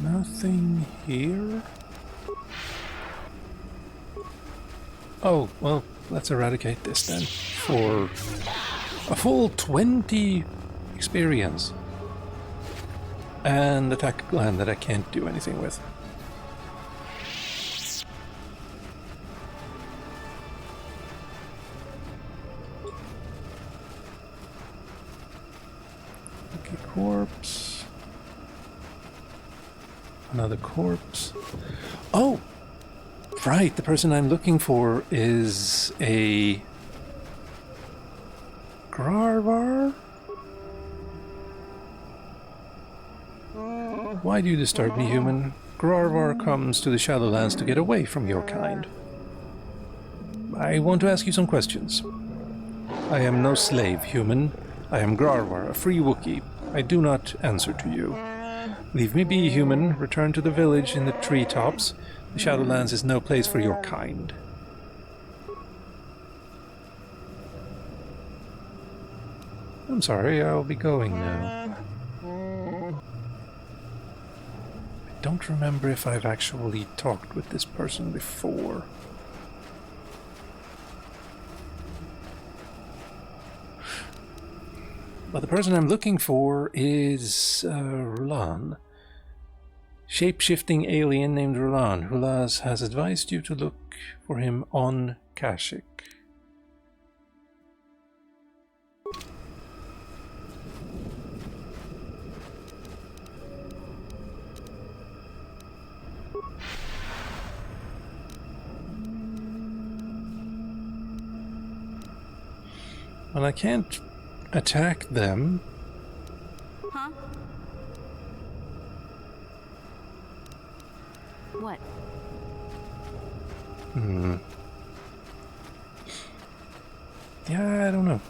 Nothing here? Oh, well, let's eradicate this then. For a full 20 experience. And attack a gland that I can't do anything with. Okay, corpse. Another corpse. Oh! Right, the person I'm looking for is a... Grarvar? Why do you disturb me, human? Grarvar comes to the Shadowlands to get away from your kind. I want to ask you some questions. I am no slave, human. I am Grarvar, a free Wookiee. I do not answer to you. Leave me be, human. Return to the village in the treetops. The Shadowlands is no place for your kind. I'm sorry, I'll be going now. I don't remember if I've actually talked with this person before. But the person I'm looking for is Rulan. Shape-shifting alien named Rulan. Hulaz has advised you to look for him on Kashyyyk. Well, I can't attack them. Huh? What? Yeah, I don't know.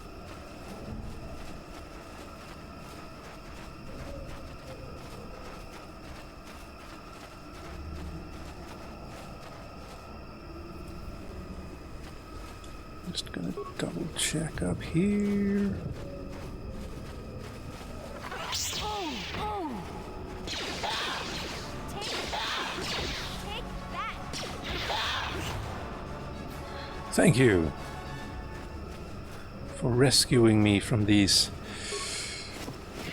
Just gonna double check up here. Thank you for rescuing me from these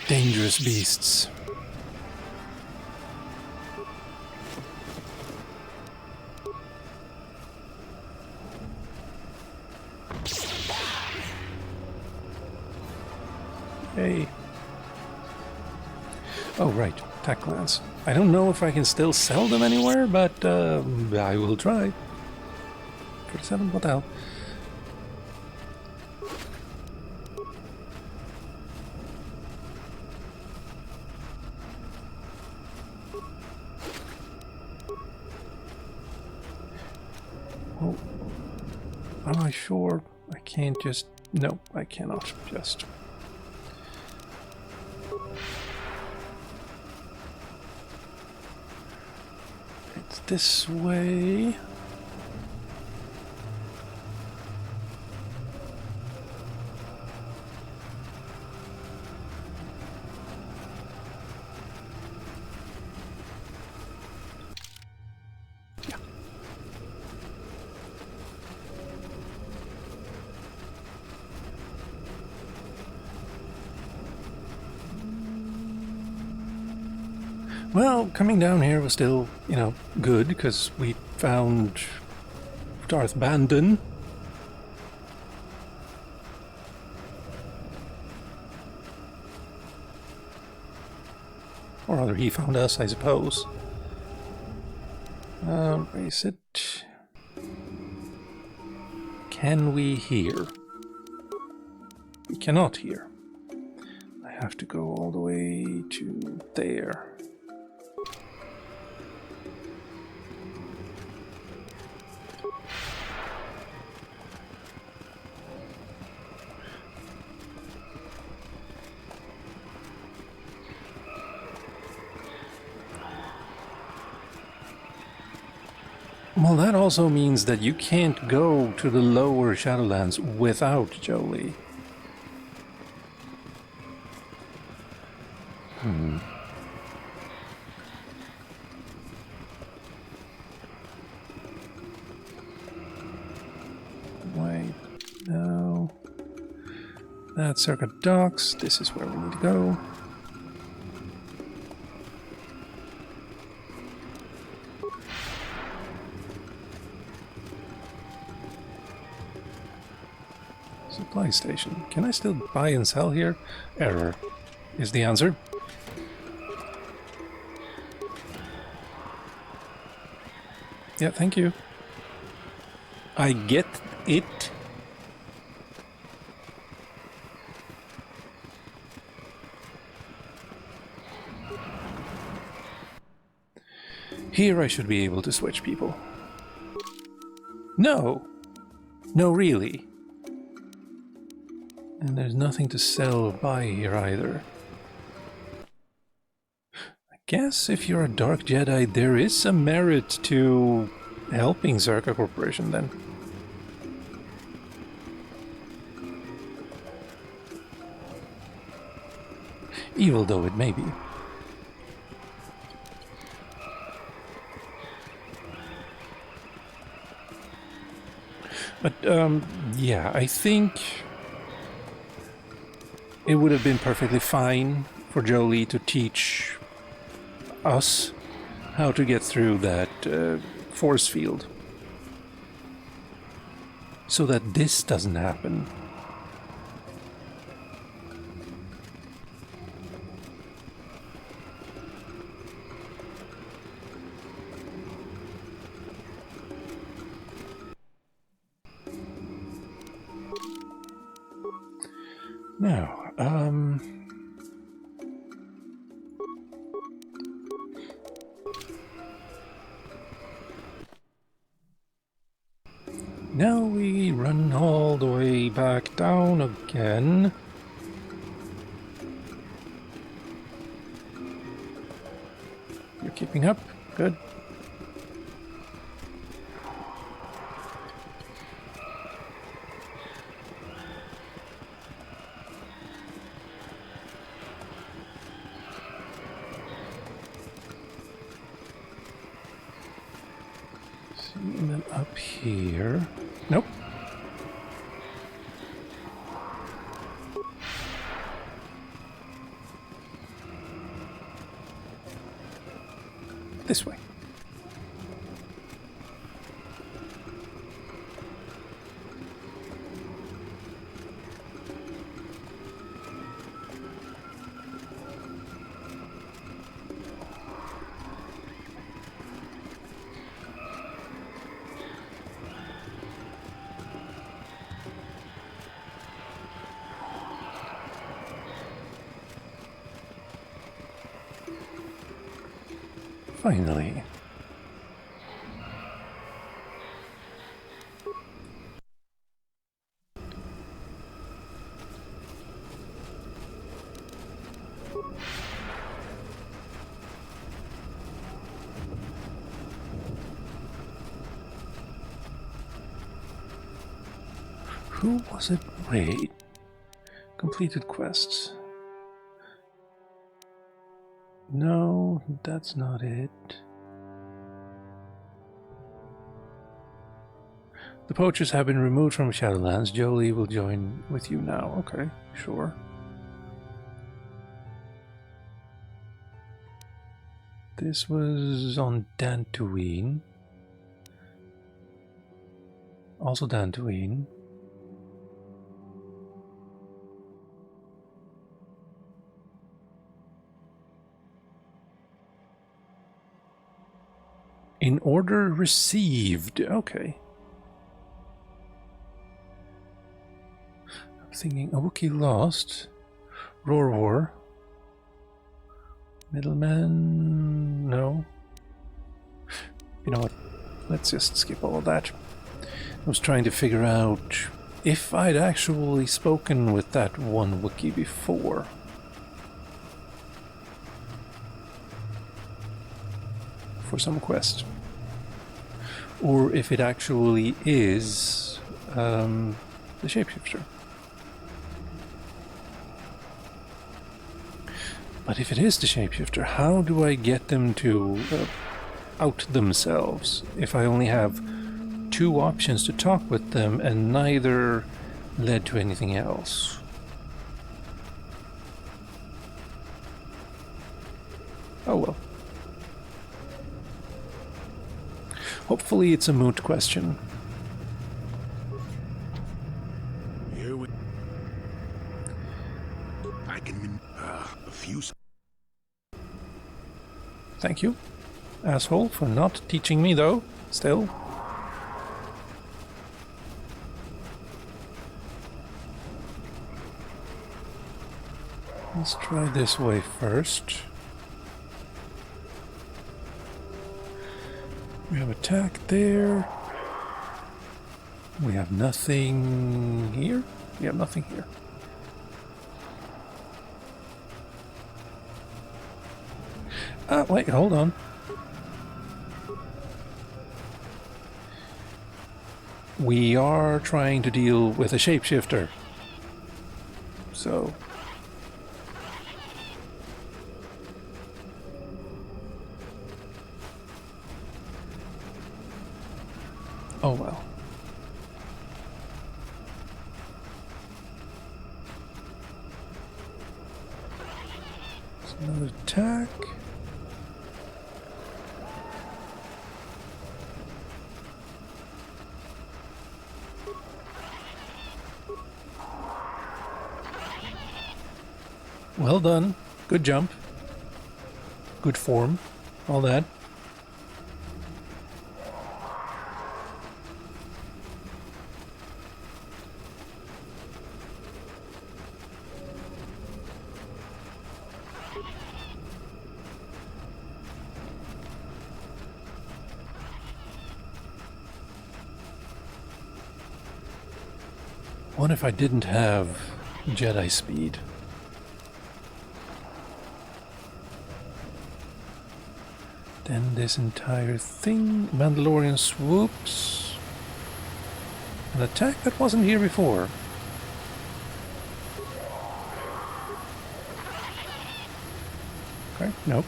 dangerous beasts. Hey. Oh, right. Attack glands. I don't know if I can still sell them anywhere, but I will try. 47, what the hell? Oh, am I sure I can't just... No, I cannot just... this way. Well, coming down here was still, you know, good, because we found Darth Bandon. Or rather, he found us, I suppose. Where is it? Can we hear? We cannot hear. I have to go all the way to there. Well, that also means that you can't go to the lower Shadowlands without Jolee. Wait, no. That's Circuit Docks. This is where we need to go. Supply station. Can I still buy and sell here? Error is the answer. Yeah, thank you. I get it. Here I should be able to switch people. No! No, really. And there's nothing to sell or buy here either. I guess if you're a Dark Jedi, there is some merit to helping Zerka Corporation then. Evil though it may be. But, yeah, I think it would have been perfectly fine for Jolee to teach us how to get through that force field. So that this doesn't happen. Now, now we run all the way back down again. You're keeping up? Good. And then up here. Nope. This way. Finally. Who was it? Wait. Completed quests. No, that's not it. The poachers have been removed from Shadowlands. Jolie will join with you now. Okay, sure. This was on Dantooine. Also Dantooine. In order received. Okay. I'm thinking a Wookiee lost. Roar War. Middleman. No. You know what? Let's just skip all of that. I was trying to figure out if I'd actually spoken with that one Wookiee before. For some quest. Or if it actually is the shapeshifter. But if it is the shapeshifter, how do I get them to out themselves if I only have 2 options to talk with them and neither led to anything else? Oh well. Hopefully it's a moot question. Here we... I can... a few... Thank you, asshole, for not teaching me, though, still. Let's try this way first. We have attack there. We have nothing here. We have nothing here. Wait, hold on. We are trying to deal with a shapeshifter. So... oh well. There's another attack. Well done. Good jump. Good form. All that. What if I didn't have Jedi speed? Then this entire thing, Mandalorian swoops. An attack that wasn't here before. Okay, nope.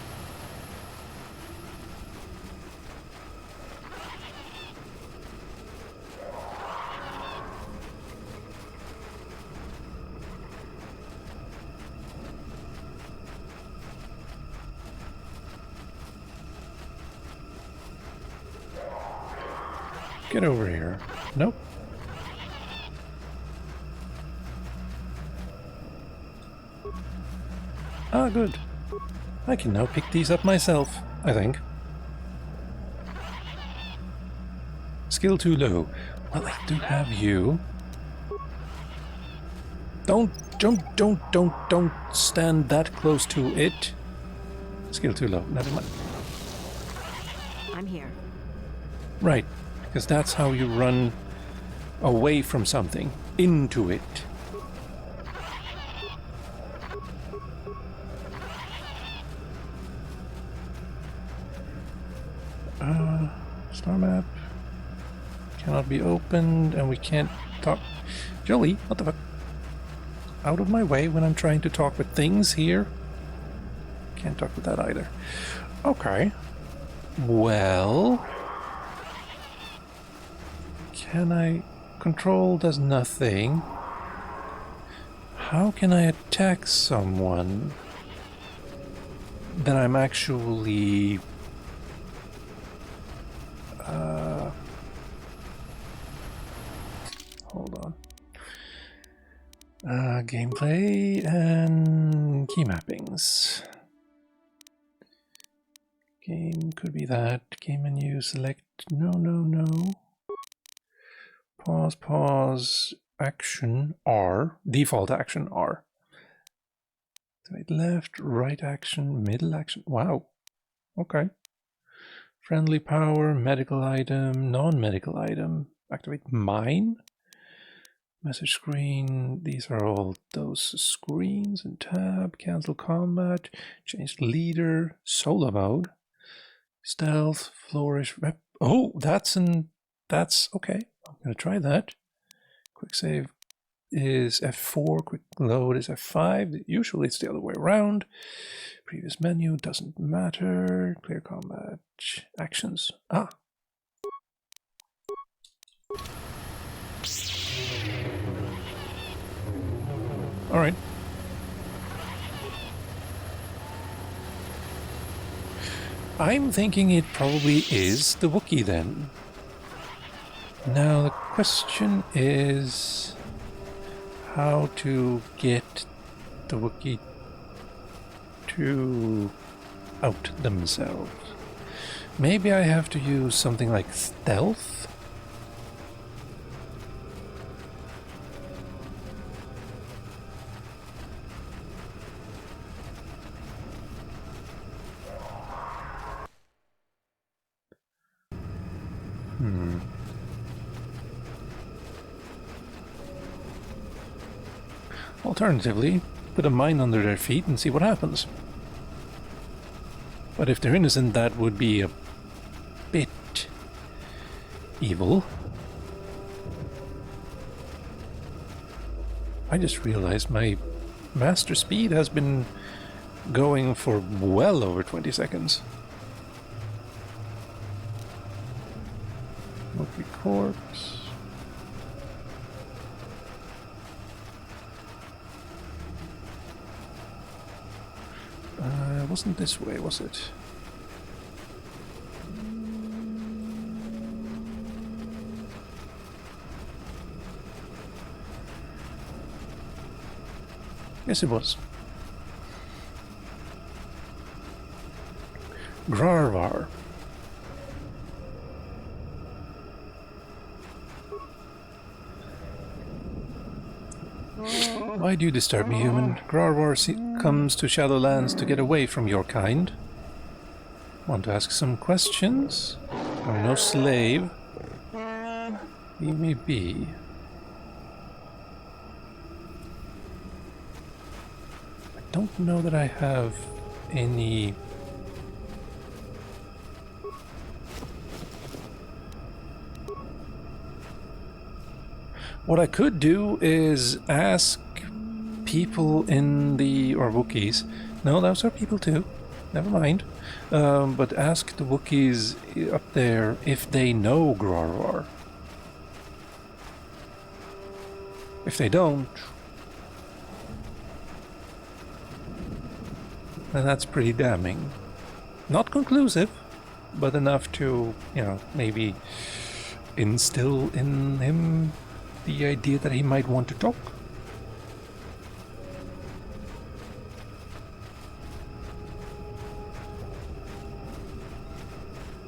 Get over here. Nope. Ah, good. I can now pick these up myself, I think. Skill too low. Well, I do have you. Don't stand that close to it. Skill too low. Never mind. I'm here. Right. Because that's how you run away from something, into it. Star map cannot be opened, and we can't talk. Jolie, what the fuck? Out of my way when I'm trying to talk with things here. Can't talk with that either. Okay. Well... Can I... Control does nothing. How can I attack someone that I'm actually... hold on. Gameplay and key mappings. Game could be that. Game menu, select... No. Pause, action, R. Default action, R. Right, left, right action, middle action. Wow. Okay. Friendly power, medical item, non-medical item. Activate mine. Message screen. These are all those screens and tab. Cancel combat. Change leader. Solo mode. Stealth. Flourish. Rep. Oh, that's okay. I'm gonna try that. Quick save is F4. Quick load is F5. Usually it's the other way around. Previous menu doesn't matter. Clear combat. Actions. Ah. All right. I'm thinking it probably is the Wookiee then. Now the question is how to get the Wookiee to out themselves. Maybe I have to use something like stealth? Alternatively, put a mine under their feet and see what happens. But if they're innocent, that would be a bit evil. I just realized my master speed has been going for well over 20 seconds. Wookiee corpse. It wasn't this way, was it? Yes, it was. Grarvar. Why do you disturb me, human? Grarvar comes to Shadowlands to get away from your kind. Want to ask some questions? I'm no slave. Leave me be. I don't know that I have any... What I could do is ask people in the... or Wookiees. No, those are people too. Never mind. But ask the Wookiees up there if they know Grarvar. If they don't, then that's pretty damning. Not conclusive, but enough to, you know, maybe instill in him the idea that he might want to talk.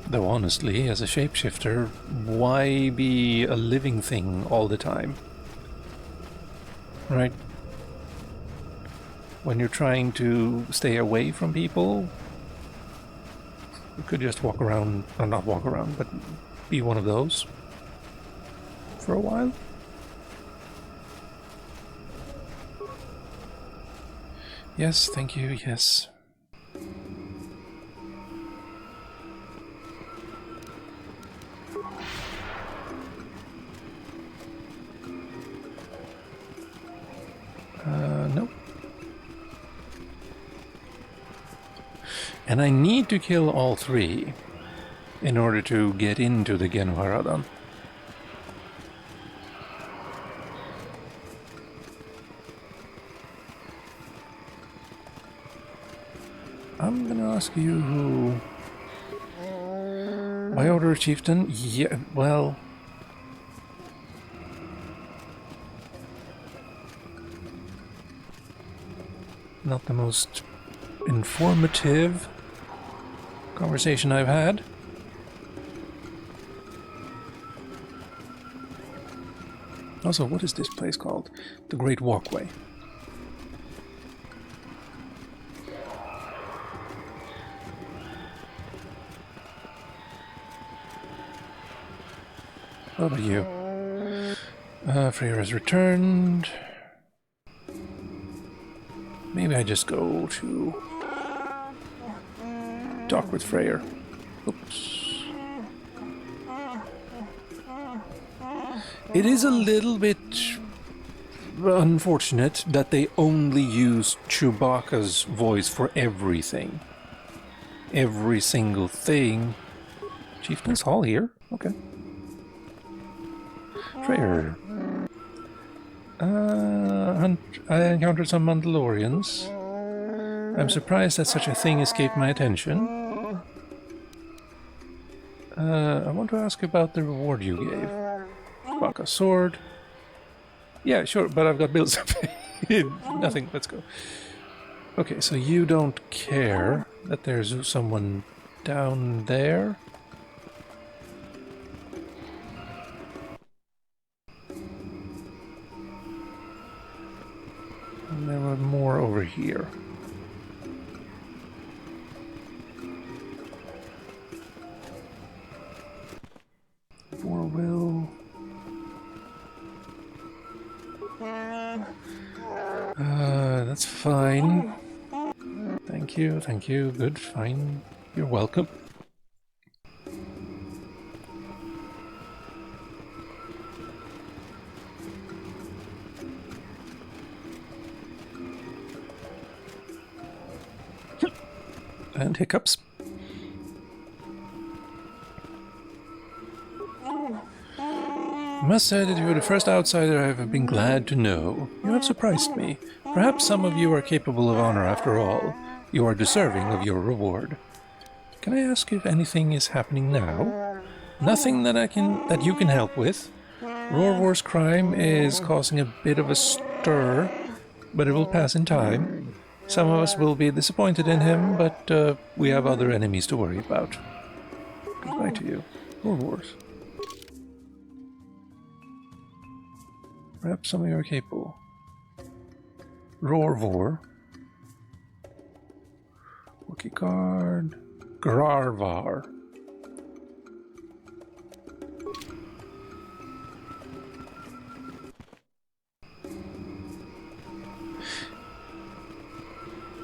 Though honestly, as a shapeshifter, why be a living thing all the time? Right? When you're trying to stay away from people, you could just walk around, or not walk around, but be one of those for a while. Yes, thank you, yes. And I need to kill all 3 in order to get into the Genwaradan. I'm gonna ask you who... By order of chieftain? Yeah, well... Not the most informative conversation I've had. Also, what is this place called? The Great Walkway. What about you? Freyr has returned. Maybe I just go to talk with Freyr. Oops. It is a little bit unfortunate that they only use Chewbacca's voice for everything. Every single thing. Chieftain's Hall here? Okay. Freyr. I encountered some Mandalorians. I'm surprised that such a thing escaped my attention. I want to ask about the reward you gave. Chewbacca sword. Yeah, sure, but I've got bills to pay. Nothing, let's go. Okay, so you don't care that there's someone down there? And there were more over here. Will. That's fine. Thank you, good, fine. You're welcome. And hiccups. I must say that you are the first outsider I have been glad to know. You have surprised me. Perhaps some of you are capable of honor after all. You are deserving of your reward. Can I ask if anything is happening now? Nothing that you can help with. Rorvor's crime is causing a bit of a stir, but it will pass in time. Some of us will be disappointed in him, but we have other enemies to worry about. Goodbye to you. Rorvor's. Perhaps some of you are capable. Rorvor. Wookiee card. Grarvar.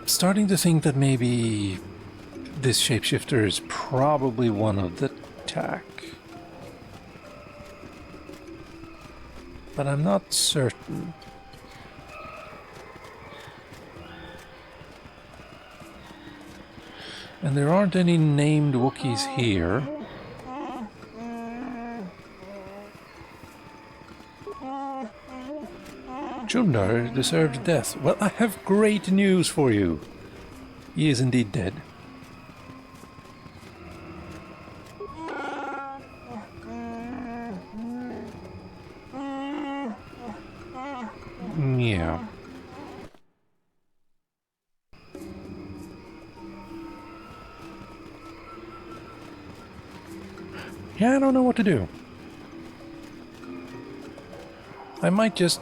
Starting to think that maybe this shapeshifter is probably one of the TAC. But I'm not certain. And there aren't any named Wookiees here. Jundar deserved death. Well, I have great news for you. He is indeed dead. Yeah. Yeah, I don't know what to do. I might just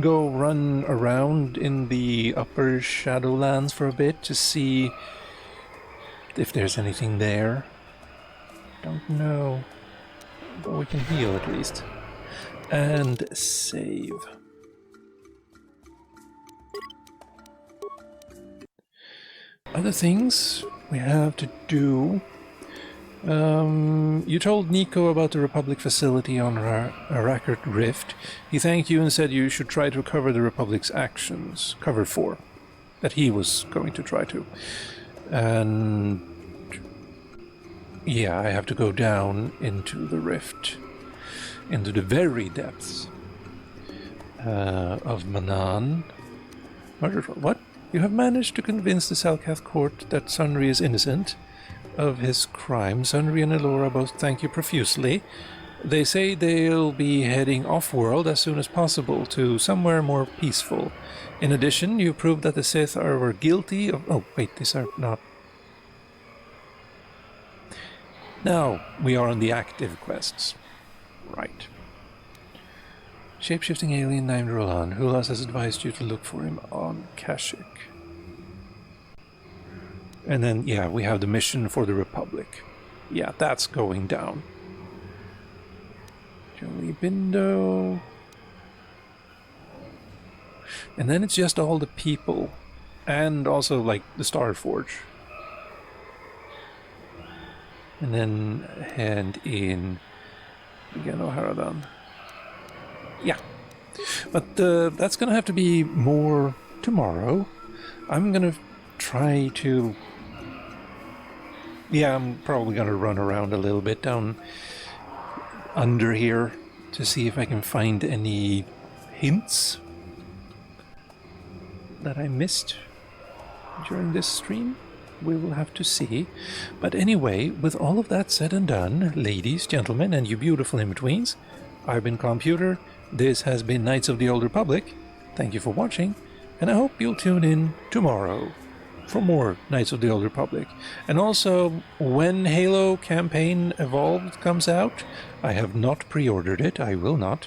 go run around in the upper Shadowlands for a bit to see if there's anything there. Don't know. But we can heal at least. And save. Other things we have to do. You told Nico about the Republic facility on Arakert Rift. He thanked you and said you should try to recover the Republic's actions. Cover 4. That he was going to try to. And yeah, I have to go down into the rift, into the very depths of Manan. What? You have managed to convince the Salkath court that Sunry is innocent of his crime. Sunry and Elora both thank you profusely. They say they'll be heading off-world as soon as possible to somewhere more peaceful. In addition, you proved that the Sith were guilty of... Oh, wait, these are not... Now, we are on the active quests. Right. Shape-shifting alien named Roland. Hulas has advised you to look for him on Kashyyyk. And then, yeah, we have the mission for the Republic. Yeah, that's going down. Jolie Bindo. And then it's just all the people. And also, like, the Starforge. And then hand in Gano Haradan. Yeah. But that's going to have to be more tomorrow. I'm going to try to... Yeah, I'm probably going to run around a little bit down under here to see if I can find any hints that I missed during this stream. We will have to see. But anyway, with all of that said and done, ladies, gentlemen, and you beautiful in-betweens, I've been Calmputer. This has been Knights of the Old Republic. Thank you for watching, and I hope you'll tune in tomorrow for more Knights of the Old Republic. And also, when Halo Campaign Evolved comes out, I have not pre-ordered it, I will not.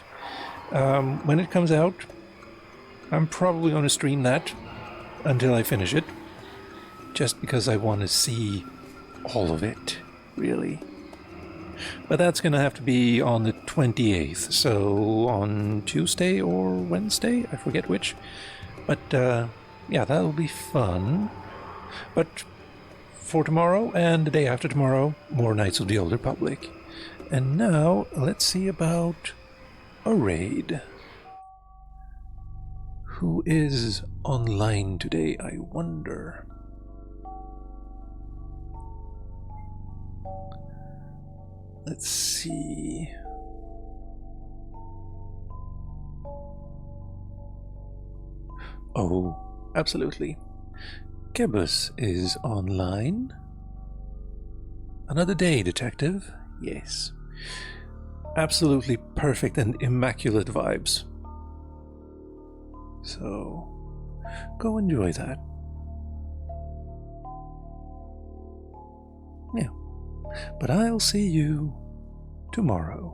When it comes out, I'm probably going to stream that until I finish it, just because I want to see all of it, really. But that's going to have to be on the 28th, so on Tuesday or Wednesday, I forget which. But yeah, that'll be fun. But for tomorrow and the day after tomorrow, more Knights of the Old Republic. And now, let's see about a raid. Who is online today, I wonder? Let's see. Oh, absolutely. Kebus is online. Another day, detective. Yes. Absolutely perfect and immaculate vibes. So, go enjoy that. Yeah. But I'll see you tomorrow.